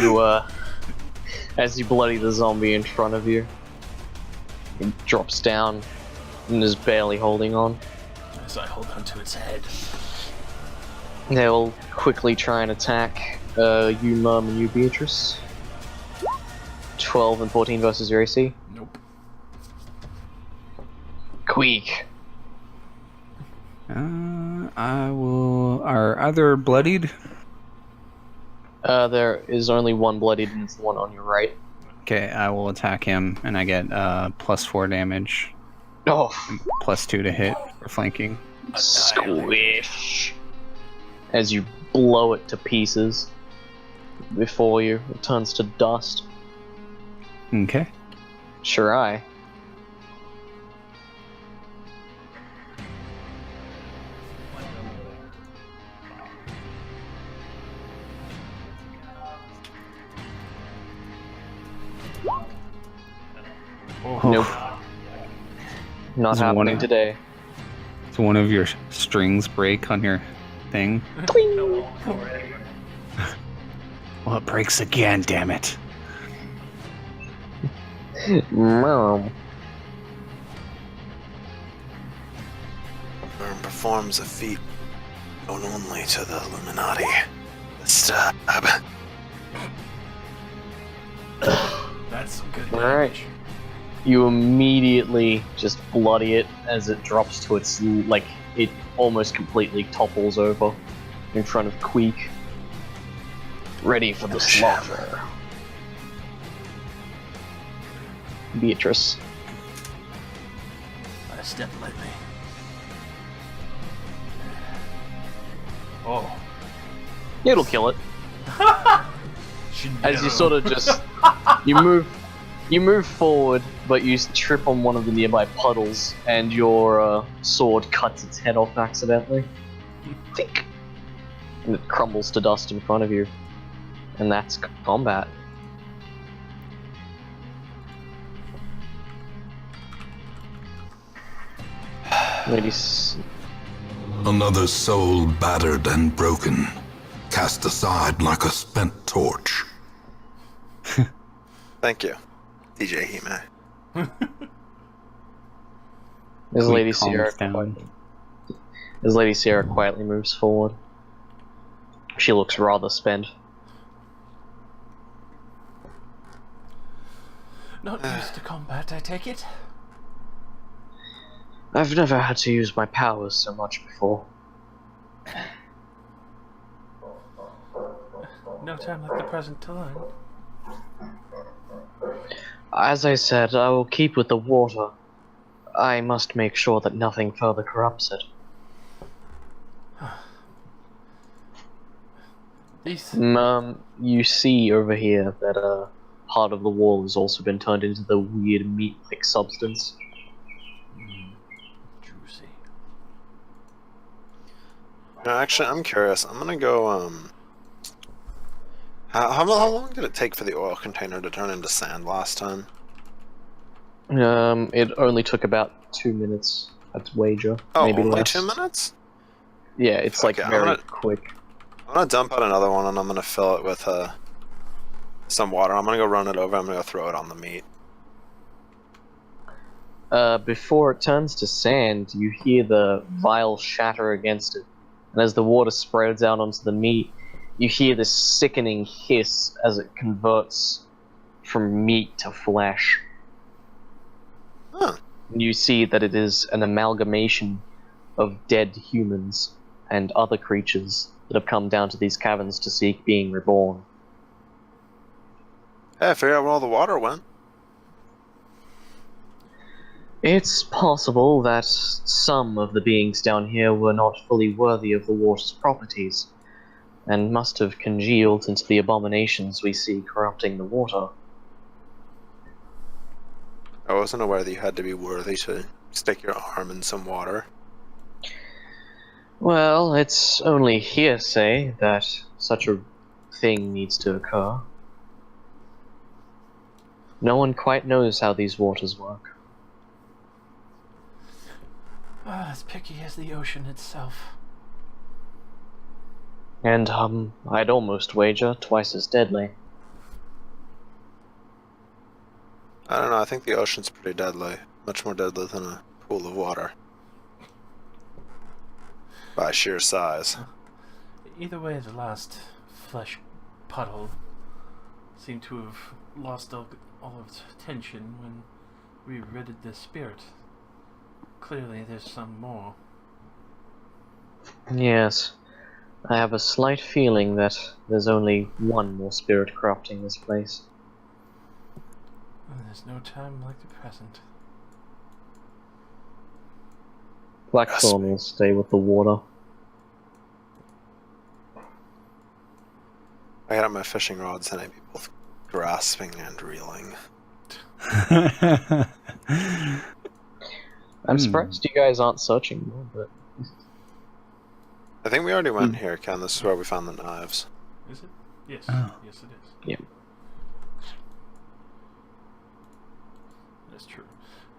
bloody the zombie in front of you, it drops down and is barely holding on. As I hold onto its head. They'll quickly try and attack you, Mum, and you, Beatrice. 12 and 14 versus your AC. Nope. Queek. I will... Are either bloodied? There is only one bloodied and it's the one on your right. Okay, I will attack him, and I get +4 damage, Oh, +2 to hit for flanking. squish! As you blow it to pieces before you, it turns to dust. Okay. Shirai. Nope. Not Is happening one- today. Does one of your strings break on your thing? Well, it breaks again, damn it. Mom. Worm performs a feat known only to the Illuminati. The stab. That's some good Alright. damage. You immediately just bloody it as it drops to its, like, it almost completely topples over in front of Queek. Ready for the slaughter. Beatrice. I step lightly. Oh. It'll kill it. As you sort of just you move forward, but you trip on one of the nearby puddles, and your sword cuts its head off accidentally. Think, and it crumbles to dust in front of you, and that's combat. Ladies, Another soul battered and broken, cast aside like a spent torch. Thank you, DJ Hime. as Queek Lady calms Sierra down. as Lady Sierra quietly moves forward. She looks rather spent. Not used to combat, I take it? I've never had to use my powers so much before. No time like the present to learn. As I said, I will keep with the water. I must make sure that nothing further corrupts it. These... You see over here that part of the wall has also been turned into the weird meat-like substance. Juicy. No, actually, I'm curious. I'm gonna go. How long did it take for the oil container to turn into sand last time? It only took about 2 minutes. That's wager. Oh, Maybe only less. 2 minutes? Yeah, it's like Okay, I'm very gonna- quick. I'm gonna dump out another one and I'm gonna fill it with some water. I'm gonna go run it over. I'm gonna go throw it on the meat. Before it turns to sand, you hear the vial shatter against it, and as the water spreads out onto the meat, you hear this sickening hiss as it converts from meat to flesh. Huh. You see that it is an amalgamation of dead humans and other creatures that have come down to these caverns to seek being reborn. Hey, I figured out where all the water went. It's possible that some of the beings down here were not fully worthy of the water's properties, and must have congealed into the abominations we see corrupting the water. I wasn't aware that you had to be worthy to stick your arm in some water. Well, it's only hearsay that such a thing needs to occur. No one quite knows how these waters work. As picky as the ocean itself. And, I'd almost wager twice as deadly. I don't know, I think the ocean's pretty deadly. Much more deadly than a pool of water. By sheer size. Either way, the last flesh puddle seemed to have lost all of its tension when we ridded the spirit. Clearly, there's some more. Yes, I have a slight feeling that there's only one more spirit corrupting this place. There's no time like the present. Blackthorn will stay with the water. I got my fishing rods and I'd be both grasping and reeling. I'm surprised you guys aren't searching more, but I think we already went here, Ken. This is where we found the knives. Is it? Yes. Oh. Yes, it is. yeah. That's true.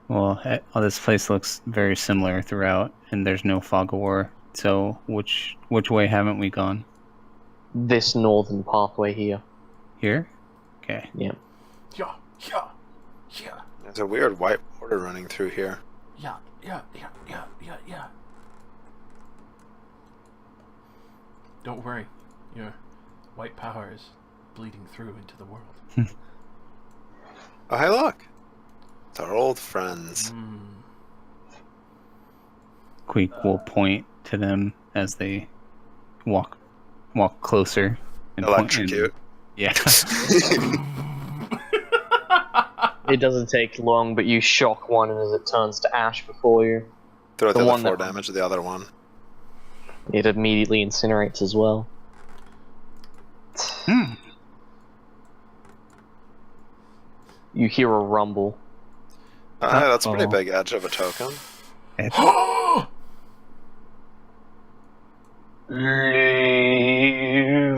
Well, this place looks very similar throughout, and there's no fog of war. So, which way haven't we gone? This northern pathway here. Here? Okay. Yeah. Yeah, yeah, yeah, There's a weird white border running through here. yeah, yeah, yeah, yeah, yeah, yeah. Don't worry, your white power is bleeding through into the world. Oh, hey, look! It's our old friends. Queek will point to them as they walk closer. And Electrocute. Yeah. It doesn't take long, but you shock one as it turns to ash before you. Throw The the one other 4 that- damage to the other one. It immediately incinerates as well. You hear a rumble. Hey, that's a pretty Uh-oh. big edge of a token.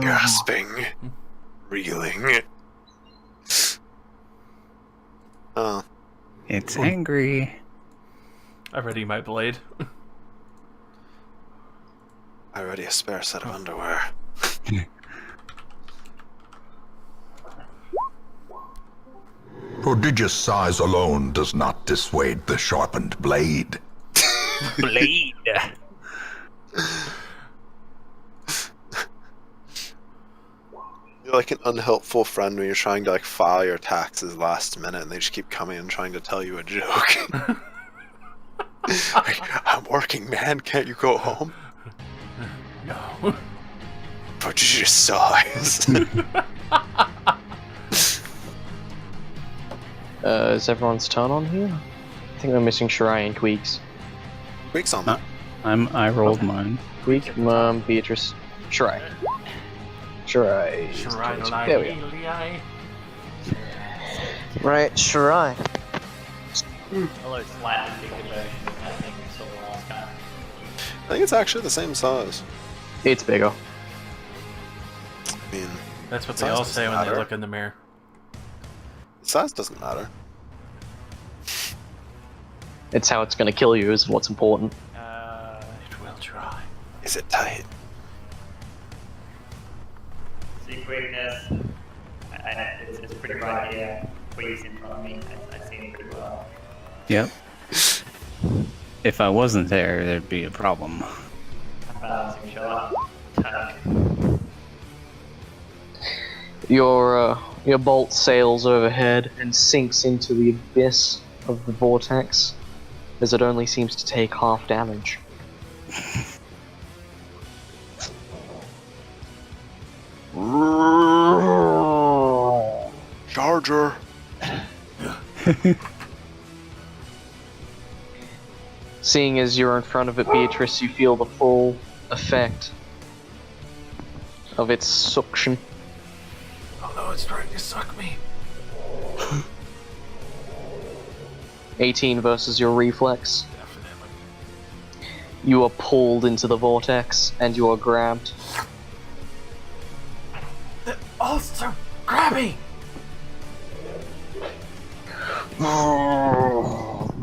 Gasping. Reeling. Oh. It's angry. I ready my blade. Already a spare set of underwear. Prodigious size alone does not dissuade the sharpened blade. Blade. You're like an unhelpful friend when you're trying to like file your taxes last minute and they just keep coming and trying to tell you a joke. Like, I'm working, man. Can't you go home? No. Prodigious size. Is everyone's turn on here? I think we're missing Shirai and Queeks. Weeks on that. I rolled mine. Queek, Beatrice, Shirai. Shirai. There we go. Right, Shirai. Hello, slightly bigger version of that thing we saw the last time. I think it's actually the same size. It's bigger. I mean, That's what Size they all doesn't say when matter. they look in the mirror. size doesn't matter. It's how it's gonna kill you is what's important. It will try. Is it tight? See quickness. It's pretty right here. Please in front of me. I see him pretty well. Yep. If I wasn't there, there'd be a problem. I'm balancing shot. Tuck. Your bolt sails overhead and sinks into the abyss of the vortex, as it only seems to take half damage. Charger. Seeing as you're in front of it, Beatrice, you feel the full effect of its suction. Oh no, it's trying to suck me. 18 versus your reflex. Definitely. You are pulled into the vortex, and you are grabbed. Also, grab me!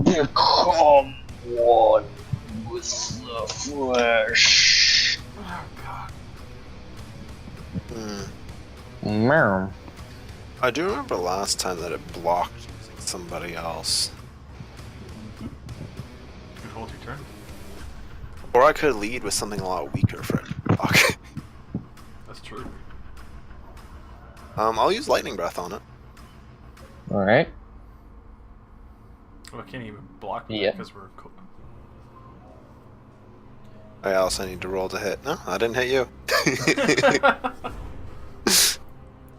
Become one with the flesh. Oh god. Meow. I do remember last time that it blocked using somebody else. You could hold your turn. Or I could lead with something a lot weaker for it to block. That's true. I'll use lightning breath on it. Alright. Well, I can't even block Yeah. because we're cool. I also need to roll to hit. No, I didn't hit you.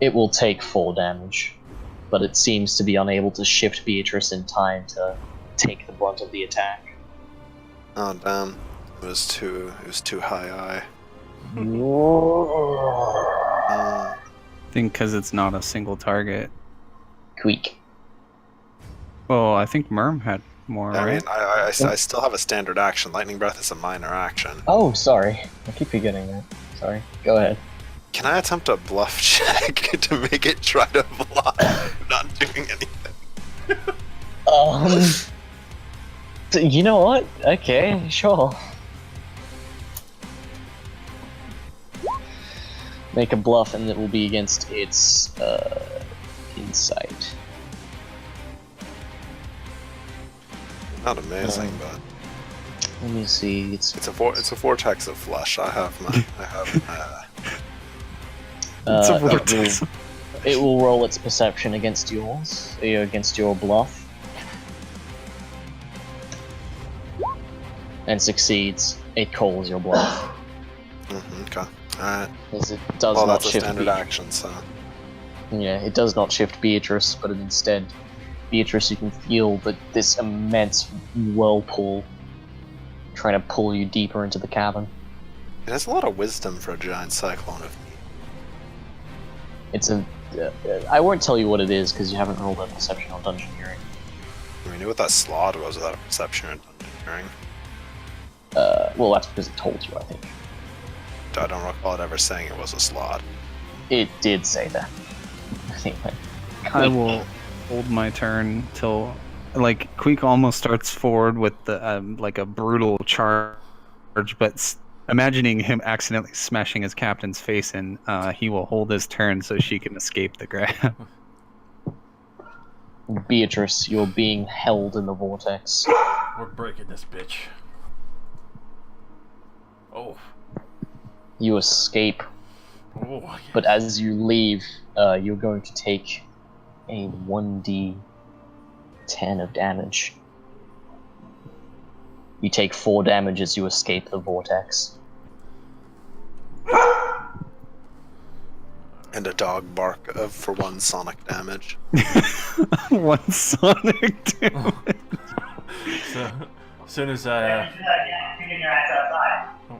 It will take 4 damage. but it seems to be unable to shift Beatrice in time to take the brunt of the attack. Oh damn! It was too high. I think because it's not a single target. Queek. Well, I think Merm had more, I right? mean, I still have a standard action. Lightning breath is a minor action. Oh, sorry. I keep forgetting that. Sorry. Go ahead. Can I attempt a bluff check to make it try to bluff? Not doing anything. You know what? Okay, sure. Make a bluff, and it will be against its insight. Not amazing, but Let me see. It's it's a vortex of flesh. I have my It's a vortex. It will roll its perception against yours, against your bluff, and succeeds. It calls your bluff, okay. Alright. as it does Well, not that's a shift standard Beatrice. action, so. Yeah, it does not shift Beatrice, but instead, Beatrice, you can feel that this immense whirlpool trying to pull you deeper into the cavern. It has a lot of wisdom for a giant cyclone of It's a. I won't tell you what it is because you haven't rolled a perception or dungeoneering. I knew what that slot was without a perception or dungeoneering. Well, that's because it told you, I think. I don't recall it ever saying it was a slot. It did say that. Anyway. I will hold my turn till, like, Queek almost starts forward with the like a brutal charge, but imagining him accidentally smashing his captain's face in, he will hold his turn so she can escape the grab. Beatrice, you're being held in the vortex. We're breaking this bitch. Oh. You escape, Oh, yeah. but as you leave, you're going to take a 1d10 of damage. You take 4 damage as you escape the vortex. And a dog bark for 1 sonic damage. One sonic damage. So, as soon as I, oh,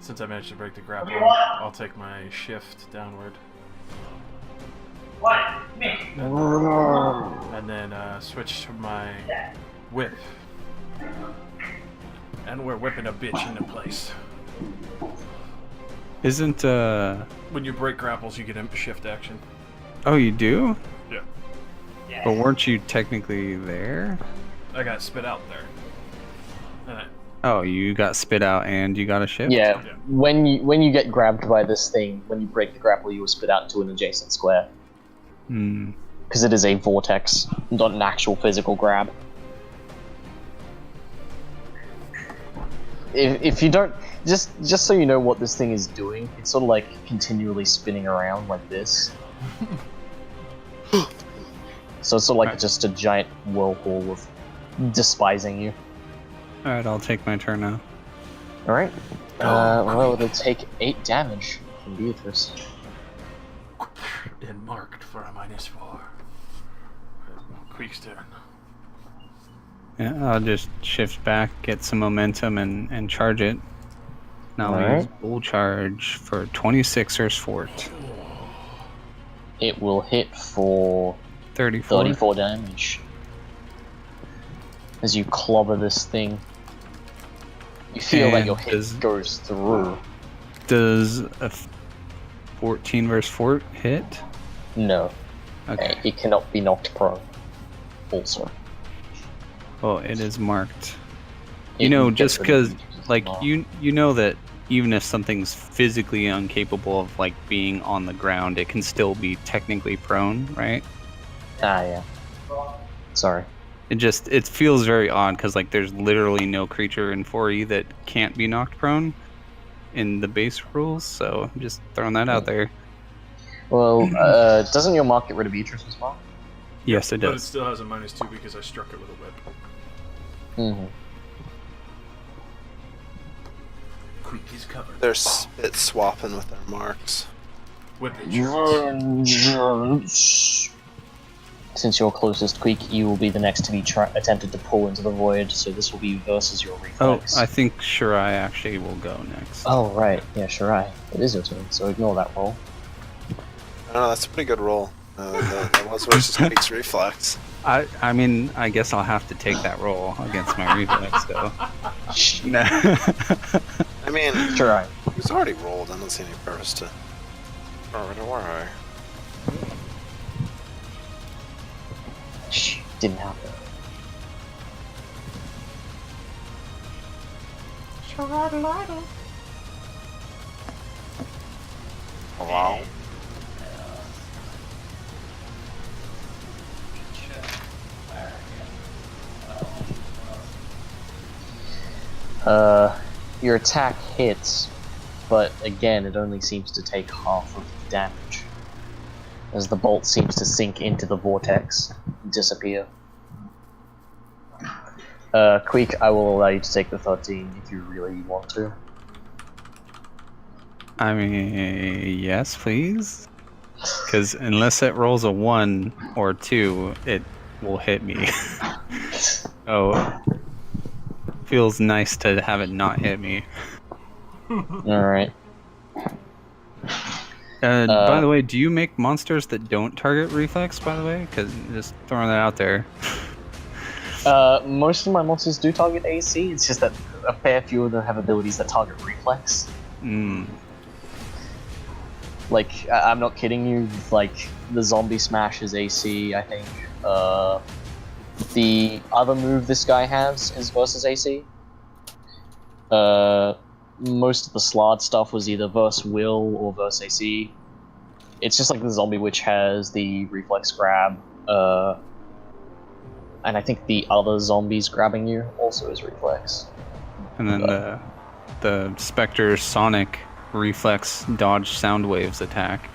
since I managed to break the grapple, I'll take my shift downward. And then switch to my whip. And we're whipping a bitch into place. Isn't When you break grapples, you get a shift action. Oh, you do? Yeah. But weren't you technically there? I got spit out there. And Oh, you got spit out and you got a shift? Yeah, Yeah. when you get grabbed by this thing, when you break the grapple, you will spit out into an adjacent square. Hmm. Because it is a vortex, not an actual physical grab. If you don't, just so you know what this thing is doing, it's sort of like continually spinning around like this. So it's sort of like Right. just a giant whirlpool of despising you. Alright, I'll take my turn now. Alright. Well, it'll take 8 damage from Beatrice. then marked for a -4. Queek's turn. Yeah, I'll just shift back, get some momentum, and charge it. Now I'll Alright. use bull charge for 26 fort. It will hit for 34. 34 damage. As you clobber this thing, you feel that And your hit does- goes through. Does a 14 versus fort hit? No, Okay. it cannot be knocked prone. Also, Well, it is marked. It You know, gets just rid of because, Beatrice's like, mark. you know that even if something's physically incapable of, like, being on the ground, it can still be technically prone, right? Ah, yeah. Sorry. It feels very odd because, like, there's literally no creature in 4E that can't be knocked prone in the base rules, so I'm just throwing that out there. Well, doesn't your mark get rid of Beatrice's mark? Yes, it But it does. still has a -2 because I struck it with a whip. Mm-hmm. Queek is covered. They're spit swapping with their marks. Whip insurance. since you're closest, Queek, you will be the next to be attempted to pull into the void, so this will be versus your reflex. Oh, I think Shirai actually will go next. Oh, right. Yeah, Shirai. It is your turn, so ignore that roll. Oh, that's a pretty good roll. That was versus Queek's reflex. I mean, I guess I'll have to take that roll against my reflex, though. No. I mean, Shirai. he's already rolled. I don't see any purpose to throw it away. Shh, didn't happen. Wow. Your attack hits, but again, it only seems to take half of the damage, as the bolt seems to sink into the vortex and disappear. Queek, I will allow you to take the 13 if you really want to. I mean, yes, please. Because unless it rolls a 1 or 2, it will hit me. Oh, feels nice to have it not hit me. Alright. By the way, do you make monsters that don't target reflex, by the way? Because just throwing that out there. Most of my monsters do target AC, it's just that a fair few of them have abilities that target reflex. Like, I'm not kidding you, like, the Zombie Smash is AC, I think. The other move this guy has is versus AC. Most of the Slard stuff was either versus Will or versus AC. It's just like the Zombie Witch has the Reflex Grab, and I think the other zombies grabbing you also is Reflex. And then the Spectre Sonic Reflex Dodge Sound Waves attack.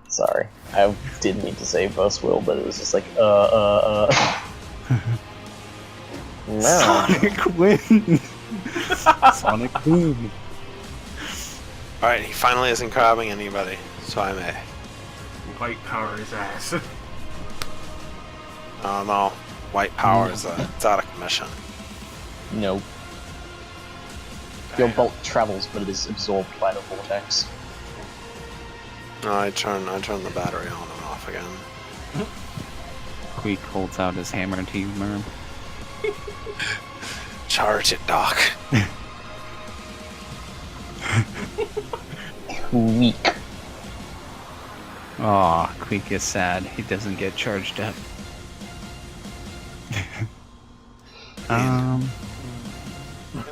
Sorry, I didn't mean to say versus Will, but it was just like, No. Sonic win! Sonic boom! Alright, he finally isn't grabbing anybody, so I may. White power his ass. Oh no, white power is it's out of commission. No. Your bolt travels, but it is absorbed by the vortex. No, I turn the battery on and off again. Queek holds out his hammer to you, Merm. Charge it, Doc. Weak. Aw, Queek is sad. He doesn't get charged up.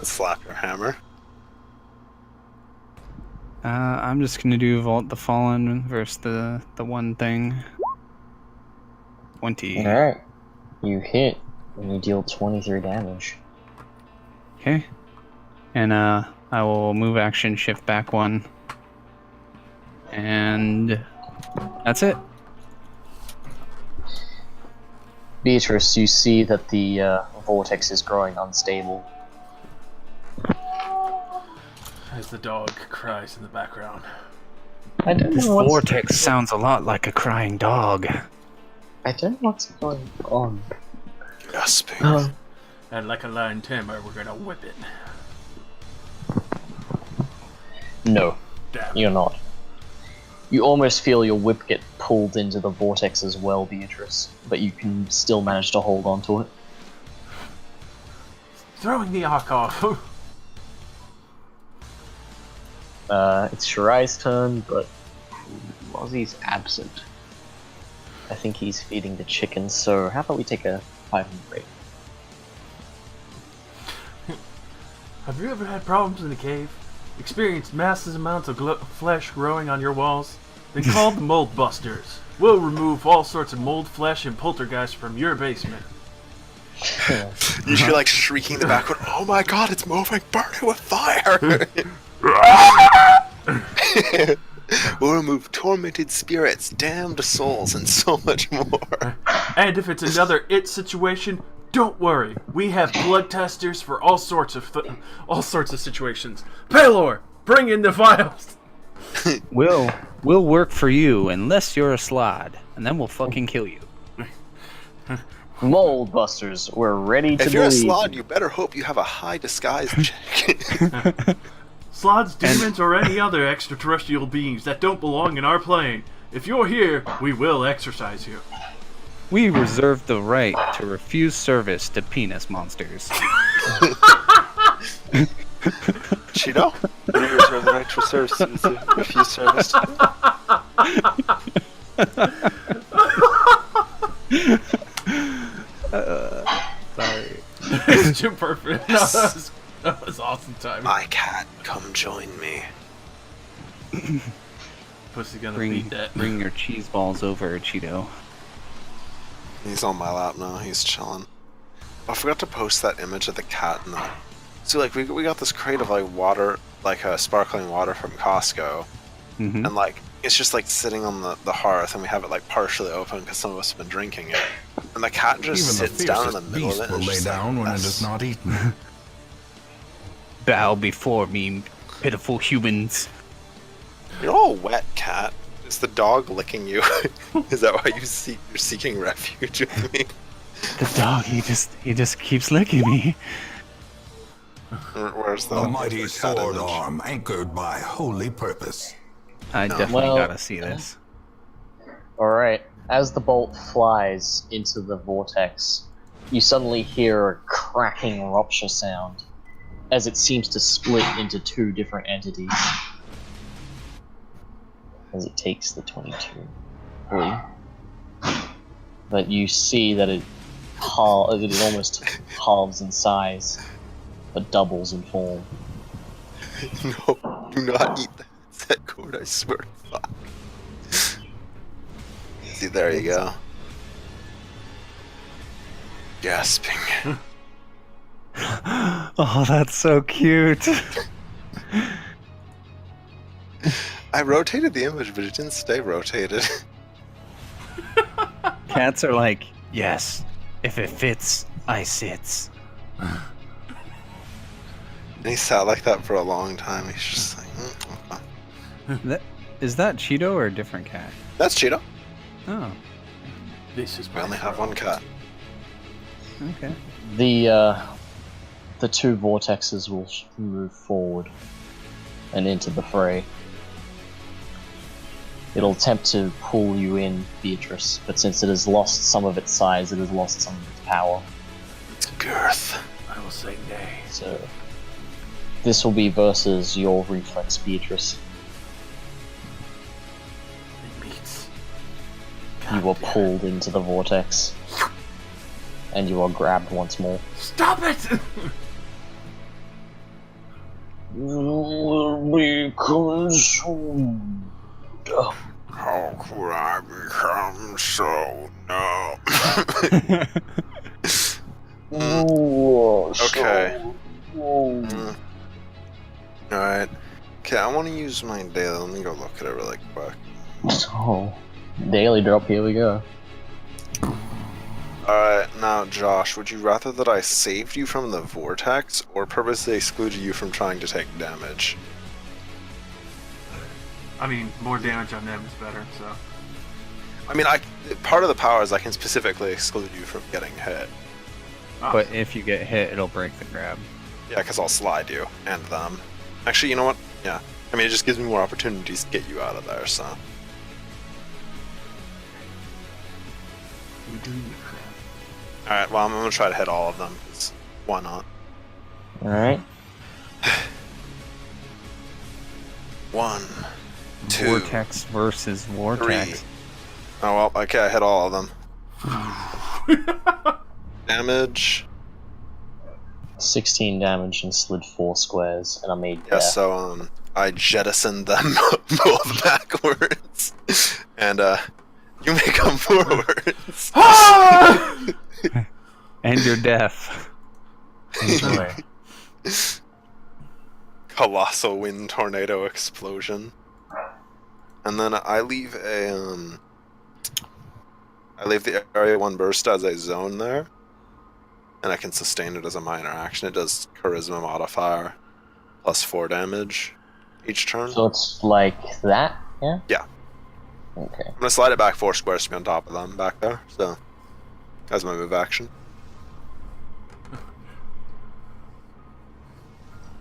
Slap your hammer. I'm just gonna do Vault the Fallen versus the one thing. 20. Alright. You hit, and you deal 23 damage. Okay. And I will move action, shift back 1. And that's it. Beatrice, you see that the vortex is growing unstable. As the dog cries in the background. I don't This know what's, vortex sounds a lot like a crying dog. I don't know what's going on. Gasping. And like a lion tamer, we're gonna whip it. No, Damn. you're not. You almost feel your whip get pulled into the vortex as well, Beatrice, but you can still manage to hold onto it. Throwing the arc off. It's Shirai's turn, but Mozzie's absent. I think he's feeding the chickens, so how about we take a 5-minute break? Have you ever had problems in the cave? Experienced massive amounts of flesh growing on your walls? Then call the Mold Busters. We'll remove all sorts of mold flesh and poltergeist from your basement. You feel like shrieking in the background, oh my god, it's moving, burn it with fire! We'll remove tormented spirits, damned souls, and so much more. And if it's another it situation, don't worry. We have blood testers for all sorts of situations. Paylor, bring in the vials. We'll work for you unless you're a slod, and then we'll fucking kill you. Mold busters, we're ready to If you're a believe. slod, you better hope you have a high disguise check. Slots, demons, or any other extraterrestrial beings that don't belong in our plane. If you're here, we will exorcise you. We reserve the right to refuse service to penis monsters. Cheeto? We reserve the right to refuse service. Sorry. It's too perfect. No, that was awesome timing. My cat, come join me. Pussy gonna Bring beat that. your cheese balls over, Cheeto. He's on my lap now. He's chilling. I forgot to post that image of the cat in the. So like we got this crate of like water, like sparkling water from Costco, Mm-hmm. and like it's just like sitting on the hearth, and we have it like partially open because some of us have been drinking it, and the cat just Even the sits down in the fiercest middle of beast it. will and lay just like, down when it "Yes." is not eaten. Bow before me, pitiful humans. You're all wet, cat. Is the dog licking you? Is that why you're seeking refuge with me? The dog, he just keeps licking me. Where's the A mighty cat sword image? arm anchored by holy purpose. I definitely Well- gotta see this. Alright, as the bolt flies into the vortex, you suddenly hear a cracking rupture sound as it seems to split into two different entities. As it takes the 22 fully. But you see that it almost halves in size, but doubles in form. No, do not eat that set code, I swear to fuck. See, there you go. Gasping. Oh, that's so cute. I rotated the image, but it didn't stay rotated. Cats are like, yes, if it fits, I sits. And he sat like that for a long time. He's just like, okay. Is that Cheeto or a different cat? That's Cheeto. Oh, This is We only have one cat. okay. The two vortexes will move forward and into the fray. It'll attempt to pull you in, Beatrice, but since it has lost some of its size, it has lost some of its power. It's girth. I will say nay. So this will be versus your reflex, Beatrice. It meets. You are pulled into the vortex, and you are grabbed once more. Stop it! You will be consumed. How could I become so numb? Okay. Alright. Okay, I want to use my daily. Let me go look at it really quick. Oh, daily drop. Here we go. Alright, now Josh, would you rather that I saved you from the vortex or purposely excluded you from trying to take damage? I mean, more damage on them is better, so. I mean, part of the power is I can specifically exclude you from getting hit. Ah, But if you get hit, it'll break the grab. Yeah, because I'll slide you and them. Actually, you know what? Yeah. I mean, it just gives me more opportunities to get you out of there, so. Alright, well, I'm going to try to hit all of them. 'Cause why not? Alright. 1, 2, Vortex versus vortex. 3. Oh, well, okay, I hit all of them. Damage. 16 damage and slid 4 squares, and I made Yeah, death. so, I jettisoned them both backwards. And, you may come forwards. And you're deaf. Enjoy. Colossal wind tornado explosion. And then I leave the area 1 burst as a zone there. And I can sustain it as a minor action. It does charisma modifier plus 4 damage. each turn. So it's like that, yeah? Yeah. Okay. I'm gonna slide it back 4 squares to be on top of them back there. So that's my move action.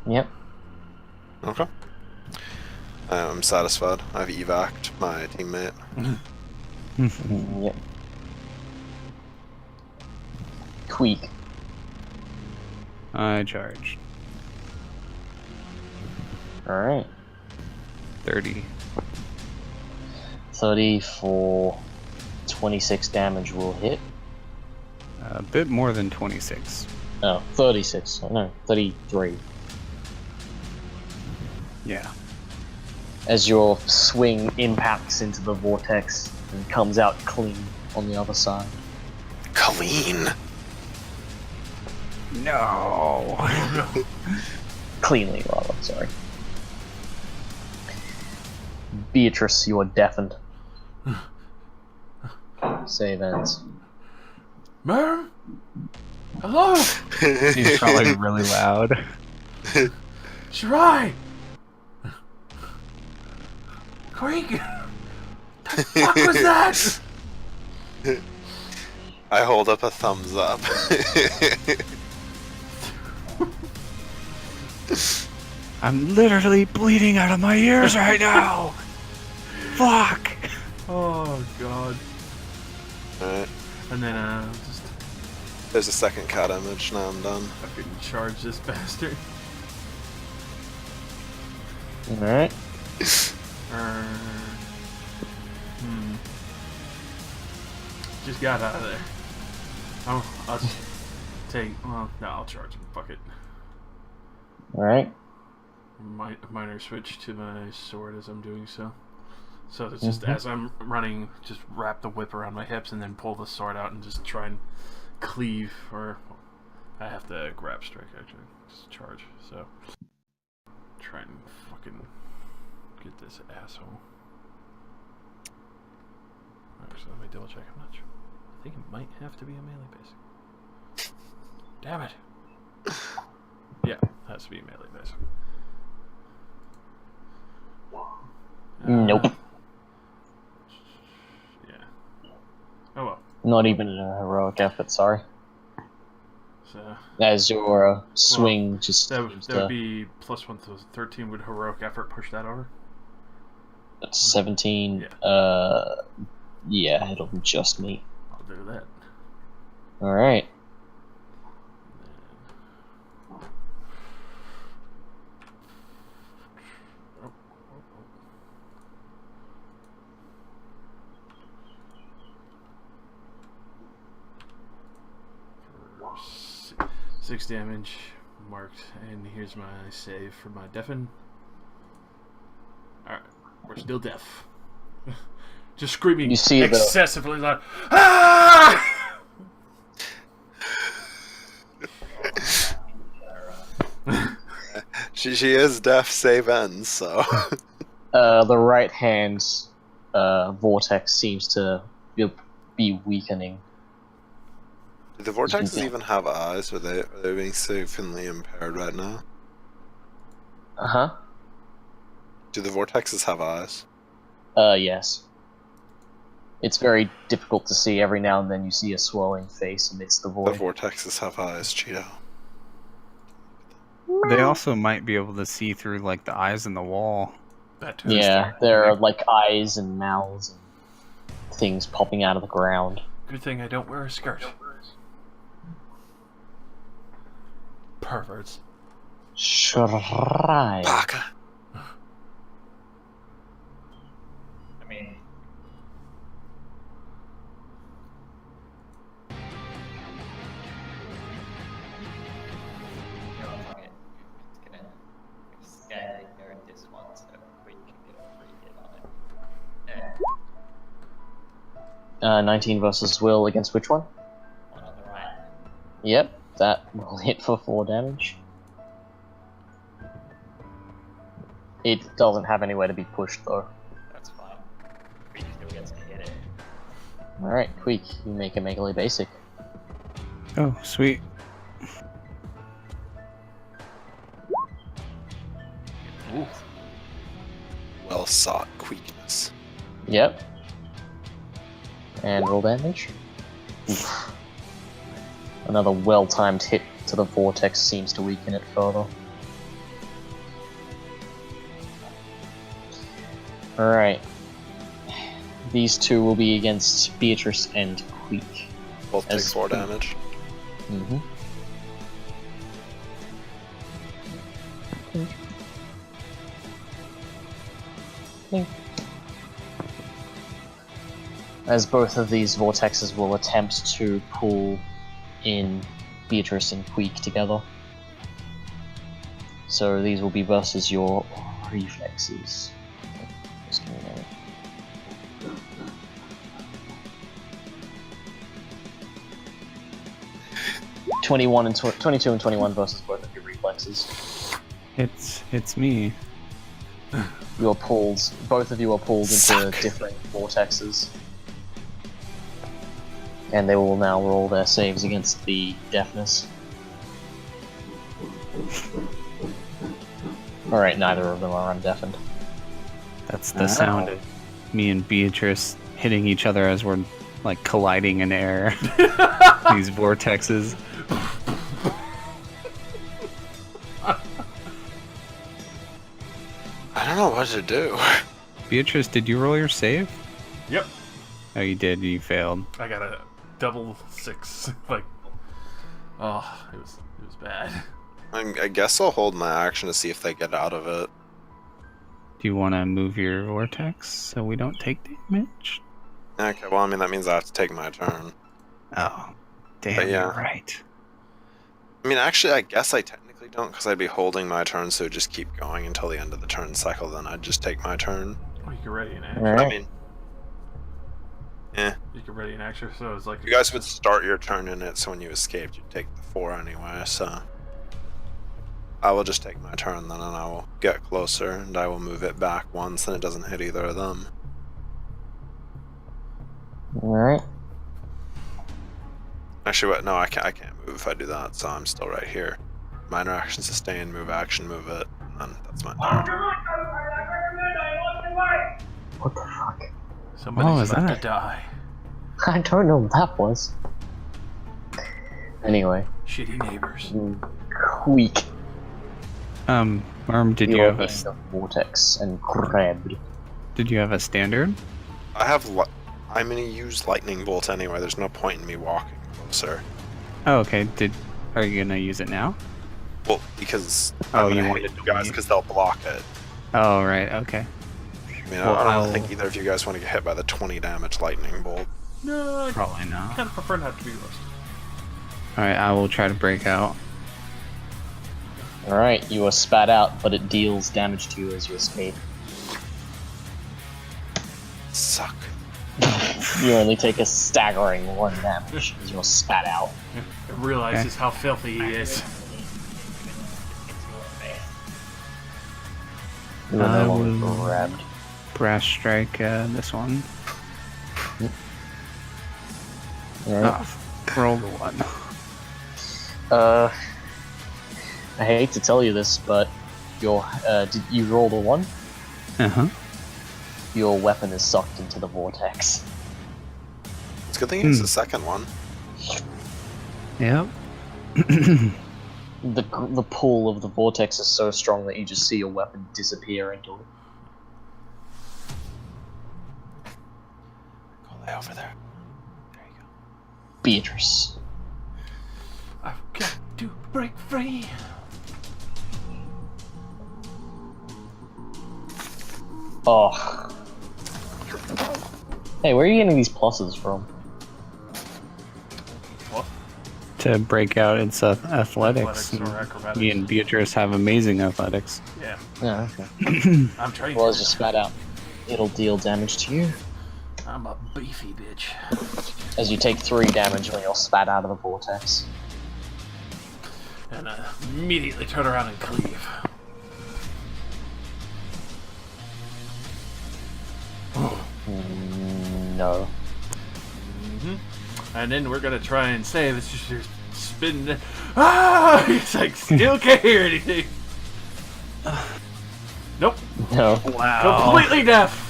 Yep. Okay. I'm satisfied. I've evac'd my teammate. Yep. Queek. I charged. Alright. 30. 30 for 26 damage will hit. A bit more than 26. Oh, 36. No, 33. Yeah. As your swing impacts into the vortex and comes out clean on the other side. Clean. No. Cleanly, rather, sorry. Beatrice, you are deafened. Save ends. Merm? Hello? He's probably really loud. Shirai! Creek! The fuck was that? I hold up a thumbs up. I'm literally bleeding out of my ears right now. Fuck. Oh god. Alright. And then just There's a second cat image, now I'm done. fucking charge this bastard. Alright. Just got out of there. Oh, I'll just take. Well, no, I'll charge him. Fuck it. Alright. Minor switch to my sword as I'm doing so. So it's just as I'm running, just wrap the whip around my hips and then pull the sword out and just try and cleave. Or I have to grab strike actually, just charge. So try and fucking get this asshole. Actually, let me double check. I'm not sure. I think it might have to be a melee basic. Damn it. Yeah, it has to be a melee basic. Nope. Yeah. Oh well. Not even a heroic effort, sorry. So As your swing just that seems would to... be +1 to 13. Would heroic effort push that over? That's 17. Yeah. Yeah, it'll just meet. I'll do that. Alright. For 6 damage marked, and here's my save for my deafen. Alright, we're still deaf. Just screaming You see excessively loud. Ah! She is deaf, save ends, so. the right hand's vortex seems to be weakening. Do the vortexes even have eyes? Or are they being severely impaired right now? Uh-huh. Do the vortexes have eyes? Yes. It's very difficult to see. Every now and then you see a swelling face amidst the The void. vortexes have eyes, Cheeto. They also might be able to see through like the eyes in the wall. That too. Yeah, there are like eyes and mouths and things popping out of the ground. Good thing I don't wear a skirt. Perverts. Shirai. Baka. I mean, you know, fuck it. It's gonna scan ignore this one so we can get a free hit on it. 19 versus will against which one? One on the right. Yep, that will hit for 4 damage. It doesn't have anywhere to be pushed though. That's fine. We still gets to hit it. Alright, Queek, you make a melee basic. Oh, sweet. Ooh. well-sought weakness. Yep. And roll damage. Oof. Another well-timed hit to the vortex seems to weaken it further. Alright. These two will be against Beatrice and Queek. Both take 4 damage. Mm-hmm. As both of these vortexes will attempt to pull in Beatrice and Queek together. So these will be versus your reflexes. Just give me a minute. 22 and 21 versus both of your reflexes. It's me. You are pulled. Both of you are pulled into Suck. different vortexes, and they will now roll their saves against the deafness. All right, neither of them are undeafened. That's the sound of me and Beatrice hitting each other as we're like colliding in air. These vortexes. I don't know what to do. Beatrice, did you roll your save? Yep. Oh, you did. You failed. I got a double 6. Like, oh, it was bad. I guess I'll hold my action to see if they get out of it. Do you want to move your vortex so we don't take damage? Okay, well, I mean, that means I have to take my turn. Oh, damn, But yeah. you're right. I mean, actually, I guess I technically don't, because I'd be holding my turn, so it'd just keep going until the end of the turn cycle, then I'd just take my turn. Oh, you can ready an action. Alright. I mean, You can ready an action, so it's like you guys would start your turn in it, so when you escaped, you'd take the 4 anyway, so... I will just take my turn then, and I will get closer, and I will move it back once, and it doesn't hit either of them. All right. Actually, what? No, I can't move if I do that, so I'm still right here. Minor action, sustain, move action, move it, and then that's my turn. What the fuck? somebody's is about that? to die. I don't know what that was. Anyway, Shitty neighbors. Queek. Did you are have a in the vortex and grabbed. did you have a standard? I have. I'm gonna use lightning bolt anyway. There's no point in me walking closer. Oh, okay. Are you gonna use it now? Well, because Oh, I'm you gonna wanted hit you to guys leave. because they'll block it. Oh, right. Okay. I mean, Well, I don't I'll- think either of you guys want to get hit by the 20 damage lightning bolt. No, I Probably not. kind of prefer not to be roasted. All right. I will try to break out. Alright, you are spat out, but it deals damage to you as you escape. Suck. You only take a staggering 1 damage as you're spat out. It realizes how filthy he is. You are I no longer will- grabbed. Brass strike. This one. Alright. Roll the 1. I hate to tell you this, but your did you roll the 1? Uh huh. Your weapon is sucked into the vortex. It's a good thing it's the second one. Yep. The pull of the vortex is so strong that you just see your weapon disappear into it. Go lay over there. There you go. Beatrice. I've got to break free. Oh. Hey, where are you getting these pluses from? What? To break out, it's athletics. Athletics or acrobatics. Me and Beatrice have amazing athletics. Yeah, Yeah, okay. I'm trained. Well, as you spat out, it'll deal damage to you. I'm a beefy bitch. As you take 3 damage when you're spat out of the vortex. And immediately turn around and cleave. No. And then we're gonna try and save. It's just spin. Ah! It's like still can't hear anything. Nope. No. Wow. Completely deaf.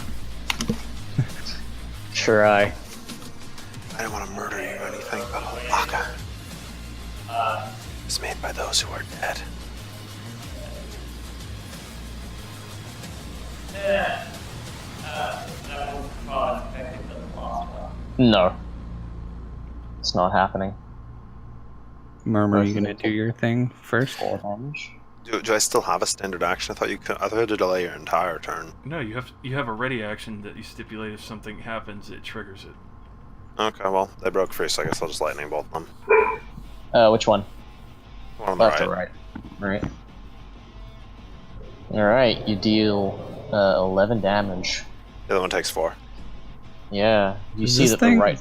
Try. I don't want to murder you or anything, but Alaka is made by those who are dead. No. It's not happening. Murmur, you gonna do your thing first? 4 damage. Do I still have a standard action? I thought you could. I thought you had to delay your entire turn. No, you have a ready action that you stipulate if something happens, it triggers it. Okay, well they broke free, so I guess I'll just lightning bolt them. Which one? One on the Left right. or right? Right. Alright, you deal 11 damage. The other one takes 4. Yeah, you Does see this that thing the right.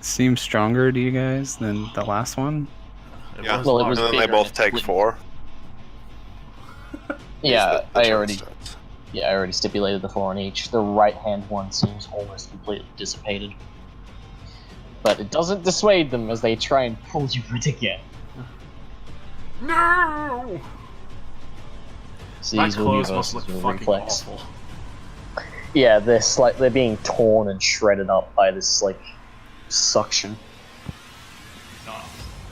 seems stronger to you guys than the last one? Yeah. was Well, it locked. was And then they bigger both and take split. 4. Yeah, The I turn already starts. stipulated the 4 on each. The right hand one seems almost completely dissipated. But it doesn't dissuade them as they try and pull you in again. No! So My these will be clothes must look versus your fucking reflex. awful. Yeah, they're being torn and shredded up by this like suction.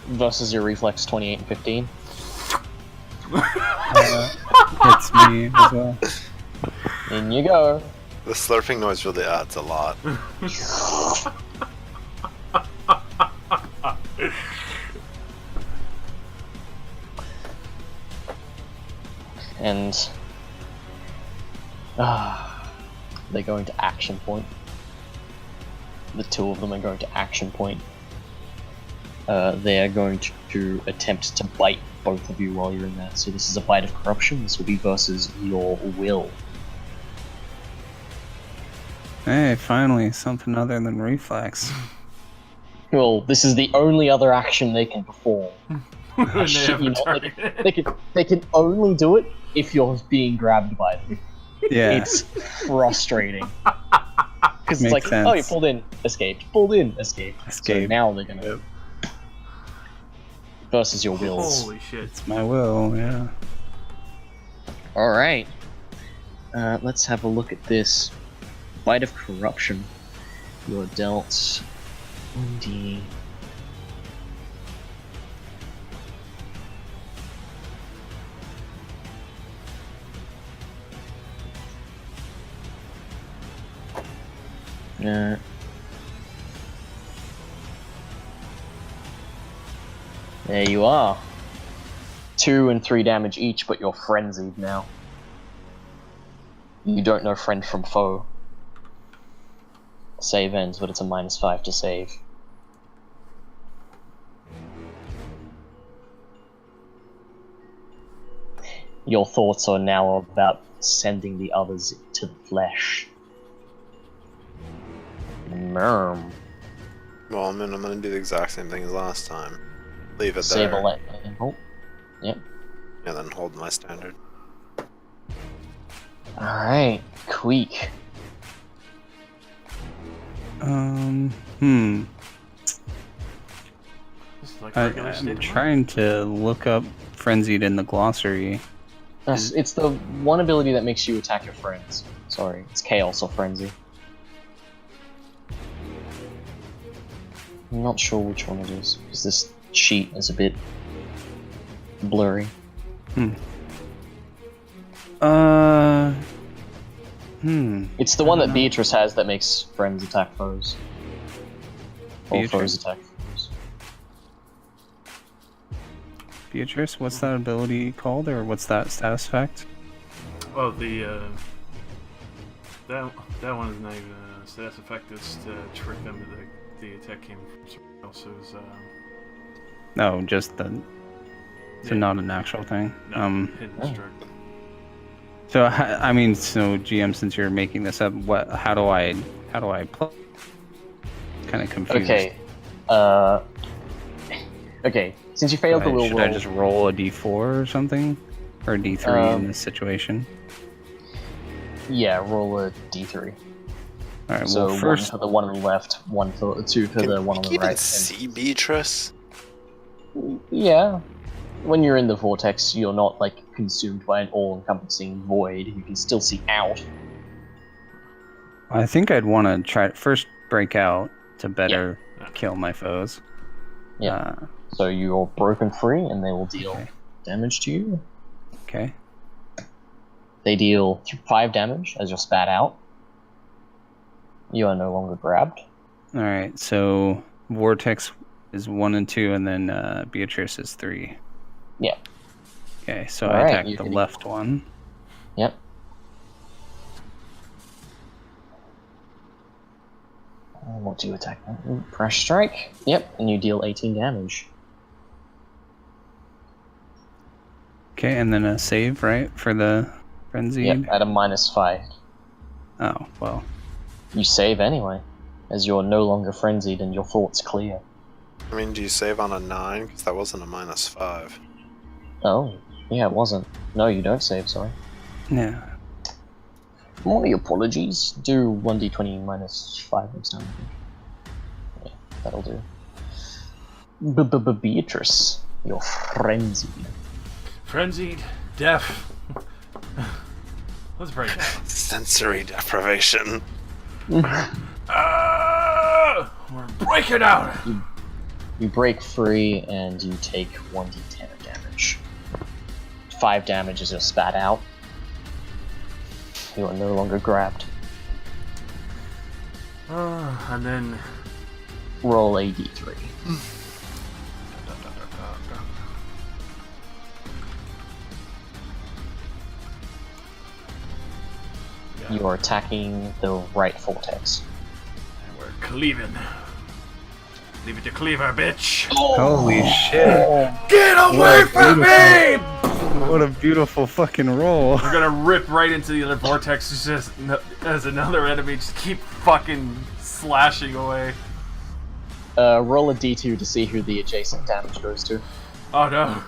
Versus your reflex 28 and 15. Hits me as well. In you go. The slurping noise really adds a lot. And they're going to action point. The 2 of them are going to action point. They are going to attempt to bite both of you while you're in there. So this is a bite of corruption. This will be versus your will. Hey, finally, something other than reflex. Well, this is the only other action they can perform. When they Shit, have you a know, target. they can only do it if you're being grabbed by them. Yeah. It's frustrating. Because it's Makes like, sense. oh, you pulled in, escaped, pulled in, escaped. So Escape. now they're gonna versus your wills. Holy shit. It's my will, yeah. All right. Let's have a look at this. Bite of corruption. You're dealt 1d. There you are. 2 and 3 damage each, but you're frenzied now. You don't know friend from foe. Save ends, but it's a -5 to save. Your thoughts are now about sending the others to the flesh. Merm. Well, I'm gonna do the exact same thing as last time. Leave it Save a there, lightning bolt. Yep. and then hold my standard. Alright, Queek. This is like I'm regular state trying to look up frenzied in the glossary. It's the one ability that makes you attack your friends. Sorry, it's Chaos or Frenzy. I'm not sure which one it is, because this sheet is a bit blurry. It's the one that Beatrice has that makes friends attack foes. Or Beatrice? foes attack foes. Beatrice, what's that ability called, or what's that status effect? Oh, that one is not even a status effect. It's to trick them that the attack came from somewhere else. It was, No, just the. So Yeah. not an actual thing. no, hidden strike. So I mean, so GM, since you're making this up, how do I play? Kind of confused. Okay. Okay, since you failed the will Should roll... I just roll a d4 or something, or a d3 in this situation? Yeah, roll a d3. All right. So Well, first, one for the one on the left, two for the one on the Can right. even see Beatrice? Yeah. when you're in the vortex, you're not like consumed by an all-encompassing void. You can still see out. I think I'd want to try first break out to better kill my foes. Yeah. So you're broken free, and they will deal Okay. damage to you. Okay. They deal 5 damage as you're spat out. You are no longer grabbed. All right. So Vortex is 1 and 2, and then Beatrice is 3. Yeah. Okay. So All I right, attack you the hitting. left one. Yep. What do you attack? Crash strike. Yep, and you deal 18 damage. Okay, and then a save, right, for the frenzied. Yep, at a -5. Oh well. You save anyway, as you're no longer frenzied and your thoughts clear. I mean, do you save on a 9? Because that wasn't a -5. Oh, yeah, it wasn't. No, you don't save, sorry. Yeah. My apologies. Do 1d20 -5 next time, I think. Yeah, that'll do. Beatrice, you're frenzied. Frenzied, deaf. Let's break it. Sensory deprivation. We're breaking out! You break free and you take 1d10 of damage. 5 damage as you're spat out. You are no longer grabbed. And then... Roll a d3. You are attacking the right vortex. And we're cleaving. Leave it to Cleaver, bitch! Holy shit! Get away from me! What a beautiful fucking roll. We're gonna rip right into the other vortex just as another enemy. Just keep fucking slashing away. Roll a d2 to see who the adjacent damage goes to. Oh no.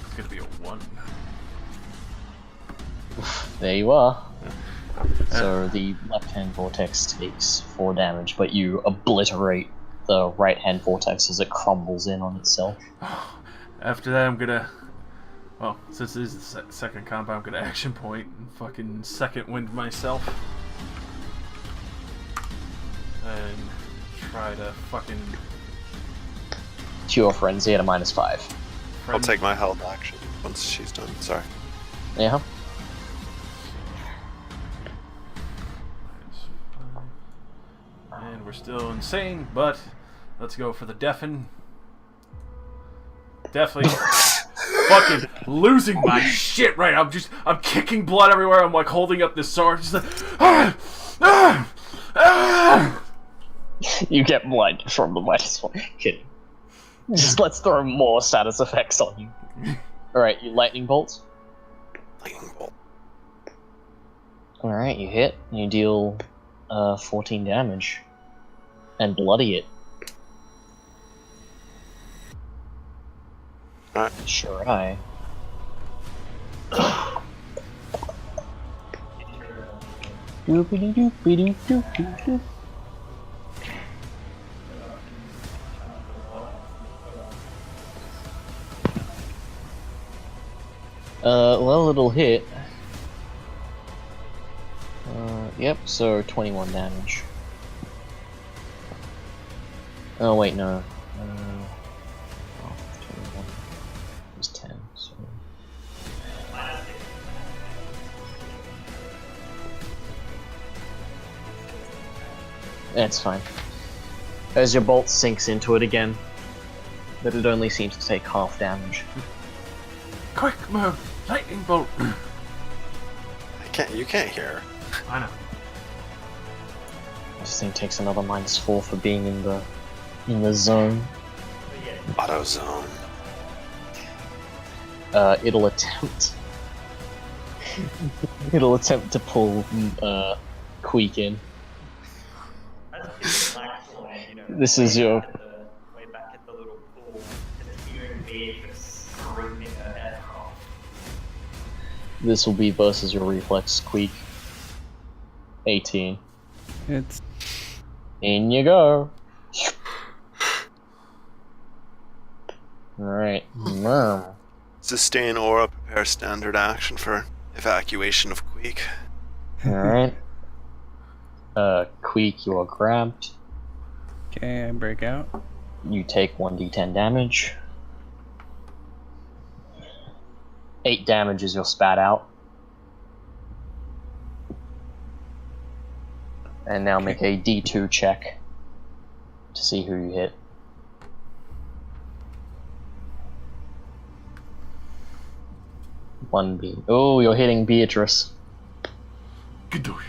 It's gonna be a 1. There you are. So the left-hand vortex takes 4 damage, but you obliterate the right-hand vortex as it crumbles in on itself. After that, I'm gonna... Well, since this is the second combat, I'm gonna action point and fucking second wind myself. And try to fucking... Cure Frenzy at a -5. I'll take my health action once she's done. Sorry. Yeah. And we're still insane, but let's go for the deafen. Definitely fucking losing my shit right now. I'm kicking blood everywhere. I'm like holding up this sword. Just like, You get blinded from the -1. Kidding. Just let's throw more status effects on you. Alright, you lightning bolts. Lightning bolt. Alright, you hit. You deal 14 damage. And bloody it. Alright. Sure, I. Doopity-doopity-doop-doop-doop. Well, it'll hit. Yep, so 21 damage. Oh, wait, no. 21 is 10, so... That's fine. As your bolt sinks into it again, but it only seems to take half damage. quick move, lightning bolt. You can't hear. I know. This thing takes another -4 for being in the zone. Auto zone. It'll attempt to pull Queek in. This is your... Way back at the little pool, and me just screaming her head off. This will be versus your reflex, Queek. 18. It's In you go. Alright. Wow. Sustain aura, prepare standard action for evacuation of Queek. Alright. Queek, you are grabbed. Okay, I break out. You take 1d10 damage. 8 damage as you're spat out. And now make a d2 check to see who you hit. One B. Oh, you're hitting Beatrice.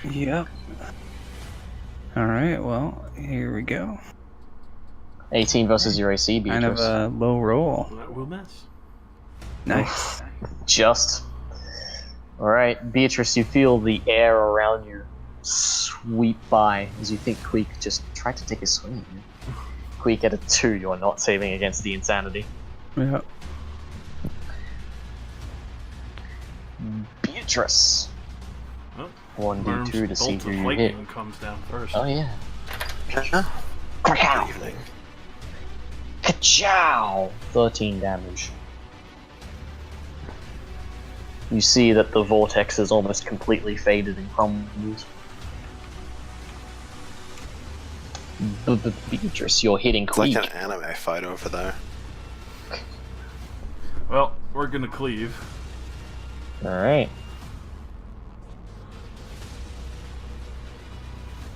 Yep. Alright, well, here we go. 18 versus your AC, Beatrice. Kind of a low roll. That will miss. Nice. Just. Alright, Beatrice, you feel the air around you sweep by as you think Queek just tried to take a swing at you. Queek at a 2, you're not saving against the insanity. Yep. Beatrice. Oh, 1d2 to see bolt who of you hit. lightning comes down first. Oh yeah. Good Krakow! evening. Ka-chow! 13 damage. You see that the vortex is almost completely faded and crumbled. Beatrice, you're hitting It's like Queek. an anime fight over there. Well, we're gonna cleave. Alright.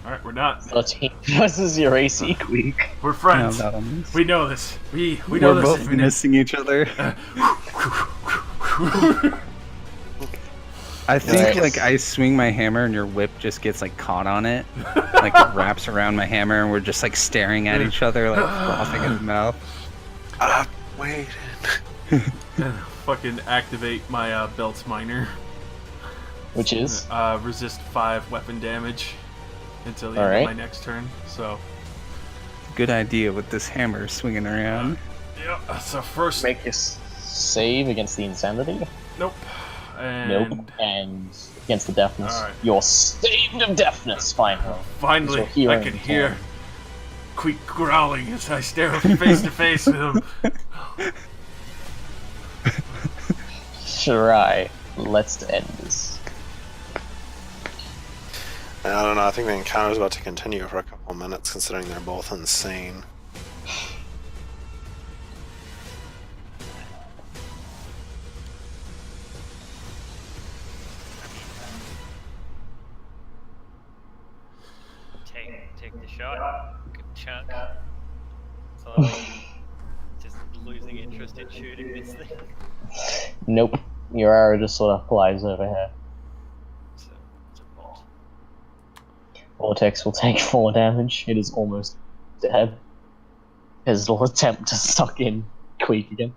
Alright, we're not. 13 versus your AC, Queek. We're friends. No, that'll miss. We know this. We We're know this. both If we know- missing each other. I think Nice. like I swing my hammer and your whip just gets like caught on it, like it wraps around my hammer and we're just like staring at each other like frothing in the mouth. Wait. Fucking activate my belt's minor. Which is? Resist 5 weapon damage until the end Alright. of my next turn. So, Good idea with this hammer swinging around. yeah. So first, Make a save against the insanity. nope. And Nope. And against the deafness. Alright. You're saved of deafness, finally. finally, Is your I hearing can returned? hear Queek growling as I stare face to face with him. Shirai, let's end this. I don't know, I think the encounter's about to continue for a couple of minutes considering they're both insane. Take the shot. Good chunk. So, just losing interest in shooting this thing. Nope. Your arrow just sort of flies overhead. It's a bolt. Vortex will take 4 damage. It is almost dead. His little attempt to suck in Queek again.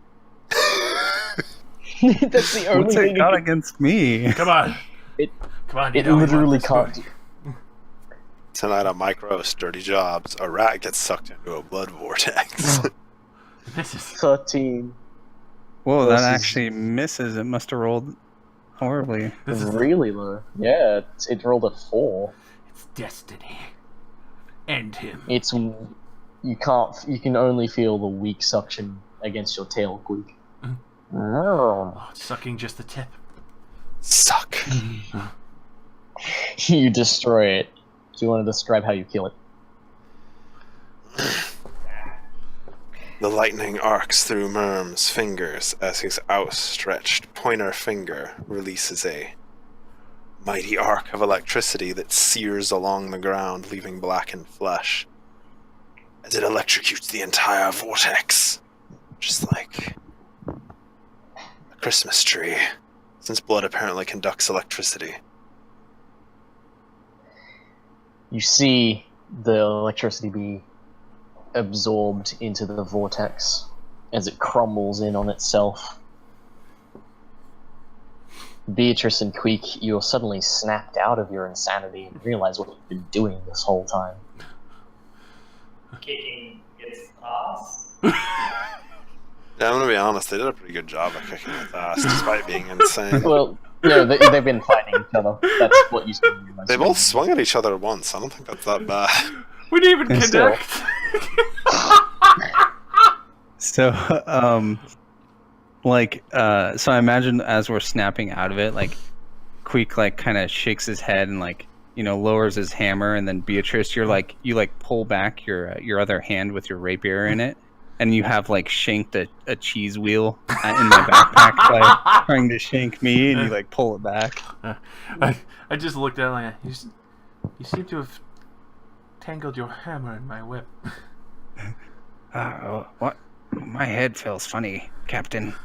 That's the only What's thing it got against me? Come on. It- Come on. You it know we want literally this can't. movie. Tonight on Micro's Dirty Jobs, a rat gets sucked into a blood vortex. This is 13. Whoa, This that is- actually misses. It must have rolled horribly. this is Really low. Yeah, it rolled a 4. it's destiny. End him. It's you can only feel the weak suction against your tail, Queek. Oh. Oh, it's sucking just the tip. Suck. You destroy it. Do you want to describe how you kill it? The lightning arcs through Merm's fingers as his outstretched pointer finger releases a mighty arc of electricity that sears along the ground, leaving blackened flesh. As it electrocutes the entire vortex. Just like a Christmas tree, since blood apparently conducts electricity. You see the electricity be absorbed into the vortex as it crumbles in on itself. Beatrice and Queek, you're suddenly snapped out of your insanity and realize what you've been doing this whole time. Kicking its ass. Yeah, I'm gonna be honest, they did a pretty good job of kicking its ass, despite being insane. Well, yeah, they've been fighting each other. That's what you suddenly realize. They both swung at each other once, I don't think that's that bad. We didn't even Still. connect. So, so I imagine as we're snapping out of it, like, Queek, like, kind of shakes his head and, like, lowers his hammer, and then Beatrice, you pull back your other hand with your rapier in it, and you have, like, shanked a cheese wheel in my backpack by trying to shank me, and you, like, pull it back. I just looked at it like, you seem to have tangled your hammer in my whip. What? My head feels funny, Captain.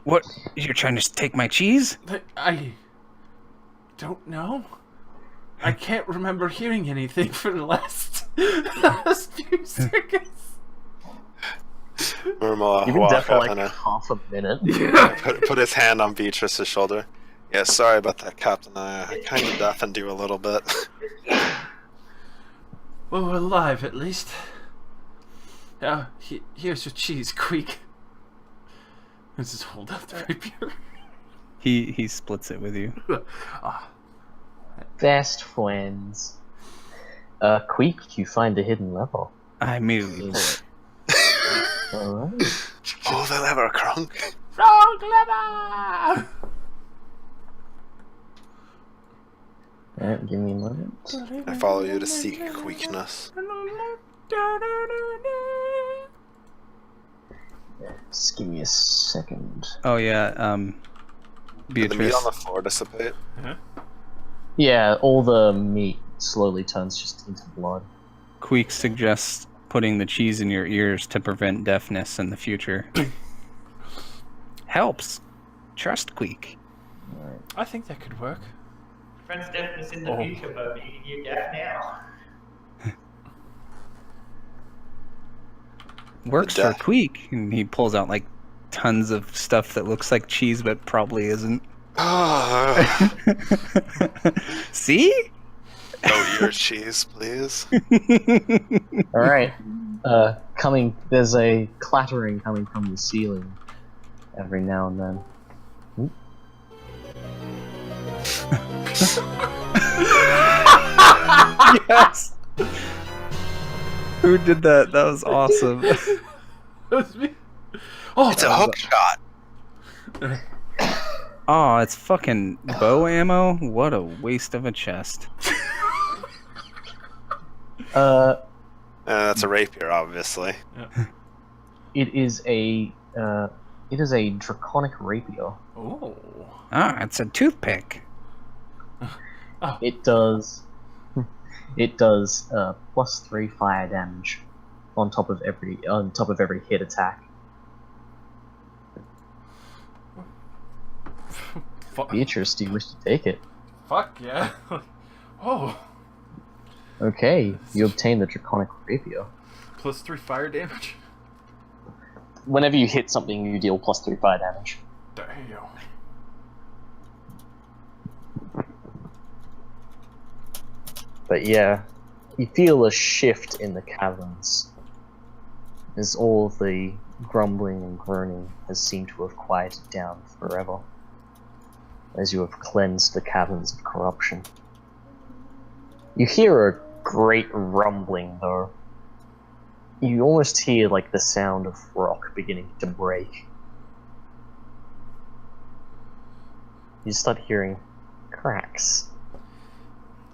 What? You're trying to take my cheese? I don't know. I can't remember hearing anything for the last few seconds. Murmel You've been walk dead for up like and half a minute. put his hand on Beatrice's shoulder. Yeah, sorry about that, Captain. I kind of deafened you a little bit. Well, we're alive at least. Here's your cheese, Queek. Let's just hold up the rapier. He splits it with you. Best friends. Queek, you find a hidden level. I immediately pull it. Alright. Oh, the lever, Crunk. Frog lever! Alright, give me a moment. I follow you to seek weakness. Just give me a second. Oh yeah, Did the meat Beatrice. on the floor dissipate? Yeah, all the meat slowly turns just into blood. Queek suggests putting the cheese in your ears to prevent deafness in the future. Helps. Trust Queek. I think that could work. Friends deafness in the future, but me, you're deaf now. Works for Queek. And he pulls out like tons of stuff that looks like cheese but probably isn't. See? No ear cheese, please. Alright. There's a clattering coming from the ceiling every now and then. Yes! Who did that? That was awesome. That was me. Oh, It's a hook shot. Oh, it's fucking bow ammo? What a waste of a chest. That's a rapier, obviously. It is a draconic rapier. Oh. Ah, it's a toothpick. It does +3 fire damage on top of every hit attack. Beatrice, do you wish to take it? Fuck yeah. Oh. Okay, you obtain the draconic rapier. +3 fire damage? Whenever you hit something, you deal +3 fire damage. Damn. But yeah, you feel a shift in the caverns as all the grumbling and groaning has seemed to have quieted down forever, as you have cleansed the caverns of corruption. You hear a great rumbling, though. You almost hear like the sound of rock beginning to break. You start hearing cracks.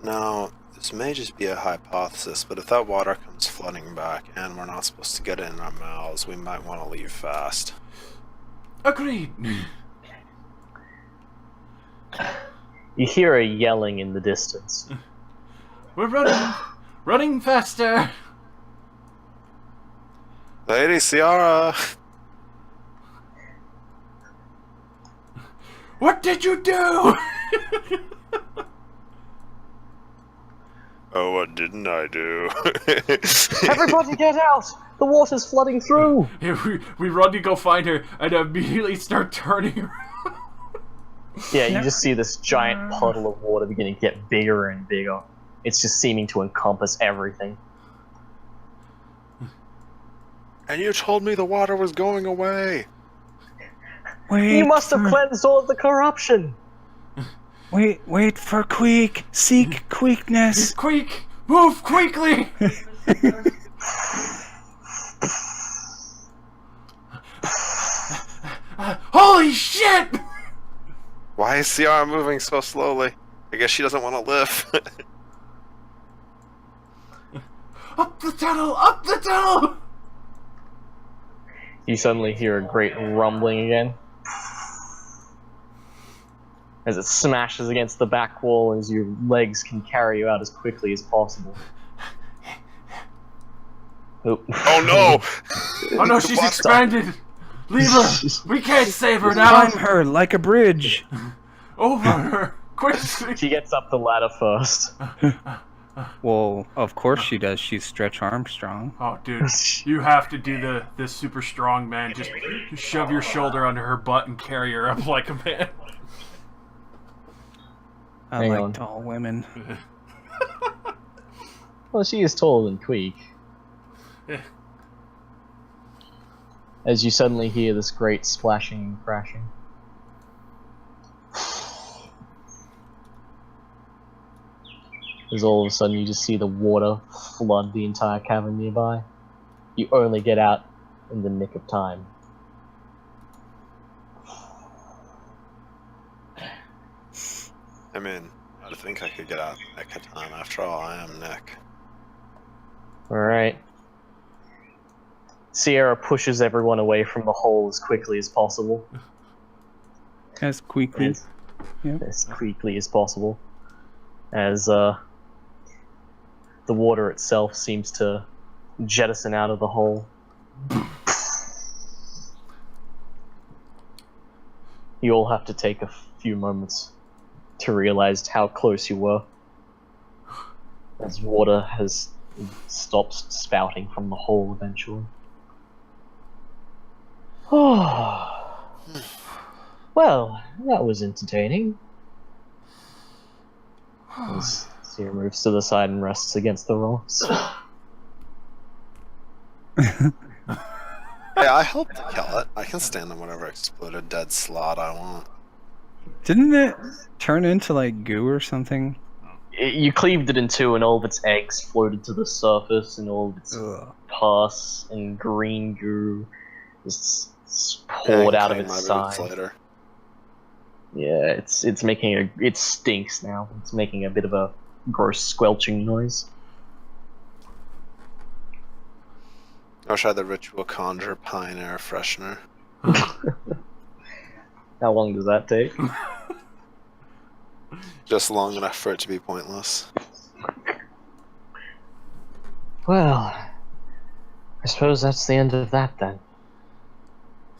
Now, this may just be a hypothesis, but if that water comes flooding back and we're not supposed to get it in our mouths, we might want to leave fast. Agreed. You hear a yelling in the distance. We're running faster. Lady Ciara! What did you do? Oh, what didn't I do? Everybody get out! The water's flooding through! Yeah, we run to go find her and immediately start turning around. Yeah, you just see this giant puddle of water beginning to get bigger and bigger. It's just seeming to encompass everything. And you told me the water was going away! Wait, You must have cleansed all of the corruption! Wait for Queek. Seek Queekness. Queek, move quickly! Holy shit! Why is Ciara moving so slowly? I guess she doesn't want to live. Up the tunnel! Up the tunnel! You suddenly hear a great rumbling again. As it smashes against the back wall as your legs can carry you out as quickly as possible. Oh, no! Oh no, she's expanded! Leave her! We can't save her now! Climb her like a bridge. Over her! Quickly! She gets up the ladder first. Well, of course she does. She's Stretch Armstrong. Oh, dude, you have to do the super strong man. Just shove your shoulder under her butt and carry her up like a man. I Hang like on. tall women. Well, she is taller than Queek. Yeah. As you suddenly hear this great splashing and crashing. As all of a sudden you just see the water flood the entire cavern nearby. You only get out in the nick of time. I mean, I think I could get out in the nick of time. After all, I am Nick. Alright. Sierra pushes everyone away from the hole as quickly as possible. As quickly. As, Yeah. as quickly as possible. As the water itself seems to jettison out of the hole. You all have to take a few moments to realize how close you were. As water has stopped spouting from the hole eventually. Well, that was entertaining. As Seer moves to the side and rests against the rocks. Hey, I helped kill it. I can stand on whatever exploded dead slot I want. Didn't it turn into like goo or something? You cleaved it in two, and all of its eggs floated to the surface, and all of its Ugh. pus and green goo just poured out of Clean its my boots side. later. Yeah, it's making it stinks now. It's making a bit of a gross squelching noise. I wish I had the ritual conjure pine air freshener. How long does that take? Just long enough for it to be pointless. Well, I suppose that's the end of that then.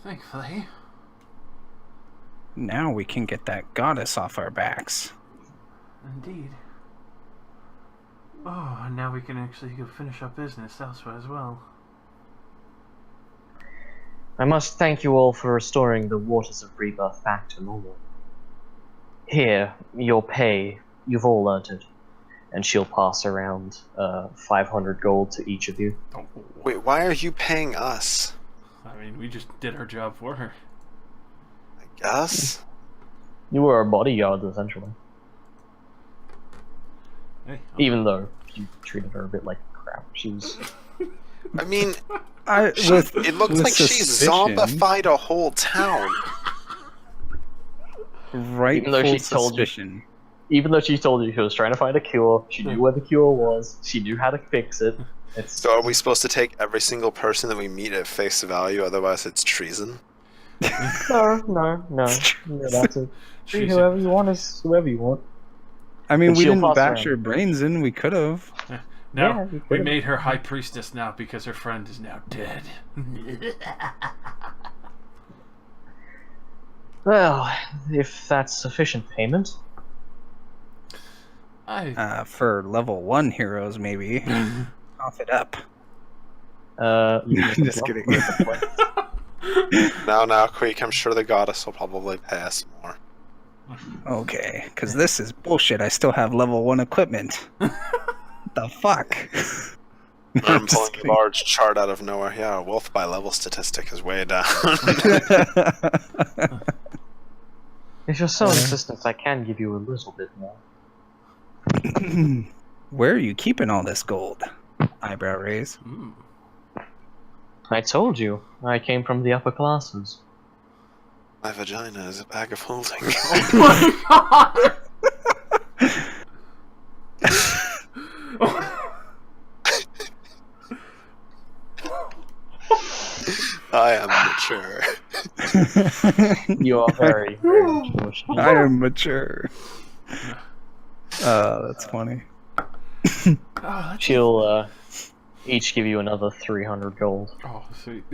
Thankfully. Now we can get that goddess off our backs. Indeed. Oh, and now we can actually go finish up business elsewhere as well. I must thank you all for restoring the waters of rebirth back to normal. Here, your pay, you've all earned it. And she'll pass around 500 gold to each of you. Oh, Wait, why are you paying us? I mean, we just did our job for her. I guess? You were our bodyguards, essentially. Hey, Even though you treated her a bit like crap. She was... I mean, It looks like she zombified a whole town. Right, Even though she told you- suspicion. Even though she told you she was trying to find a cure, she knew where the cure was, she knew how to fix it. It's... So are we supposed to take every single person that we meet at face value, otherwise it's treason? No, that's it. She's Whoever you want is whoever you want. I mean, And we she'll didn't pass bash around. her brains in. We could have. Now, Yeah, we we could've. made her high priestess now because her friend is now dead. Well, if that's sufficient payment. For level 1 heroes, maybe. Off it up. Just kidding. Now, Queek, I'm sure the goddess will probably pay us more. Okay, because this is bullshit. I still have level 1 equipment. The fuck? I'm Just pulling a kidding. large chart out of nowhere. Yeah, our wealth by level statistic is way down. If you're so insistent, I can give you a little bit more. Where are you keeping all this gold? Eyebrow raise. Mm. I told you, I came from the upper classes. My vagina is a bag of holding. I am mature. You are very, very much. I am mature. That's funny. She'll each give you another 300 gold. Oh, sweet.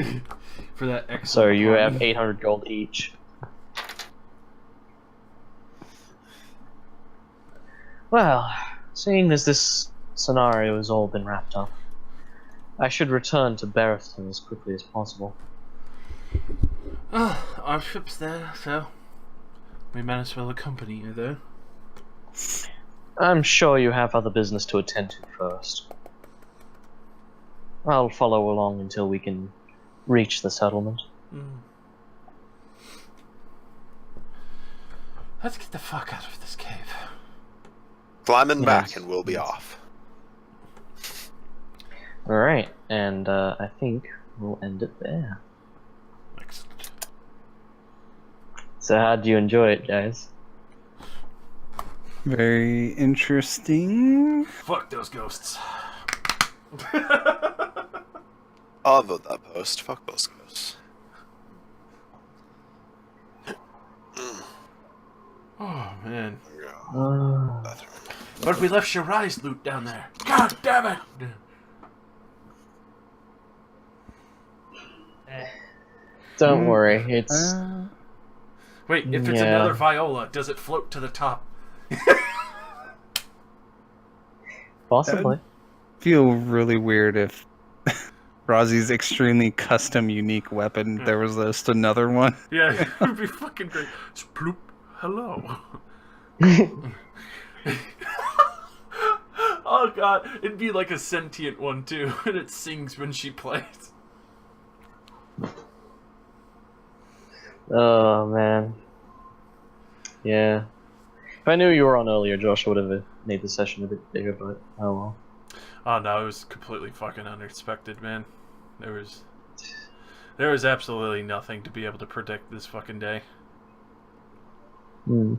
For that excellent So you pun. have 800 gold each. Well, seeing as this scenario has all been wrapped up, I should return to Berethton as quickly as possible. Our ship's there, so we might as well accompany you there. I'm sure you have other business to attend to first. I'll follow along until we can reach the settlement. Let's get the fuck out of this cave. Climbing back Yes. and we'll be off. Alright, and I think we'll end it there. Excellent. So how'd you enjoy it, guys? Very interesting. Fuck those ghosts. I'll vote that post. Fuck those ghosts. Oh, man. Bathroom. But we left Shirai's loot down there. God damn it! Don't worry, it's... Wait, if it's Yeah. another Viola, does it float to the top? Possibly. Feel really weird if Rozzie's extremely custom, unique weapon. There was just another one. Yeah, it would be fucking great. Sploop. Hello. Oh god, it'd be like a sentient one too, and it sings when she plays. Oh, man. Yeah. If I knew you were on earlier, Josh, I would have made the session a bit bigger, but oh well. Oh no, it was completely fucking unexpected, man. There was absolutely nothing to be able to predict this fucking day. Hmm.